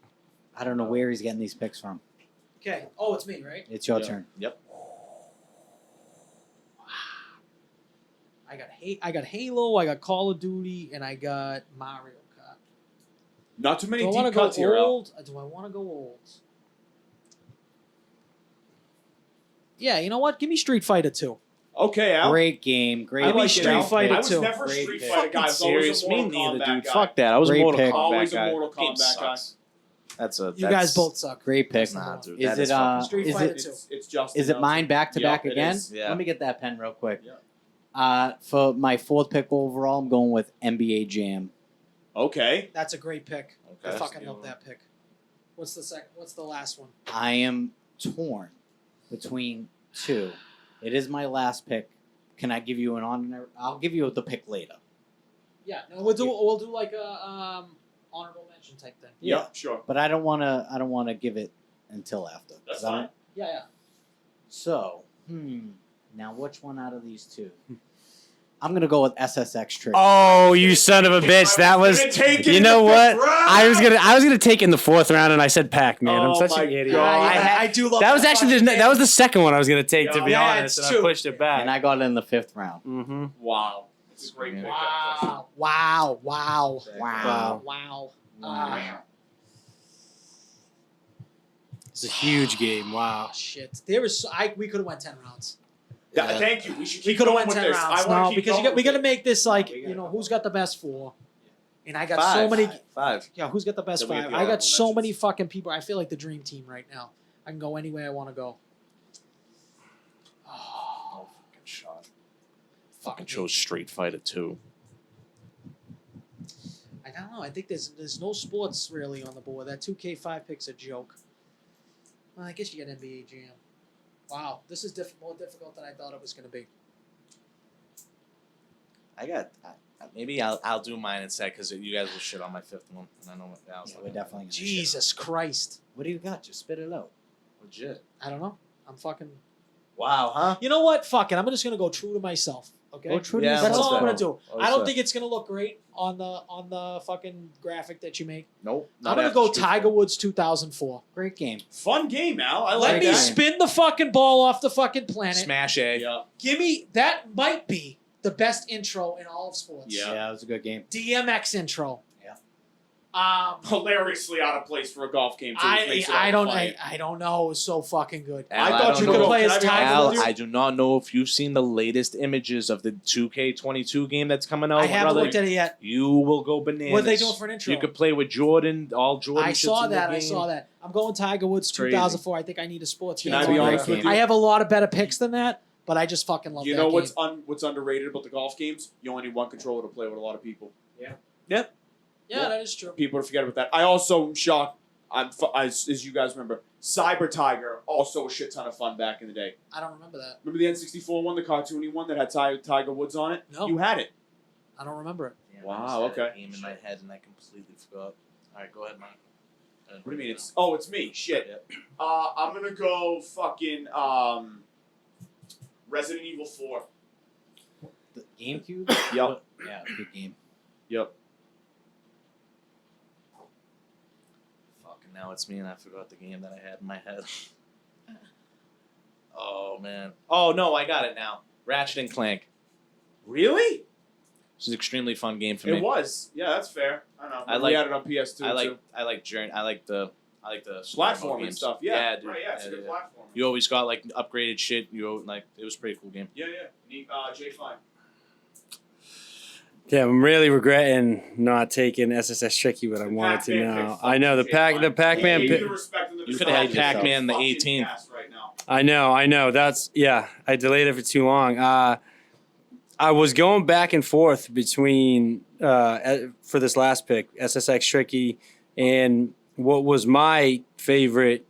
I don't know where he's getting these picks from. Okay. Oh, it's me, right? It's your Yeah. turn. Yep. I got Halo, I got Call of Duty, and I got Mario Kart. Not too many Do I want to deep go cuts here, Al. old? Do I want to go old? Yeah, you know what? Give me Street Fighter 2. Okay, Al. Great game. Great. I Give me like Street it, Al. Fighter I was 2. never a Great Street pick. Fighter guy. I was always Serious, a me Mortal neither, Kombat dude. guy. Fuck that. I was a Great Mortal pick. Kombat Always a guy. Mortal Game Kombat guy. sucks. That's a. You guys both suck. Great pick. Nah, dude. Is that it fucking Street is Fighter it 2. It's Justin. is it mine back to back Yep, it again? is. Yeah. Let me get that pen real quick. Yeah. For my fourth pick overall, I'm going with NBA Jam. Okay. That's a great pick. I Okay. fucking love that pick. What's the second? What's the last one? I am torn between two. It is my last pick. Can I give you an honor? I'll give you the pick later. Yeah, no, we'll do like a honorable mention type thing. Yeah. Yep, sure. But I don't want to give it until after. That's 'Cause I don't- fine. Yeah. So, now which one out of these two? I'm gonna go with SSX Trick. Oh, you son of a bitch! That was. Gonna take it You in know the what? fifth round. I was gonna take it in the fourth round, and I said Pac-Man. I'm Oh such my an idiot. God. I do love That was actually that was the second one I was gonna take, to be Yeah, honest, it's and I two. pushed it back. And I got it in the fifth round. Mm-hmm. Wow. It's a great pick. Wow. Wow. It's a huge game. Wow. Oh, shit. We could have went 10 rounds. Yeah, thank you. We should keep We could have going went with 10 this. rounds. I wanna No, keep because going we got to with make this like, We gotta go. who's got the best 4? And I got Five. so many. Five. Yeah, who's got the best Then we have 5? the I got honorable so mentions. many fucking people. I feel like the dream team right now. I can go anywhere I want to go. Oh, fucking shot. Fucking Chose Street Fighter 2. I don't know. I think there's no sports really on the board. That 2K5 pick's a joke. Well, I guess you got NBA Jam. Wow, this is more difficult than I thought it was going to be. Maybe I'll do mine instead because you guys will shit on my fifth one, and I know what Al's Yeah, not we're gonna definitely gonna Jesus Christ. What do you got? Just spit it out. do. Legit. I don't know. I'm fucking. Wow, huh? You know what? Fuck it. I'm just gonna go true to myself. Okay. Go true to Yeah, yourself. That's all I'm fair. gonna do. Oh, I don't fair. think it's gonna look great on the fucking graphic that you make. Nope. I'm gonna go Tiger Woods 2004. Great game. Fun game, Al. I Let like me that. spin the fucking ball off the fucking planet. Smash A. Yeah. Give me that. Might be the best intro in all of sports. Yeah. It was a good game. DMX intro. Yeah. Hilariously out of place for a golf game, too. which makes it I all don't fun. I don't know. It was so fucking good. Al, I thought don't you know. could play Can as I be Tiger honest Al, with you? I do not know if you've seen the latest images of the 2K22 game that's coming out, I haven't brother. looked at it yet. You will go bananas. What are they doing for an intro? You could play with Jordan, all Jordan. I shits saw in the that. I game. saw that. I'm going Tiger Woods Crazy. 2004. I think I need a sports Can game. I be on honest there. with you? I have a lot of better picks than that, but I just fucking love You that know game. what's underrated about the golf games? You only need one controller to play with a lot of people. Yeah, that is true. People forget about that. I also am shocked. As you guys remember, Cyber Tiger also a shit ton of fun back in the day. I don't remember that. Remember the N64 one, the cartoony one that had Tiger Woods on it? No. You had it. I don't remember it. Damn, Wow, I just had okay. a game in my head and I completely forgot. All right, go ahead, Mike. What do you mean? It's me. Shit. Yep. I'm gonna go fucking Resident Evil 4. The GameCube? Yep. Yeah, good game. Yep. Fucking now it's me and I forgot the game that I had in my head. Oh man. Oh no, I got it now. Ratchet and Clank. Really? This is an extremely fun game for It me. was. Yeah, that's fair. I know. I We like- had it on PS2 too. I like Journey. I like the Platform and games. stuff. Yeah. dude. Right, yeah, it's a good platform. You always got like upgraded shit. It was a pretty cool game. Yeah. Neat. J Fine. Yeah, I'm really regretting not taking SSS Tricky, but I wanted to Pac-Man know. pick I know the fucking Pac-Man. Give pick- the respect and the You could have had respect. Pac-Man the Fucking 18th. ass right now. I know. That's I delayed it for too long. I was going back and forth between for this last pick, SSX Tricky, and what was my favorite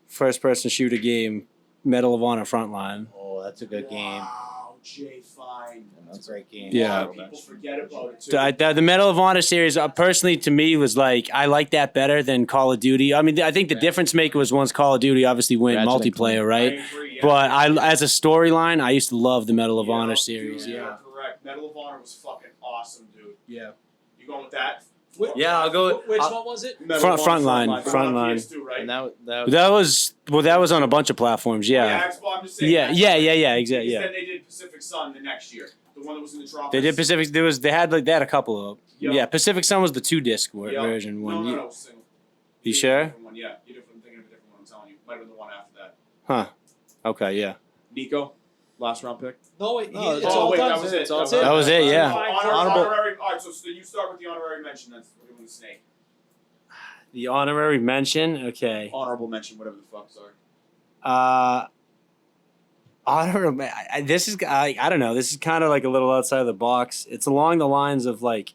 first-person shooter game, Medal of Honor Frontline. Oh, that's a good game. Wow, J Fine. That's a great game. Yeah. A lot of people forget about it too. The Medal of Honor series, personally, to me, was like I like that better than Call of Duty. I mean, I think the difference maker was once Call of Duty obviously went Ratchet and multiplayer, I right? agree, yeah. But as a storyline, I used to love the Medal of Honor Dude, series. you're Yeah. correct. Medal of Honor was fucking awesome, dude. Yeah. You going with that? Yeah, I'll go. Which one was it? Medal of Honor Frontline. They're on Frontline. PS2, right? And that That was on a bunch of platforms. Yeah. Xbox, I'm just saying. Yeah. that's- Yeah. Exactly. Because Yeah. then they did Pacific Sun the next year. The the one that was in the tropics. They did Pacific. They had a couple of. Yep. Yeah, Pacific Sun was the 2-disc Yep. version one. No, single. You sure? Different one. Yeah, you're thinking of a different one. I'm telling you, might have been the one after that. Huh. Okay. Yeah. Nico, last round pick. No, wait, No, it's oh, all wait, done. that was it. It's all That's done. That was it. Yeah. Honorary. All right, so you start with the honorary mention. That's we're doing the snake. The honorary mention. Okay. Honorable mention, whatever the fuck. Sorry. Honorable. This is. I don't know. This is kind of like a little outside of the box. It's along the lines of like.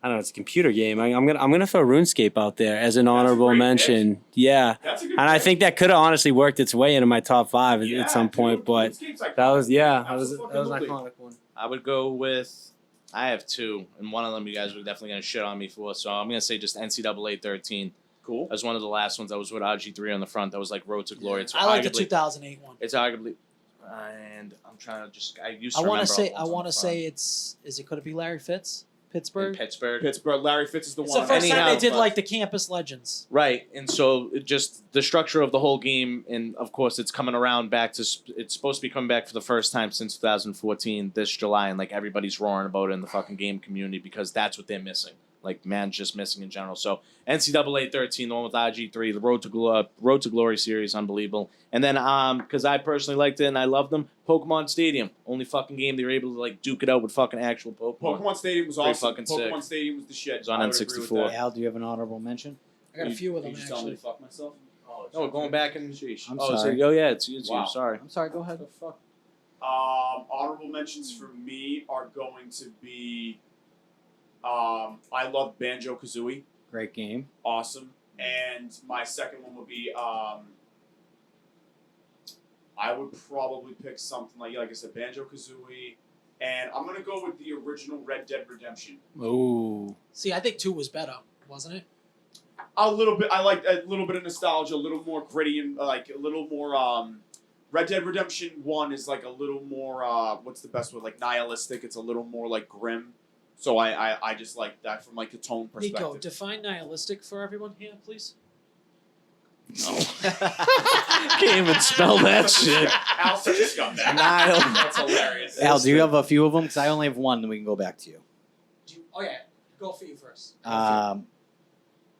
I don't know. It's a computer game. I'm gonna throw RuneScape out there as an honorable great mention. pick. Yeah. That's a good. And I pick. think that could have honestly worked its way into my top 5 Yeah, at some point, dude, but this game's iconic. that was that was an Absolutely. iconic one. I would go with. I have 2, and one of them you guys were definitely gonna shit on me for. So I'm gonna say just NCAA 13. Cool. That was one of the last ones. That was with RG3 on the front. That was like Road to Glory. It's I like the arguably- 2008 one. It's arguably, and I'm trying to just. I used to. I want remember to say. all the I ones on want the to front. say it's. Could it be Larry Fitz? In Pittsburgh. Pittsburgh. Pittsburgh. Larry Fitz is the It's one. the first time Anyhow, they did but- like the campus legends. Right, and so just the structure of the whole game, and of course it's coming around back to. It's supposed to be coming back for the first time since 2014 this July, and like everybody's roaring about it in the fucking game community because that's what they're missing. Like man's just missing in general. So NCAA 13, the one with RG3, the Road to Glory series, unbelievable. And then because I personally liked it and I loved them, Pokemon Stadium, only fucking game they were able to like duke it out with fucking actual Pokemon. Pokemon Stadium was Pretty awesome. fucking Pokemon sick. Stadium was the shit. was on I would agree with N64. that. Al, do you have an honorable mention? I got a few of them You just tell me actually. to fuck myself. No, we're going back and. Sheesh. I'm Oh, sorry. it's you. Wow. Sorry. I'm sorry. Go ahead. Fuck. Honorable mentions for me are going to be. I love Banjo Kazooie. Great game. Awesome. And my second one would be. I would probably pick something like I said, Banjo Kazooie, and I'm gonna go with the original Red Dead Redemption. Ooh. See, I think 2 was better, wasn't it? A little bit. I like a little bit of nostalgia, a little more gritty, and like a little more. Red Dead Redemption 1 is like a little more. What's the best word? Like nihilistic. It's a little more like grim. So I just like that from like the tone perspective. Nico, define nihilistic for everyone here, please. Can't even spell that shit. Al's such a scumbag. Nile. That's hilarious. Al, do you have a few of them? Because I only have one, then we can go back to you. Oh yeah, go for you first.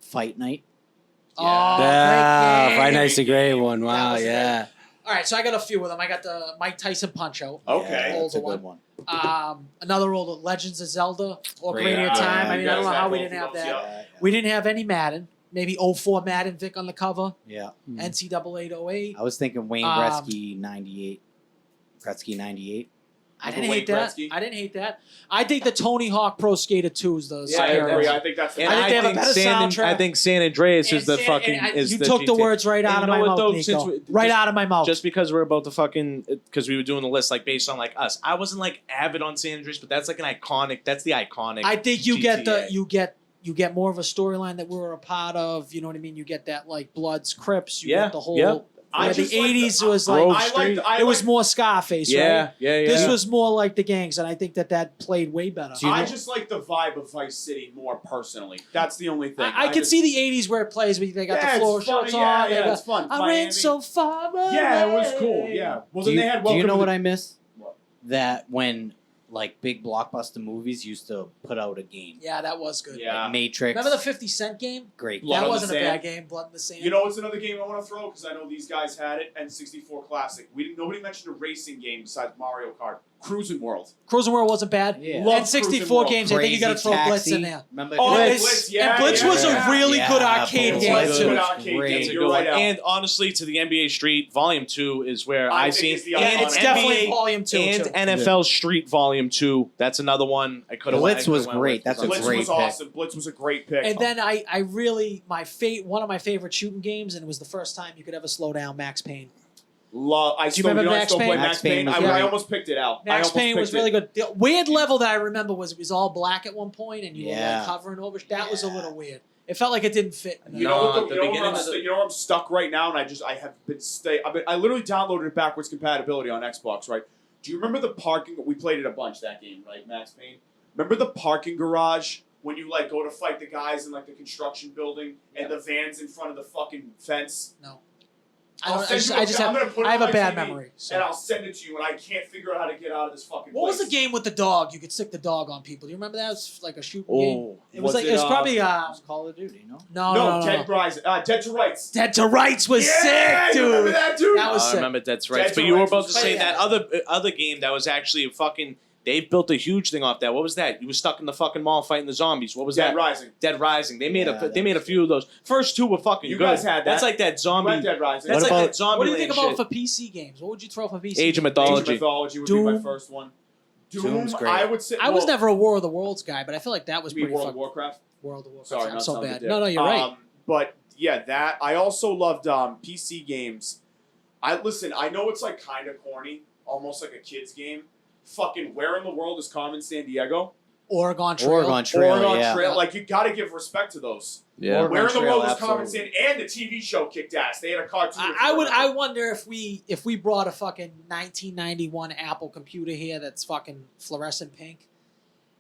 Fight Night. Oh, Yeah, great game. Fight Night's a great one. Wow, was yeah. All right, so I got a few of them. I got the Mike Tyson Punch Out. Okay. Yeah, that's a Older good one. one. Another old Legends of Zelda or Great. Ocarina of Time. Yeah, I mean, I don't know how we both didn't of have those, that. yeah. We didn't have any Madden. Maybe 04 Madden Vic on the cover. Yeah. NCAA 08. I was thinking Wayne Gretzky 98. Gretzky 98. I Uncle didn't hate Wayne that. Gretzky. I didn't hate that. I think the Tony Hawk Pro Skater 2 is the I superior agree. one. I think that's the And I think they have a think better soundtrack. I think San Andreas is the And fucking. you took the GTA. words right And out you of know my what, mouth, though, Nico. since we- Right just- out of my mouth. Just because we're about to fucking, because we were doing the list like based on like us. I wasn't like avid on San Andreas, but that's like an iconic. That's the iconic. I think you get the GTA. you get more of a storyline that we were a part of. You know what I mean? You get that like Bloods, Crips. You Yeah, get the whole. yeah. Yeah, the just like 80s the- was Grove like Street. I it was like- more Scarface, Yeah, right? yeah, yeah. This was more like the gangs, and I think that played way better. So you I know- just like the vibe of Vice City more personally. That's the only thing. I can just- see the 80s where it plays, but they got Yeah, the floor it's funny, shirts yeah, on. they yeah, got, it's fun. I Miami. ran so far away. Yeah, it was cool. Yeah. Well, Do then you, they had. do you know Welcome what to I miss? What? That when like big blockbuster movies used to put out a game. Yeah, that was good. Yeah. Like Matrix. Remember the 50 Cent game? Great. Blood that on the wasn't a Sand. bad game. Blood in the Sand. You know what's another game I want to throw because I know these guys had it. N64 Classic. Nobody mentioned a racing game besides Mario Kart. Cruising World. Cruising World wasn't bad. Yeah. Love And 64 Cruising World. games, I think you got to Crazy throw Blitz Taxi. in there. Remember? Oh, Blitz, Blitz, yeah, and Blitz yeah, was yeah. a really Yeah, good arcade Blitz game was too. good arcade Great. game. That's a You're good right, one. Al. And honestly, to the NBA Street Volume 2 is where I I think seen it's the and iconic. It's definitely NBA Volume 2 and too. NFL Street Volume 2. That's another one I could have. Blitz was great. That's a Blitz great was pick. awesome. Blitz was a great pick. And then I really one of my favorite shooting games, and it was the first time you could ever slow down Max Payne. I Do you remember Max still play Payne? Max Payne. Max Payne was I great. almost picked it out. Max Payne was really good. The weird level that I remember was it was all black at one point, and you were Yeah. like hovering over. That was a little weird. It felt like it didn't fit. You No, know what? at the You know where beginning I'm of the- you know where I'm stuck right now, and I have been I literally downloaded it backwards compatibility on Xbox. Right? Do you remember the parking? We played it a bunch that game, right? Max Payne. Remember the parking garage when you like go to fight the guys in like the construction building and the vans in front of the fucking fence? No. I I'll don't. I send just, you I just I'm have. gonna put it I have on a my bad TV, memory. and So. I'll send it to you, and I can't figure out how to get out of this fucking What was place. the game with the dog? You could stick the dog on people. Do you remember that? It was like a shooting game. Oh, It was like it, it was probably It's Call of Duty, no? no. Dead Rise, Dead to Rights. Dead to Rights was Yeah, sick, you dude. remember that, dude? That was I sick. remember that's right. Dead But to you were Rights about to was say great. that other game that was actually a fucking. They built a huge thing off that. What was that? You were stuck in the fucking mall fighting the zombies. What was Dead that? Rising. Dead Rising. They made Yeah, they made a few of those. First two were fucking You good. guys had that. That's like that You zombie. went Dead Rising. That's What like about- that zombie What do you think about shit. for PC games? What would you throw for PC? Age of games? Mythology. Age of Mythology would be my Doom. first one. Doom's great. I would say. I was well, never a War of the Worlds guy, but I feel like that was you mean pretty World fun. of Warcraft. World of Warcraft. Sorry, I'm not so sounding bad. dick. No, you're right. But yeah, that I also loved PC games. I know it's like kind of corny, almost like a kid's game. Fucking where in the world is Carmen San Diego? Oregon Trail. Oregon Trail, Oregon yeah. Trail. Like you got to give respect to those. Yeah. Oregon Where in the Trail, world is Carmen San? absolutely. And the TV show kicked ass. They had a cartoon. I wonder if we brought a fucking 1991 Apple computer here that's fucking fluorescent pink,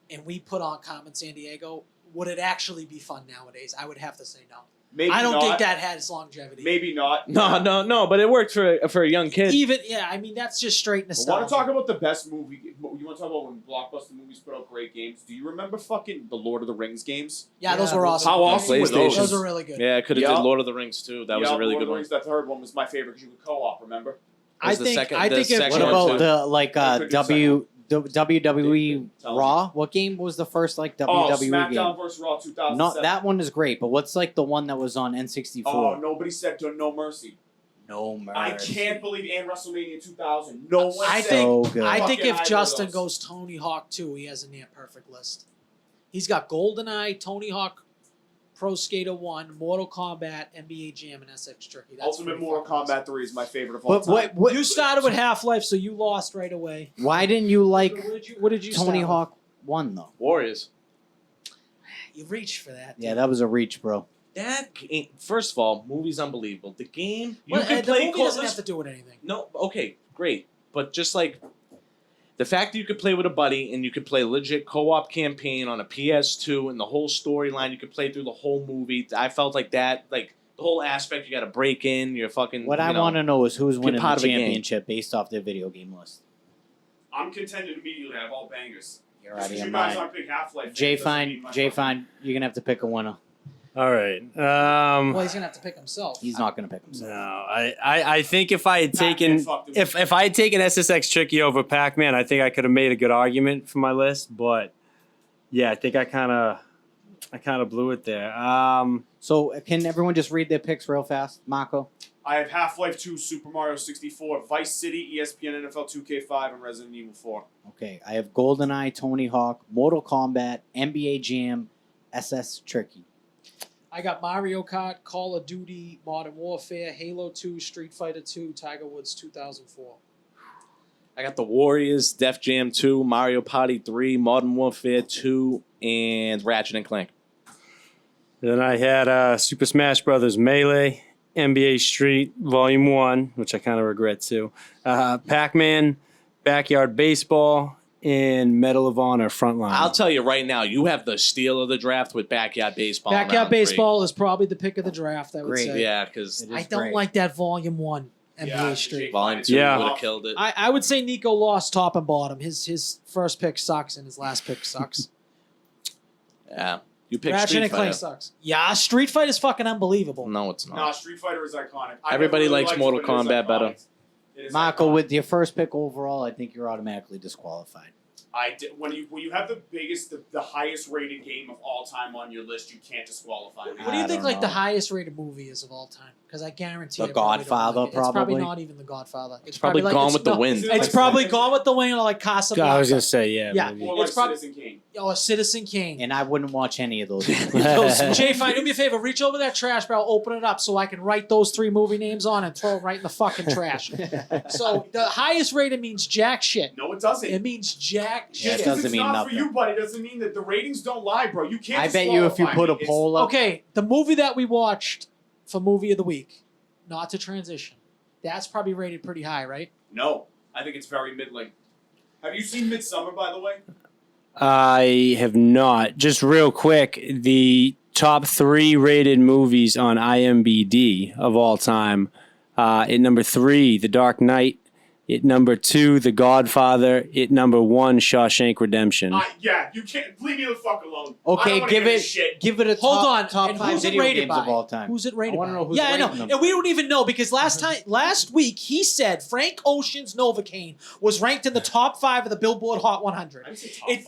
and we put on Carmen San Diego, would it actually be fun nowadays? I would have to say no. Maybe I don't not. think that has longevity. Maybe not. No, but it worked for a young kid. Even I mean that's just straight I nostalgia. want to talk about the best movie. You want to talk about when Blockbuster movies put out great games? Do you remember fucking the Lord of the Rings games? Yeah, those Yeah, were those awesome. How awesome were those? Those were really good. Yeah, I could have Yeah. did Lord of the Rings too. That was a really Lord good of the one. Rings, that third one was my favorite because you could co-op. Remember? I Was the think second- I the think if second What one about too. the like They could do WWE Tell Raw? What game was the first like Oh, WWE SmackDown game? vs. Raw 2007. Not that one is great, but what's like the one that was on N64? Oh, nobody said No Mercy. No mercy. I can't believe and WrestleMania 2000. No one I said. think So good. I think Fucking if either Justin of those. goes Tony Hawk 2, he has a near perfect list. He's got GoldenEye, Tony Hawk, Pro Skater 1, Mortal Kombat, NBA Jam, and SX Tricky. That's Ultimate pretty Mortal fucking Kombat 3 is my favorite of all But time. what? You started with Half-Life, so you lost right away. Why didn't you like What did you Tony start with? Hawk 1 though? Warriors. You reached for that. Yeah, that was a reach, bro. That game, first of all, movie's unbelievable. The game you Well, could the play. movie doesn't have to do with anything. No, okay, great, but just like the fact that you could play with a buddy and you could play legit co-op campaign on a PS2 and the whole storyline, you could play through the whole movie. I felt like that, like the whole aspect. You got to break in. You're fucking. What you I know, want to know is who's winning the part of a game. championship based off their video game list. I'm contented immediately. I have all bangers. You're out Just of 'cause your you guys mind. aren't big Half-Life Jay fans doesn't mean Fine, my Jay fucking- Fine, you're gonna have to pick a winner. All right. Well, he's gonna have to pick himself. He's not gonna pick himself. No, I think if I had taken fucked him. if I had taken SSX Tricky over Pac-Man, I think I could have made a good argument for my list. But yeah, I think I kind of blew it there. So can everyone just read their picks real fast, Marco? I have Half-Life 2, Super Mario 64, Vice City, ESPN NFL 2K5, and Resident Evil 4. Okay, I have GoldenEye, Tony Hawk, Mortal Kombat, NBA Jam, SS Tricky. I got Mario Kart, Call of Duty, Modern Warfare, Halo 2, Street Fighter 2, Tiger Woods 2004. I got the Warriors, Def Jam 2, Mario Party 3, Modern Warfare 2, and Ratchet and Clank. Then I had Super Smash Brothers Melee, NBA Street Volume 1, which I kind of regret too. Pac-Man, Backyard Baseball, and Medal of Honor Frontline. I'll tell you right now, you have the steal of the draft with Backyard Baseball. in Backyard round three. Baseball is probably the pick of the draft, I would Great. say. Yeah, because It I is don't great. like that Volume 1 NBA Yeah, Street. Jake Volume Fine 2 Yeah. would have killed it. I would say Nico lost top and bottom. His first pick sucks and his last pick sucks. Yeah. You picked Ratchet Street and Clank Fighter. sucks. Yeah, Street Fight is fucking unbelievable. No, it's not. Nah, Street Fighter is iconic. I Everybody never really likes liked Mortal it, but it is Kombat better. iconic. It is Marco, iconic. with your first pick overall, I think you're automatically disqualified. I did, when you have the biggest, the highest rated game of all time on your list, you can't disqualify me. What do you I think don't like the know. highest rated movie is of all time? Because I guarantee The I probably don't Godfather, like it. It's probably probably. not even The Godfather. It's Probably like, Gone it's with the no, Wind. Is it It's like probably Citizen- Gone with the Wind or like Casablanca. I was gonna say yeah. Yeah. maybe. Or like It's prob- Citizen Kane. Or Citizen Kane. And I wouldn't watch any of those. Jay, fine. Do me a favor. Reach over that trash barrel, open it up, so I can write those 3 movie names on and throw them right in the fucking trash. So the highest rated means jack shit. No, it doesn't. It means jack Yeah, shit. it Just 'cause doesn't it's mean not nothing. for you, buddy. Doesn't mean that the ratings don't lie, bro. You can't. I bet you if you disqualify put a me. It's- poll up, Okay, the movie that we watched for movie of the week, not to transition, that's probably rated pretty high, right? No, I think it's very middling. Have you seen Midsommar, by the way? I have not. Just real quick, the top 3 rated movies on IMDb of all time. At number 3, The Dark Knight. At number 2, The Godfather. At number 1, Shawshank Redemption. Yeah, you can't leave me the fuck alone. Okay, give it a Hold on. top And 5 who's it video rated games by? of all time. Who's it rated I want by? to know who's Yeah, I know. rating them. And we don't even know because last week he said Frank Ocean's Novocaine was ranked in the top 5 of the Billboard Hot 100. I didn't say top 5.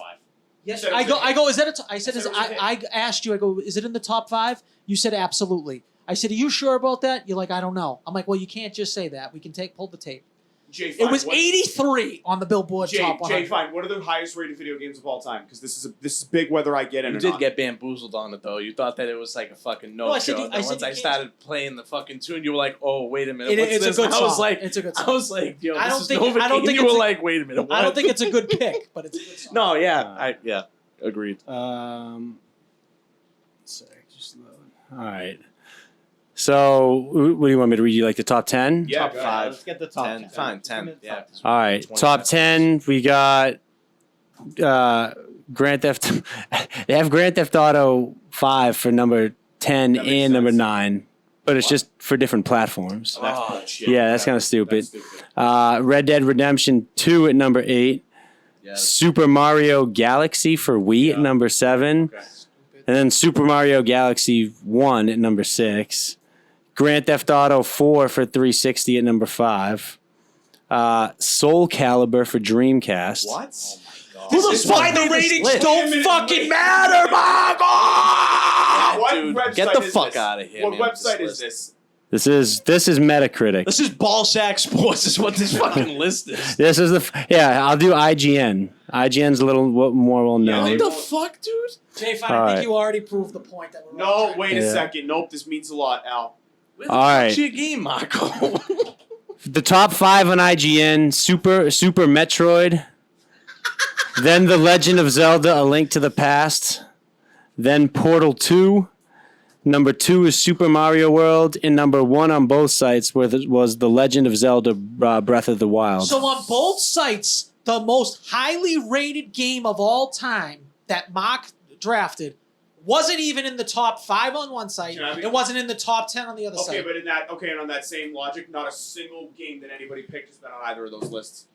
Yes, said it I was go. a I go. Is that a? I said. I said it was a hit. I asked you. I go. Is it in the top 5? You said absolutely. I said, are you sure about that? You're like, I don't know. I'm like, well, you can't just say that. We can pull the tape. Jay, It fine. was 83 on the Billboard top 100. Jay, fine. What are the highest rated video games of all time? Because this is big whether I get in You or did not. get bamboozled on it though. You thought that it was like a fucking No, I no said show. you- I Then said once you I can't- started playing the fucking tune, you were like, "Oh, wait a minute, what's It's this?" a good And I was song. like, It's a good I song. was like, "Yo, I this don't is think- Novocaine." I don't think you it's were a- like, "Wait a minute, what?" I don't think it's a good pick, but it's a good song. No, yeah, agreed. Sorry, just load. All right. So, what do you want me to read you? Like the top 10? Yeah, Top go 5. ahead. Let's get the top 10. 10. Fine, Give 10. me the Yeah. top 10. All right. 20 Top minutes. 10, we got Grand Theft. They have Grand Theft Auto 5 for number 10 That makes and number sense. 9, but it's just for different platforms. Oh, that's bullshit. Yeah, that's kind of stupid. That's stupid. Red Dead Redemption 2 at number 8. Yeah. Super Mario Galaxy for Wii at number 7. Okay. And then Super Mario Galaxy 1 at number 6. Grand Theft Auto 4 for 360 at number 5. Soul Calibur for Dreamcast. What? This is why the ratings don't fucking matter, Margo! What Dude, website get the is fuck this? out of here, What man, with website this is this? This is Metacritic. This is Ballsack Sports. Is what this fucking list is. This is I'll do IGN. IGN's a little more well known. they What the won't- fuck, dude? Jay, fine. All I right. think you already proved the point that we're No, on track. wait a Yeah. second. Nope, this means a lot, Al. Where the All fuck's right. your game, Marco? The top 5 on IGN: Super Metroid, then The Legend of Zelda: A Link to the Past, then Portal 2. Number 2 is Super Mario World, and number 1 on both sites was The Legend of Zelda: Breath of the Wild. So on both sites, the most highly rated game of all time that Mark drafted wasn't even in the top 5 on one site. Can I be- It wasn't in the top 10 on the other Okay, site. but and on that same logic, not a single game that anybody picked has been on either of those lists.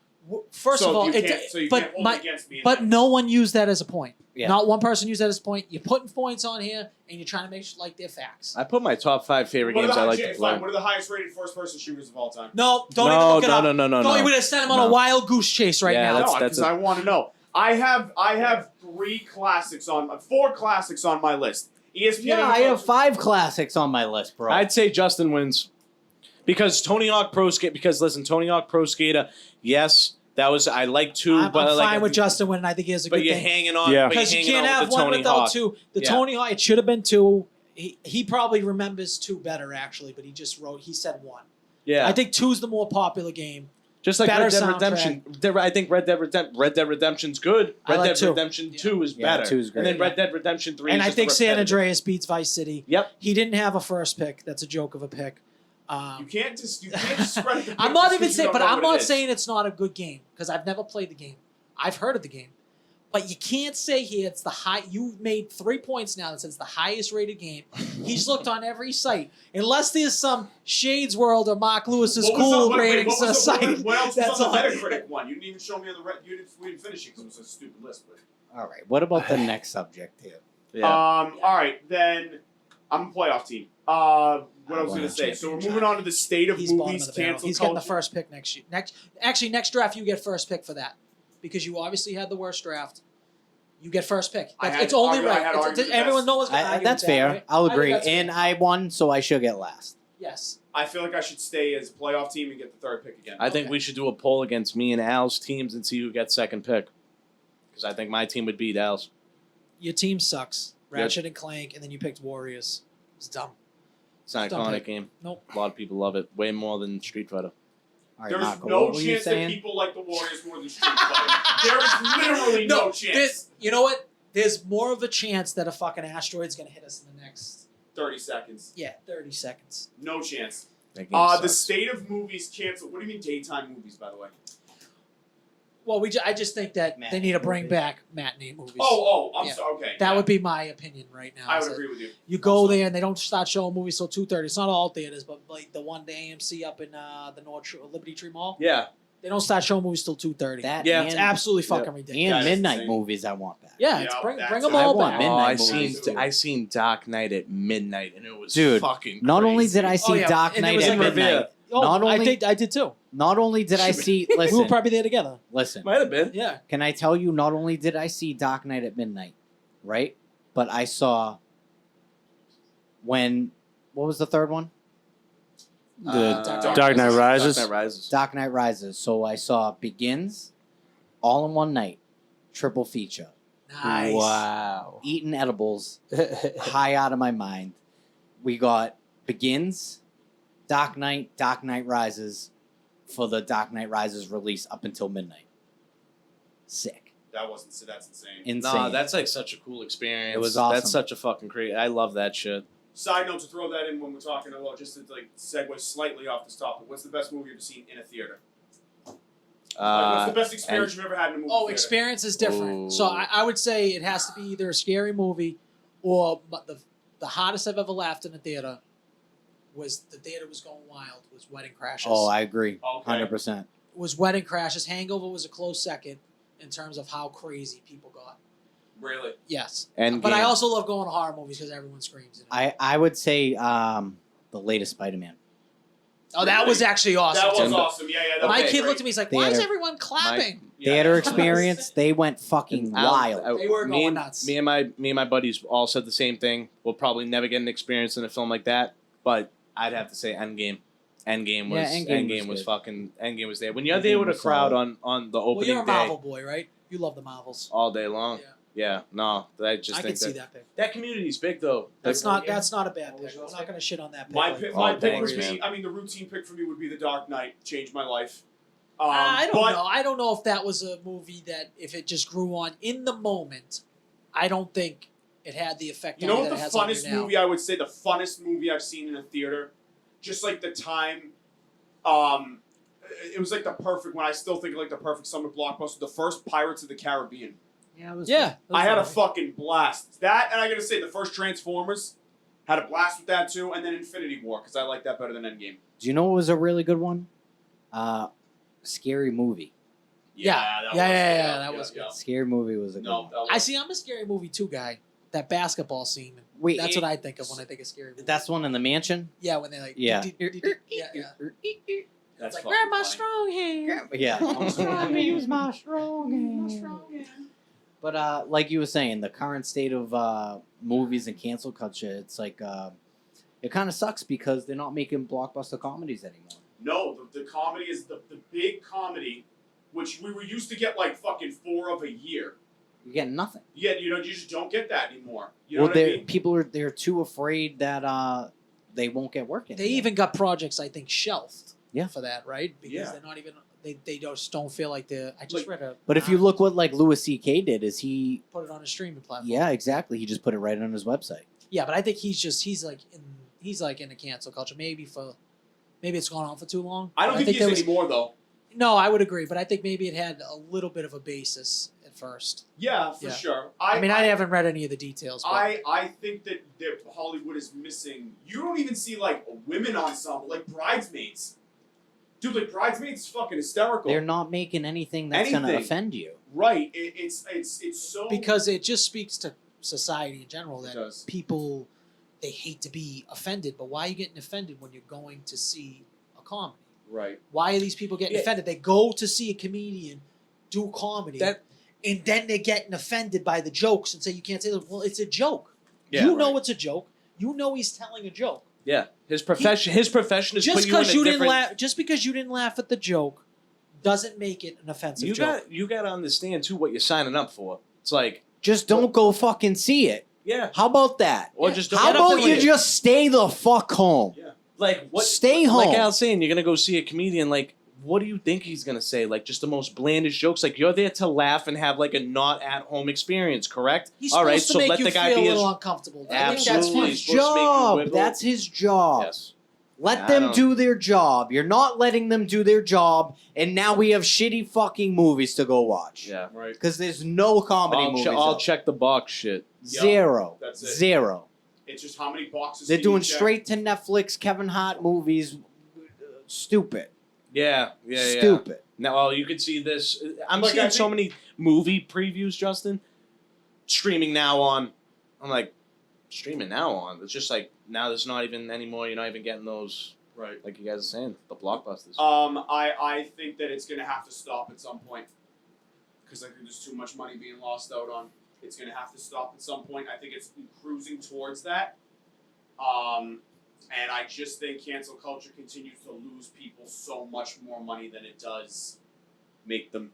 First so of all, you can't hold but it against me. in but that. no one used that as a point. Yeah. Not one person used that as a point. You're putting points on here, and you're trying to make like they're facts. I put my top 5 favorite What are games the, I like Jay, to play. fine, what are the highest rated first person shooters of all time? No, don't No, even look it no, up. no, Don't no, no. even send them on a No. wild goose chase right Yeah, now. that's- No, because I want to know. I have 4 classics on my list. ESPN. Yeah, I have 5 classics on my list, bro. I'd say Justin wins because Tony Hawk Pro Skate. Because listen, Tony Hawk Pro Skater. Yes, that was I like 2, I'm but fine with Justin winning. I think he has a But good you're thing. hanging on. Yeah. but you're Because you hanging can't on have with the one Tony without Hawk. 2. The Yeah. Tony Hawk, it should have been 2. He probably remembers 2 better, actually, but he said 1. Yeah, I think 2's the more popular game. just like better Red Dead soundtrack. Redemption. I think Red Dead Redemption's good. I Red like Dead 2. Redemption Yeah. 2 is Yeah, better. 2 is great. And then Yeah. Red Dead Redemption 3. And is I just think San repetitive. Andreas beats Vice City. Yep. He didn't have a first pick. That's a joke of a pick. You can't just spread the I'm not pick even just 'cause you saying, don't but know I'm what it not is. saying it's not a good game because I've never played the game. I've heard of the game, but you can't say here it's the high. You've made 3 points now that says the highest rated game. He's looked on every site, unless there's some Shades World or Mark Lewis's What was cool the- wait, ratings what was the- site. What else was That's on the all. Metacritic one? You didn't even show me on the we didn't finish it because it was a stupid list. But. All right, what about the next subject here? Yeah. All right, then I'm a playoff team. What I was won going a to say. So we're championship. moving on to the state of He's bottom movies, of the barrel. cancel He's getting the culture. first pick next year. Next draft, you get first pick for that because you obviously had the worst draft. You get first pick. I It's had only argued- I right. had It's- argued everyone best. knows. That's fair. Right? I'll I think agree. that's And fair. I won, so I should get last. Yes. I feel like I should stay as a playoff team and get the third pick again. I think Okay. we should do a poll against me and Al's teams and see who gets second pick. Because I think my team would beat Al's. Your team sucks. Ratchet and Clank, and then you picked Warriors. It's dumb. It's an Don't iconic pick. game. Nope. A lot of people love it. Way more than Street Fighter. All right, There's Marco, no what were you chance that saying? people like the Warriors more than Street Fighter. There is literally no chance. You know what? There's more of a chance that a fucking asteroid's gonna hit us in the next 30 seconds. 30 seconds. No chance. That game The sucks. state of movies canceled. What do you mean daytime movies, by the way? Well, I just think that they need to bring back matinee movies. I'm Yeah. sorry. Okay. That yeah. would be my opinion right now. I is would that agree with you. You go there and they don't start showing movies till 2:30. It's not all theaters, but like the one, the AMC up in the Liberty Tree Mall. Yeah. They don't start showing movies till 2:30. That Yeah. It's and, absolutely fucking and ridiculous. That is midnight insane. movies I want back. Yeah, Yeah, bring that's- them I all want back. midnight I movies. seen Dark Knight at midnight, and it was Dude, fucking Not crazy. only did I see yeah, Dark and it Knight was at in midnight, Revere. Oh, not only I did too. not only did I see We were listen, probably there together. listen. Might have been. Yeah. Can I tell you? Not only did I see Dark Knight at midnight, right? But I saw what was the third one? The Dark Knight Rises. Dark Knight Rises. Dark Knight Rises. So I saw Begins, all in one night, triple feature. Nice. Wow. Eating edibles, high out of my mind. We got Begins, Dark Knight Rises, for the Dark Knight Rises release up until midnight. Sick. That's insane. Insane. Nah, that's like such a cool experience. It was awesome. That's such a fucking great. I love that shit. Side note to throw that in when we're talking about, just to like segue slightly off this topic. What's the best movie you've ever seen in a theater? What's the best experience you've ever had in a movie? Oh, theater? experience is different. Ooh. So I would say it has to be either a scary movie or but the hardest I've ever laughed in a theater was the theater was going wild was Wedding Crashes. Oh, I agree. Okay. 100%. was Wedding Crashes. Hangover was a close second in terms of how crazy people got. Really? Yes. Endgame. But I also love going to horror movies because everyone screams in it. I would say the latest Spider-Man. Oh, that was actually awesome. That was too. awesome. Yeah, that My was kid great. looked at me. He's like, "Why is Theater. everyone clapping?" Theater experience, they went fucking wild. They were me going and, nuts. Me and my buddies all said the same thing. We'll probably never get an experience in a film like that, but I'd have to say Endgame. Endgame was Endgame was good. fucking Endgame was there. When you're Endgame there with a was crowd solid. on the Well, opening you're a day Marvel boy, right? You love the Marvels. all day long. Yeah. Yeah, no, I just I think can see that pick. that community's big though. That's not a bad pick. I'm not going to shit on that pick. My Like, pick, Oh, my pick thanks, would be. man. I mean, the routine pick for me would be The Dark Knight. Changed my life. I don't but know. I don't know if that was a movie that if it just grew on in the moment, I don't think it had the effect you on know me what that it the has on me funnest now. movie I would say the funnest movie I've seen in a theater, just like the time. It was like the perfect when I still think of like the perfect summer blockbuster. The first Pirates of the Caribbean. Yeah, it was Yeah. I had a fucking blast. That, and I gotta say, the first Transformers, had a blast with that too, and then Infinity War, because I like that better than Endgame. Do you know what was a really good one? Scary Movie. Yeah, that was good. Scary Movie was a good one. I'm a scary movie too guy. That basketball scene. Wait, That's what I think of when I think of scary movie. That's the one in the mansion? Yeah, when they like Yeah. yeah. That's It's like fucking grab my funny. strong hand. Yeah. Use my strong hand. But like you were saying, the current state of movies and cancel culture, it's like it kind of sucks because they're not making blockbuster comedies anymore. No, the comedy is the big comedy, which we were used to get like fucking 4 of a year. You're getting nothing. Yeah, you just don't get that anymore. You know what I they're mean? people they're too afraid that they won't get work anymore. They even got projects I think shelved. Yeah. For that, right? Because Yeah. they're not even they just don't feel like they're. I just Like- read a. But if you look what like Louis C.K. did, is he? put it on a streaming platform. Yeah, exactly. He just put it right on his website. Yeah, but I think he's like in a cancel culture. Maybe it's gone on for too long. I don't But think he there is anymore, though. No, I would agree, but I think maybe it had a little bit of a basis at first. Yeah, for Yeah. sure. I mean, I haven't read any of the details. But I think that Hollywood is missing. You don't even see like a women ensemble, like Bridesmaids. Dude, like Bridesmaids is fucking hysterical. They're not making anything that's going to Anything. offend you. Right. It's so because it just speaks to society in general It that does. people they hate to be offended, but why are you getting offended when you're going to see a comedy? right. Why are these people getting Yeah. offended? They go to see a comedian do comedy, and then they're getting offended by the jokes and say you can't say that. Well, it's a joke. Yeah, you know right. it's a joke. You know he's telling a joke. Yeah, his profession is Just put you in a because you didn't different. laugh, just because you didn't laugh at the joke, doesn't make it an offensive joke. You got to understand too what you're signing up for. It's like, Just don't go fucking see it. yeah, How about that? or just don't How get up about and you leave. just stay the fuck home? like what? Stay Like home. Al's saying, you're gonna go see a comedian. Like, what do you think he's gonna say? Like, just the most blandest jokes. Like, you're there to laugh and have like a not at home experience, correct? He's All supposed right, to so make let you the guy feel be a as little uncomfortable. I think Absolutely. that's His He's supposed to make you job. wiggle. That's his job. yes. Let them do their job. You're not letting them do their job, and now we have shitty fucking movies to go watch. Yeah. Right. Because there's no comedy movies. I'll out. check the box shit. Zero. That's it. Zero. It's just how many boxes They're can you doing check? straight to Netflix Kevin Hart movies. Stupid. Yeah. Stupid. Now, well, you could see this. I'm Like, seeing I so think- many movie previews, Justin. Streaming now on. I'm like, streaming now on. It's just like now there's not even anymore. You're not even getting those. Right. Like you guys are saying, the blockbusters. I think that it's going to have to stop at some point because I think there's too much money being lost out on. It's going to have to stop at some point. I think it's cruising towards that. And I just think cancel culture continues to lose people so much more money than it does make them,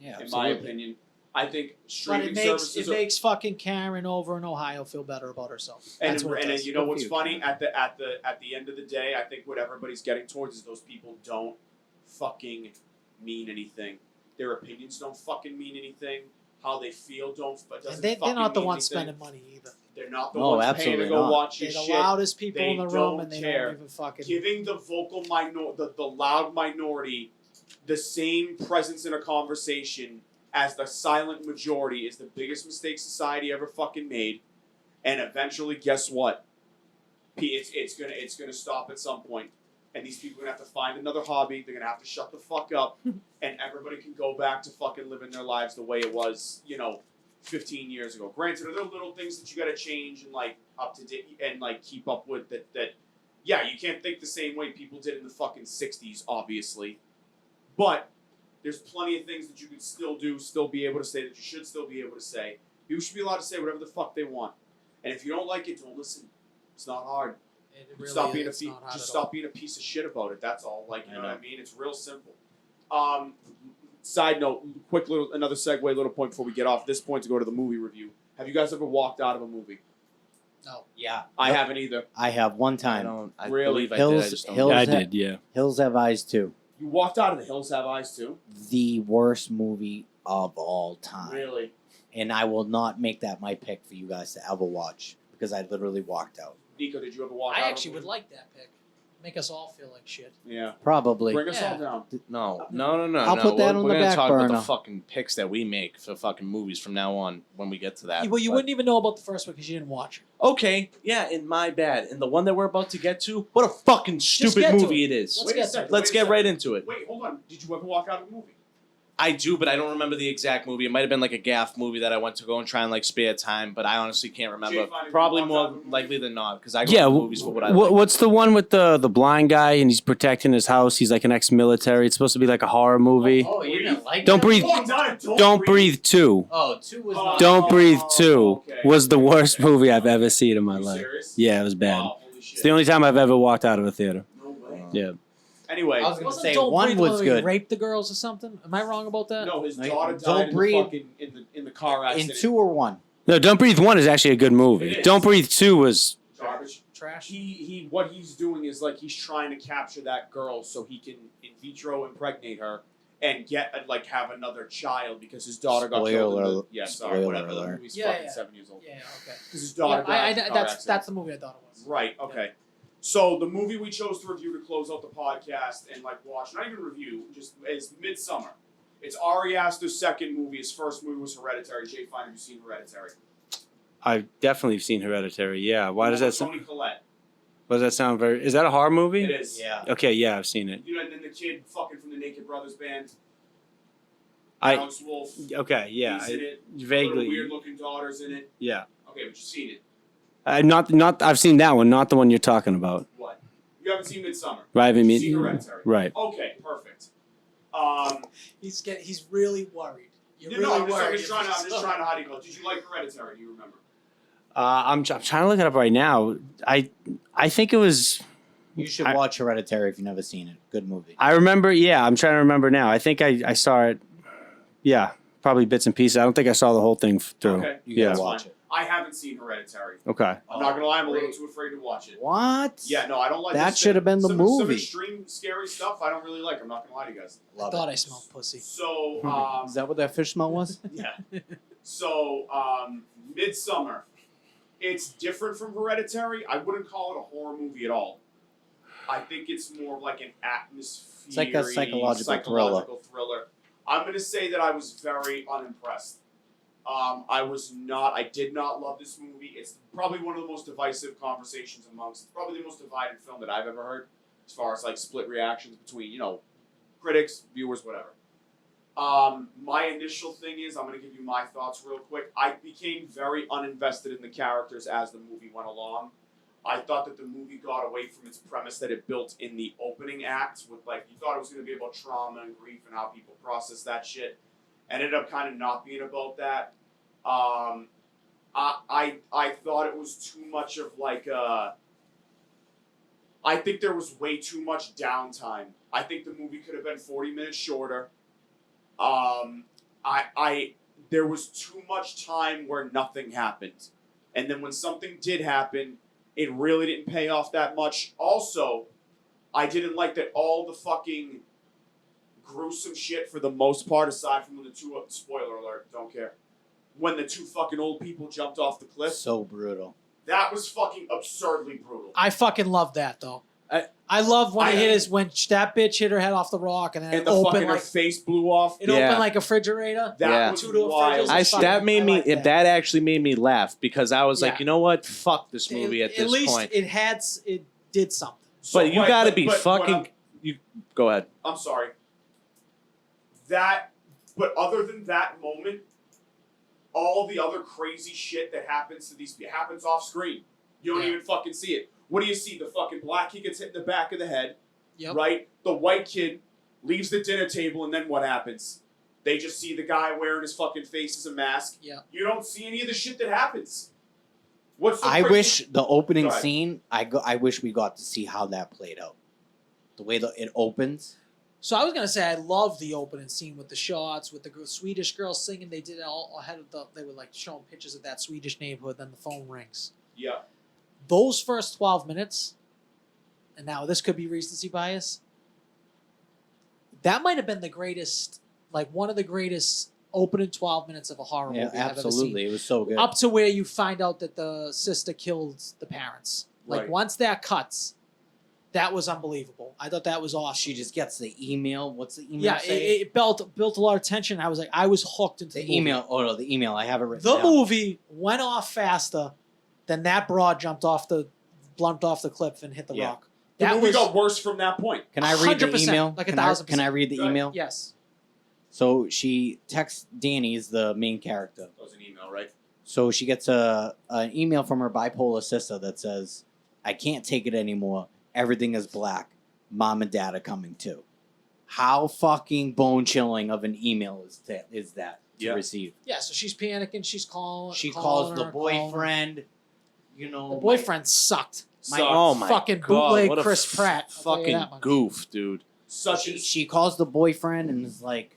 Yeah, in my opinion. I think But streaming it makes services it makes fucking Karen over in Ohio feel better about herself. That's what it and does. you know Good what's for you, funny at the end of the day, I think what everybody's getting towards is those people don't fucking mean anything. Their opinions don't fucking mean anything. How they feel doesn't And they're fucking not the mean ones anything. spending money either. They're not the No, ones paying to absolutely go not. watch They're your the shit. loudest people They in the room, don't and they care. don't even fucking. Giving the vocal the loud minority the same presence in a conversation as the silent majority is the biggest mistake society ever fucking made. And eventually, guess what? It's gonna stop at some point. And these people are gonna have to find another hobby. They're gonna have to shut the fuck up, and everybody can go back to fucking living their lives the way it was, 15 years ago. Granted, there are little things that you gotta change and like up to date and like keep up with that. Yeah, you can't think the same way people did in the fucking 60s, obviously. But there's plenty of things that you can still do, still be able to say, that you should still be able to say. People should be allowed to say whatever the fuck they want. And if you don't like it, don't listen. It's not hard. It really Stop being is not hard just at all. stop being a piece of shit about it. That's all. Like, you know what know. I mean? It's real simple. Side note, another segue, little point before we get off this point to go to the movie review. Have you guys ever walked out of a movie? No. Yeah. I haven't either. I have one I time. don't. I Really? believe I did. I Hills- just don't. Hills- Yeah, I that- did. Yeah. Hills Have Eyes too. You walked out of The Hills Have Eyes too? The worst movie of all time. Really? And I will not make that my pick for you guys to ever watch because I literally walked out. Nico, did you ever walk out I of a actually movie? would like that pick. Make us all feel like shit. Yeah. Probably. Bring us Yeah. all down. No. I'll put that on we're the gonna back talk about burner. the fucking picks that we make for fucking movies from now on when we get to that. Well, you But- wouldn't even know about the first one because you didn't watch it. Okay, yeah, and my bad. And the one that we're about to get to, what a fucking stupid get to movie it. it is. Let's Wait a get to second. it. Let's Wait a get second. right into it. Wait, hold on. Did you ever walk out of a movie? I do, but I don't remember the exact movie. It might have been like a gaff movie that I went to go and try and like spare time, but I honestly can't remember. Jay, fine, if you Probably walked out more of a movie. likely than not, because I go Yeah. to movies for what I like. What's the one with the blind guy and he's protecting his house? He's like an ex-military. It's supposed to be like a horror movie. Oh, you didn't like Don't that? breathe. Walked out of Don't breathe 2. Oh, 2 was Oh. not. Don't breathe Oh, 2 okay. was the worst movie I've ever seen in my Are you life. serious? Yeah, it was bad. Wow, holy shit. It's the only time I've ever walked out of a theater. No way. Yeah. Anyway, I was gonna Wasn't say Don't one Breathe the was one where he good. raped the girls or something? Am I wrong about that? no, his No, daughter Don't died Breathe- in the car In accident. 2 or 1. No, Don't Breathe 1 is actually a good movie. It is. Don't Breathe 2 was Garbage. Trash. What he's doing is like he's trying to capture that girl so he can in vitro impregnate her and get have another child because his daughter got killed. In the, Spoiler- yeah, sorry, spoiler whatever. The alert. movie's Yeah, fucking yeah. 7 years old. Yeah, okay. Because his daughter Yeah, died. in a car that's accident. the movie I thought it was. Right. Okay. So the movie we chose to review to close out the podcast and watch, not even review, just is Midsommar. It's Ari Aster's second movie. His first movie was Hereditary. Jay, fine, have you seen Hereditary? I've definitely seen Hereditary. Yeah. Why does that sound? Toni Collette. Why does that sound very? Is that a horror movie? It is. Yeah. Okay. Yeah, I've seen it. You know, and then the kid fucking from the Naked Brothers band, I Alex Wolf. okay. Yeah. He's in it. Vaguely. Weird looking daughter's in it. Yeah. Okay, but you've seen it. Not. I've seen that one. Not the one you're talking about. What? You haven't seen Midsommar. Right. I You've mean. seen Hereditary. Right. Okay, perfect. He's really worried. You're No, really I'm worried. just trying to. How do you call it? Did you like Hereditary? Do you remember? I'm trying to look it up right now. I think it was. You should I- watch Hereditary if you've never seen it. Good movie. I remember. Yeah, I'm trying to remember now. I think I saw it. Yeah, probably bits and pieces. I don't think I saw the whole thing through. Okay. You Yeah. gotta That's watch fine. it. I haven't seen Hereditary. Okay. I'm not gonna lie. I'm a little great. too afraid to watch it. What? Yeah, no, I don't like That this- should have been the some movie. extreme scary stuff. I don't really like. I'm not gonna lie to you guys. I Love thought it. I smelled pussy. So, Is that what that fish smell was? yeah. So, Midsommar. It's different from Hereditary. I wouldn't call it a horror movie at all. I think it's more of like an atmosphere. It's like a psychological thriller. I'm going to say that I was very unimpressed. I did not love this movie. It's probably one of the most divisive conversations probably the most divided film that I've ever heard, as far as like split reactions between, critics, viewers, whatever. My initial thing is, I'm going to give you my thoughts real quick. I became very uninvested in the characters as the movie went along. I thought that the movie got away from its premise that it built in the opening act with, like, you thought it was going to be about trauma and grief and how people process that shit. Ended up kind of not being about that. I thought it was too much of like I think there was way too much downtime. I think the movie could have been 40 minutes shorter. There was too much time where nothing happened. And then when something did happen, it really didn't pay off that much. Also, I didn't like that all the fucking gruesome shit, for the most part, aside from when the two, spoiler alert, don't care, when the two fucking old people jumped off the cliff. So brutal. That was fucking absurdly brutal. I fucking love that though. I love when that bitch hit her head off the rock and then it opened her face blew off. It opened like a refrigerator. That was wild. That actually made me laugh because I was like, you know what? Fuck this movie at this point. It did something. But you got to be fucking. You go ahead. I'm sorry. But other than that moment, all the other crazy shit that happens to these people happens off screen. You don't even fucking see it. What do you see? The fucking black kid gets hit in the back of the head. Yep. Right? The white kid leaves the dinner table, and then what happens? They just see the guy wearing his fucking face as a mask. Yeah. You don't see any of the shit that happens. I wish the opening scene, I wish we got to see how that played out. The way it opens. So I was going to say I love the opening scene with the shots, with the Swedish girl singing. They did it all ahead of they were like showing pictures of that Swedish neighborhood, then the phone rings. Yeah. Those first 12 minutes, and now this could be recency bias, that might have been the greatest, like one of the greatest opening 12 minutes of a horror movie I've ever seen. Absolutely. It was so good. Up to where you find out that the sister killed the parents. Like once that cuts, that was unbelievable. I thought that was awesome. She just gets the email. What's the email? Yeah, say? it built a lot of tension. I was hooked into the movie. Email. Oh no, the email. I have it written The down. movie went off faster than that broad blumped off the cliff and hit the rock. The movie got worse from that point. Can I read the email? Like 1,000%. Can I read the email? Yes. So she texts Danny, is the main character. That was an email, right? So she gets an email from her bipolar sister that says, "I can't take it anymore. Everything is black. Mom and Dad are coming too." How fucking bone chilling of an email is that to receive? Yeah, so she's panicking. She's calling. She calling calls the boyfriend. The boyfriend sucked. Oh my fucking God, bootleg what a Chris Pratt. Fucking goof, dude. She calls the boyfriend and is like,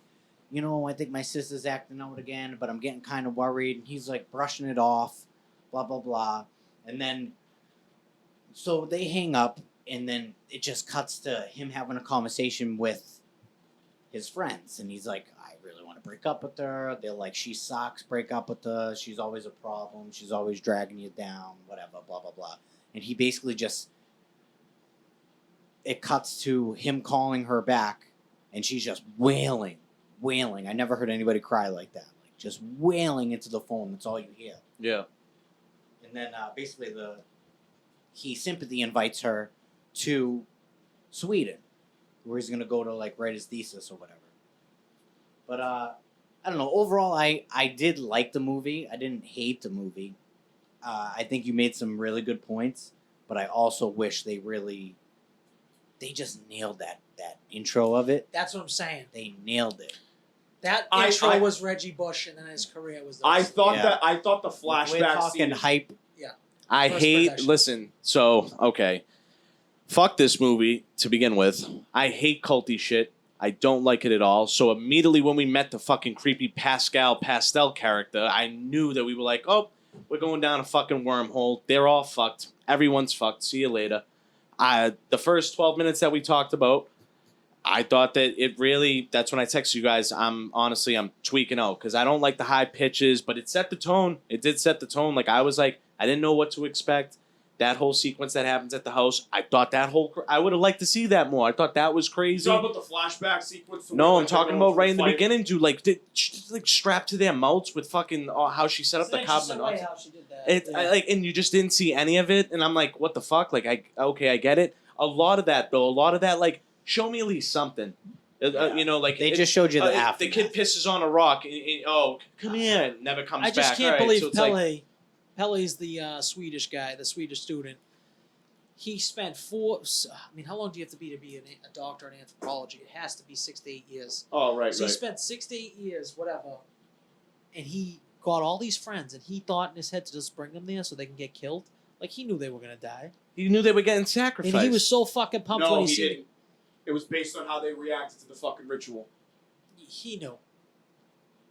I think my sister's acting out again, but I'm getting kind of worried. And he's like brushing it off, blah, blah, blah. And then, so they hang up, and then it just cuts to him having a conversation with his friends. And he's like, I really want to break up with her. They're like, she sucks, break up with her. She's always a problem. She's always dragging you down, whatever, blah, blah, blah. And he basically it cuts to him calling her back, and she's just wailing. I never heard anybody cry like that. Like, just wailing into the phone. That's all you hear. Yeah. And then basically he sympathy invites her to Sweden, where he's going to go to, like, write his thesis or whatever. But, I don't know. Overall, I did like the movie. I didn't hate the movie. I think you made some really good points, but I also wish they just nailed that intro of it. That's what I'm saying. They nailed it. That intro was Reggie Bush, and then his career was. I thought the flashback. We're talking scene, hype. Yeah. I hate. Listen. So okay, fuck this movie to begin with. I hate culty shit. I don't like it at all. So immediately when we met the fucking creepy Pastel character, I knew that we were like, oh, we're going down a fucking wormhole. They're all fucked. Everyone's fucked. See you later. The first 12 minutes that we talked about, I thought that it really, that's when I texted you guys, I'm tweaking out because I don't like the high pitches, but it set the tone. It did set the tone. Like, I was like, I didn't know what to expect. That whole sequence that happens at the house, I thought I would have liked to see that more. I thought that was You crazy. talking about the flashback sequence? No, where, I'm talking they're about going right for in the fight? beginning, dude. Like, like strapped to their mouths with fucking how she set up the cob. how she did that. It and you just didn't see any of it, and I'm like, what the fuck? Like, I get it. A lot of that though, like, show me at least something. You know, like They just showed you the the aftermath. kid pisses on a rock. And, come here, never comes back. I just can't All right, believe so it's Pele. like, Pele's the Swedish guy, the Swedish student. He spent how long do you have to be a doctor in anthropology? It has to be 6 to 8 years. Oh, right, So right. he spent 6 to 8 years, whatever, and he got all these friends, and he thought in his head to just bring them there so they can get killed. Like, he knew they were gonna die, he knew they were getting sacrificed. and he was so fucking pumped No, when he he seen didn't. It was based on how they reacted to the fucking ritual. He knew.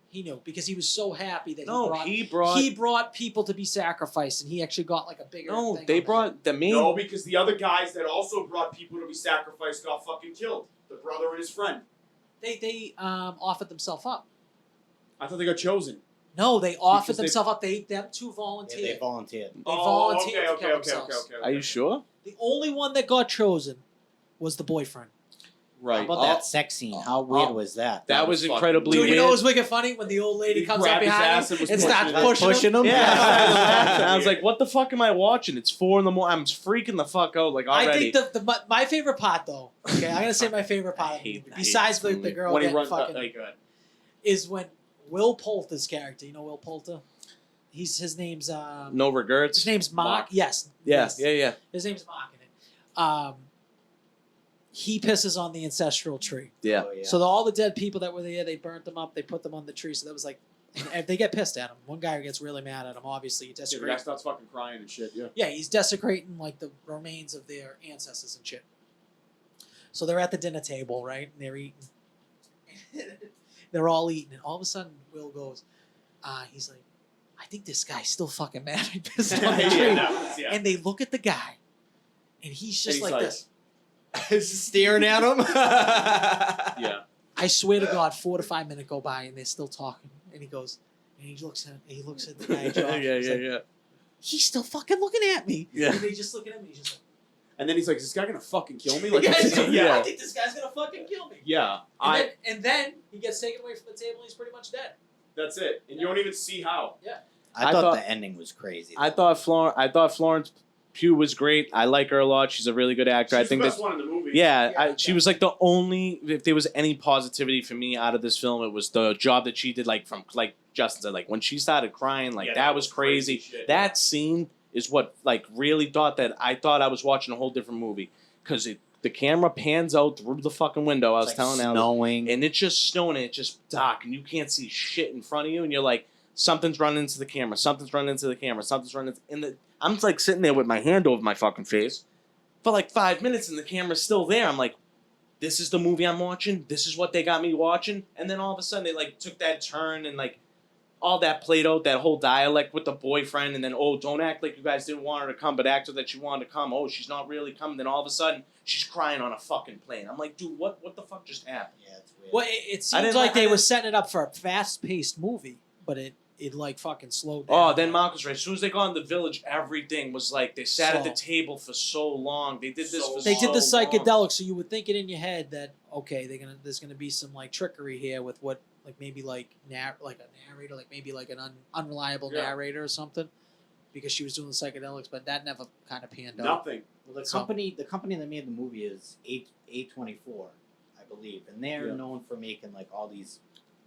He knew because he was so happy that No, he he brought. brought people to be sacrificed, and he actually got like a bigger. No, thing they on brought the main. No, because the other guys that also brought people to be sacrificed got fucking killed. The brother and his friend. They offered themselves up. I thought they got chosen. No, they offered Because they- themselves up. Them two Yeah, volunteered. they volunteered. They volunteered to kill themselves. Are you sure? The only one that got chosen was the boyfriend. How Right. about that sex scene? How weird was that? That was fucking incredibly Dude, you weird. know what was wicked funny when the old lady He comes up grabbed his behind ass him and was and starts pushing it. pushing him. Yeah, I was like, "What the fuck am I watching? It's 4 a.m. I'm freaking the fuck out." Like I already. think my favorite part though. Okay, I'm gonna say my favorite part. Of the movie, besides the girl When he getting runs, fucking, is when Will Poulter's character. You know Will Poulter? His name's no regrets. his name's Mark. Mark. Yes. Yeah, Yes. yeah. His name's Mark in it. He pisses on the ancestral tree. Yeah. Oh, yeah. So all the dead people that were there, they burnt them up. They put them on the tree. So that was like, and they get pissed at him. One guy gets really mad at him. Obviously, he Yeah, the desecrates. guy starts fucking crying and shit. Yeah. Yeah, he's desecrating like the remains of their ancestors and shit. So they're at the dinner table, right? And they're eating. They're all eating, and all of a sudden, Will goes, he's like, I think this guy's still fucking mad. He pissed on the tree. Yeah. And they look at the guy, and he's just And he's like like- this. Staring at him. Yeah. I swear to God, 4 to 5 minutes go by, and they're still talking. And he goes, and he looks at the guy. Josh, he's like, he's still fucking looking at me. Yeah. And they just look at him, and he's just like, And then he's like, "Is this guy gonna fucking kill me?" Like, yeah, yeah. I think this guy's gonna fucking kill me. Yeah. And then he gets taken away from the table, and he's pretty much dead. That's it. And you don't even see how. I I thought thought- the ending was crazy. I thought Florence Pugh was great. I like her a lot. She's a really good actor. She's I think the that. best one in the movie. Yeah, she was like the only. If there was any positivity for me out of this film, it was the job that she did. Like from like Justin said, like when she started crying, like Yeah, that was crazy. shit. That scene is what like really thought I was watching a whole different movie because the camera pans out through the fucking window. I was It's telling like Alex, snowing. and it's just snowing and it's just dark and you can't see shit in front of you and you're like something's running into the camera, something's running into the camera, something's running in the. I'm like sitting there with my hand over my fucking face for like 5 minutes and the camera's still there. I'm like, this is the movie I'm watching. This is what they got me watching. And then all of a sudden they like took that turn and like all that played out, that whole dialect with the boyfriend, and then don't act like you guys didn't want her to come, but act that you wanted to come. Oh, she's not really coming. Then all of a sudden she's crying on a fucking plane. I'm like, dude, what the fuck just happened? Yeah, it's weird. Well, it I seems didn't- like I they were didn't- setting it up for a fast-paced movie, but it like fucking slowed down. Oh, then Mark was right. As soon as they got in the village, everything was like they sat at the So- table for so long. They did this So for They so did the long. psychedelic, so you would think it in your head that okay, there's gonna be some like trickery here with what like maybe like a narrator, like maybe like an unreliable Yeah. narrator or something, because she was doing the psychedelics, but that never kind of panned out. Nothing. Well, the So- company that made the movie is A24, I believe, and they're Yeah. known for making like all these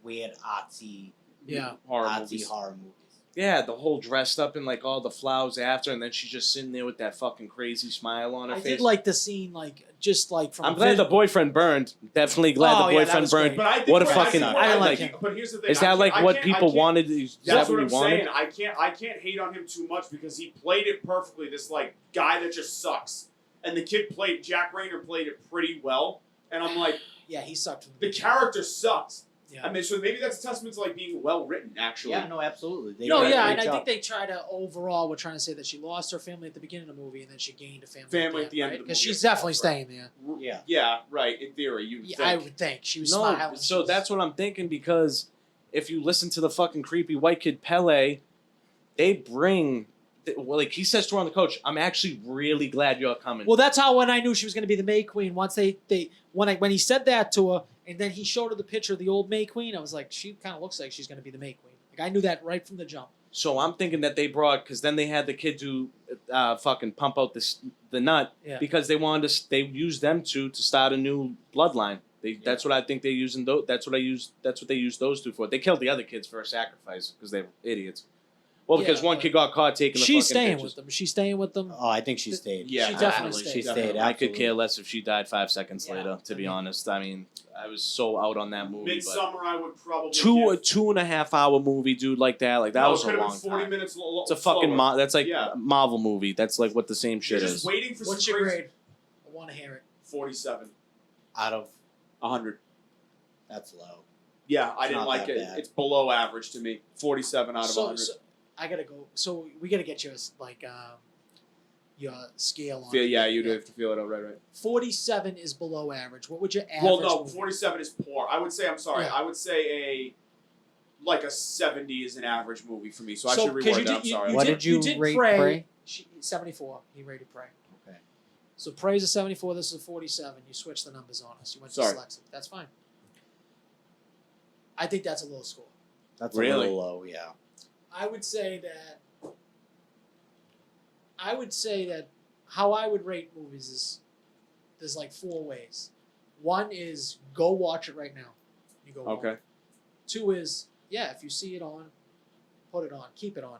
weird artsy Yeah, Horror artsy movies. horror movies. Yeah, the whole dressed up in like all the flowers after, and then she's just sitting there with that fucking crazy smile on her I face. did like the scene, like just like from. I'm a glad the vis- boyfriend burned. Definitely glad Oh, the yeah, that boyfriend was burned. great. But I think What a what fucking- I I like like. him. But here's the thing. Is that I like can't- what I people can't- wanted? Is That's that what what I'm he wanted? saying. I can't hate on him too much because he played it perfectly. This like guy that just sucks, and the kid Jack Rayner played it pretty well. And I'm like, Yeah, he sucked. From the character sucks. Yeah. I mean, so maybe that's a testament to like being well written. Actually, Yeah, no, absolutely. They No, did a yeah, great and I job. think they try to overall. We're trying to say that she lost her family at the beginning of the movie, and then she gained a family Family at the end of the because movie, she's yeah. definitely Right. staying there. Yeah. Yeah, right. In theory, you would Yeah, think. I would think she was No, smiling. so that's what I'm thinking because if you listen to the fucking creepy white kid Pele, they bring like he says to her on the coach, I'm actually really glad you're coming. Well, that's how when I knew she was going to be the May Queen. Once when he said that to her, and then he showed her the picture of the old May Queen, I was like, she kind of looks like she's going to be the May Queen. Like I knew that right from the jump. So I'm thinking that they brought, because then they had the kid do fucking pump out the nut because they wanted to. They used them to start a new bloodline. That's what I think they're using. That's what they used those two for. They killed the other kids for a sacrifice because they were idiots. Well, because one kid got caught taking the she's fucking staying pictures. with them. She's staying with them. Oh, I think she stayed. Yeah, she definitely stayed. She stayed. I could absolutely. care less if she died 5 seconds later. To be honest, I mean, I was so out on that movie. Midsommar, I would probably a 2.5 hour movie, dude, like that. Like that was a long 40 time. minutes. It's a fucking that's like a Marvel movie. That's like what the same shit You're is. just waiting for What's some your crazy- grade? I want to hear it. 47. Out of 100. that's low. Yeah, I It's didn't not like that it. bad. It's below average to me. 47 out of 100. So I gotta go. So we gotta get your your scale on. Yeah, you do have to feel it out, right. 47 is below average. What would your average? Well, no, movie be? 47 is poor. I would say, I'm sorry, Yeah. I would say a 70 is an average movie for me. So I should 'cause reword that. I'm sorry. What did you rate Prey? 74. He rated Prey. Okay. So Prey's a 74. This is a 47. You switched the numbers on us. You went Sorry. dyslexic. That's fine. I think that's a low score. That's Really? a little low. Yeah. I would say that how I would rate movies is there's like 4 ways. One is go watch it right now. You go. Okay. Watch it. 2 is if you see it on, put it on, keep it on.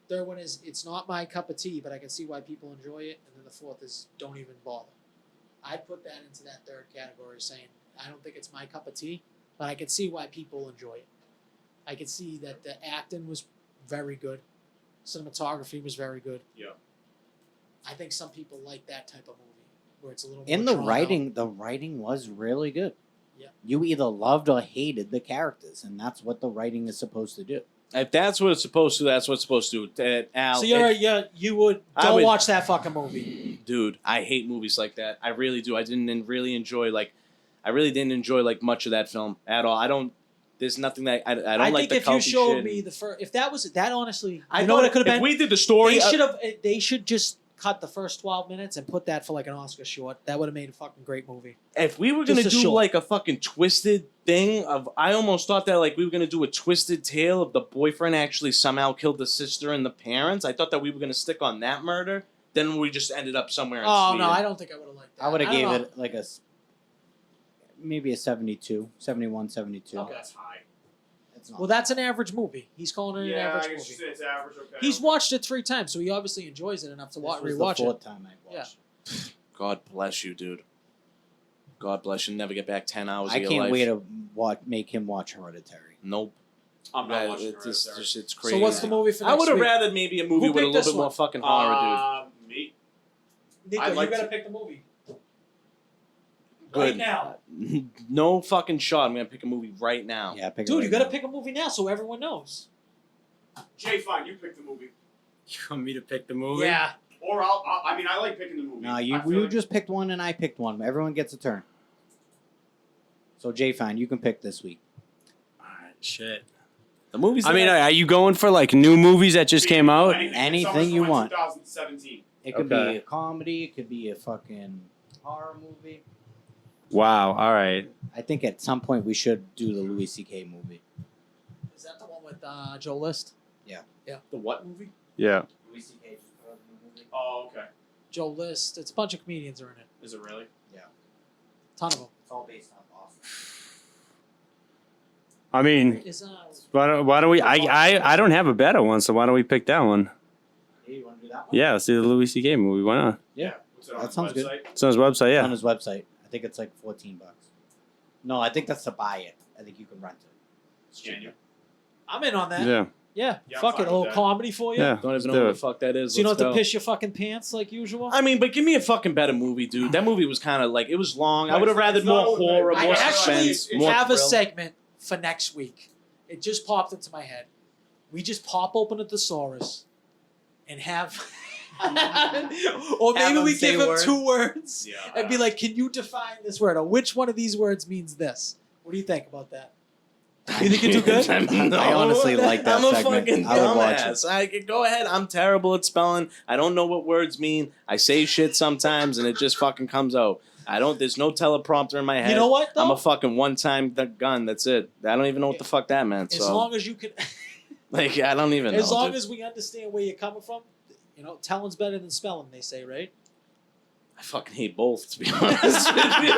Third one is it's not my cup of tea, but I can see why people enjoy it. And then the 4th is don't even bother. I'd put that into that 3rd category, saying I don't think it's my cup of tea, but I can see why people enjoy it. I could see that the acting was very good. Cinematography was very good. Yeah. I think some people like that type of movie where it's a little In more the drawn writing, out. the writing was really good. Yeah. You either loved or hated the characters, and that's what the writing is supposed to do. If that's what it's supposed to, that's what it's supposed to do. Al, So you would I don't would- watch that fucking movie. dude, I hate movies like that. I really do. I really didn't enjoy like much of that film at all. I don't. There's nothing that I don't I like think the if you culty showed shit. me the first, if that was that, honestly, I you know what it could have if been. we did the story. They should just cut the first 12 minutes and put that for like an Oscar short. That would have made a fucking great movie. If we were Just gonna a do short. like a fucking twisted thing of, I almost thought that like we were gonna do a twisted tale of the boyfriend actually somehow killed the sister and the parents. I thought that we were gonna stick on that murder. Then we just ended up somewhere in Oh Sweden. no, I don't think I would have liked that. I would have don't gave know. it like maybe a 72, 71, 72. Okay. That's high. It's not Well, that's an average movie. He's calling it an average I guess you movie. say it's average. Okay. He's watched it 3 times, so he obviously enjoys it enough to This was rewatch the it. 4th time I watched. God bless you, dude. God bless you. Never get back 10 hours. I of your can't life. wait to make him watch Hereditary. Nope. I'm not Yeah, watching it's crazy. So what's the movie for I next would have week? rather maybe a movie Who with a picked little this bit more one? fucking horror, Me. Nico, I'd you like gotta to- pick the movie. Good. Right now. dude. No fucking shot. I'm gonna pick a movie right now. Yeah, pick it Dude, right you gotta now. pick a movie now so everyone knows. Jay, fine. You pick the movie. You want me to pick the movie? Yeah. Or I mean, I like picking the movie. No, I you feel like- just picked one and I picked one. Everyone gets a turn. So Jay, fine, you can pick this week. Alright, shit. The movies. I mean, are you going for like new movies that just came out? Anything you want. 2017. It could Okay. be a comedy. It could be a fucking horror movie. Wow. All right. I think at some point we should do the Louis C.K. movie. Is that the one with Joe List? The what movie? Yeah. Louis C.K. movie. Oh, okay. Joe List. It's a bunch of comedians are in it. Is it really? Ton of them. It's all based on Boston. I mean, Is why don't we? I don't have a better one, so why don't we pick that one? Hey, you want to do that one? Yeah, let's do the Louis C.K. movie. Why not? Yeah. What's it on That his sounds good. website? It's on his website. It's Yeah. on his website. I think it's like $14. No, I think that's to buy it. I think you can rent it. Can you? I'm in on that. Yeah. Yeah. Yeah, I'm Fuck fine it. A little with that. comedy for you. Yeah. Don't let's even do know what it. the fuck that is. So you don't Let's have to go. piss your fucking pants like usual. I mean, but give me a fucking better movie, dude. That movie was kind of like, it was long. I No, would have it's rathered not more what- horror, I more I actually suspense, more have a thrill. segment for next week. It just popped into my head. We just pop open a thesaurus and have, or maybe him we say give him words. 2 words Yeah. and be like, "Can you define this word? Or which one of these words means this?" What do you think about that? You think you're too good? I honestly like that I'm a segment. fucking I would watch dumbass. I could go ahead. I'm terrible at spelling. I don't know what words mean. I say shit sometimes and it just fucking comes out. There's no teleprompter in my head. You know what, though? I'm a fucking one-time gun. That's it. I don't even know what the fuck that meant. As So, long as you can, like, I don't even know. as long dude. as we understand where you're coming from, telling's better than spelling. They say, right? I fucking hate both, to be honest with you.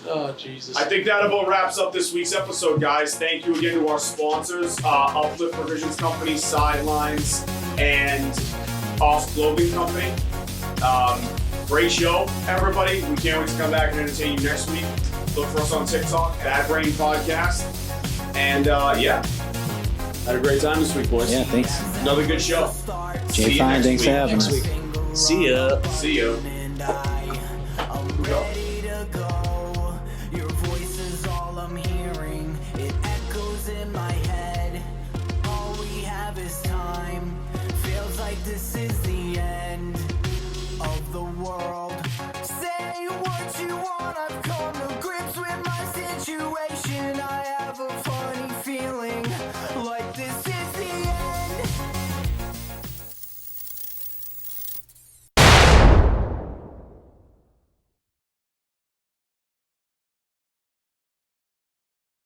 Oh Jesus! I think that about wraps up this week's episode, guys. Thank you again to our sponsors, Uplift Provisions Company, Sidelines, and Off Clothing Company. Great show, everybody. We can't wait to come back and entertain you next week. Look for us on TikTok, Bad Brain Podcast. And yeah, had a great time this week, boys. Yeah, thanks. Another good show. Jay See you Fine, next thanks for week. having Next us. week. See ya. See you. Go. Your voice is all I'm hearing. It echoes in my head. All we have is time. Feels like this is the end.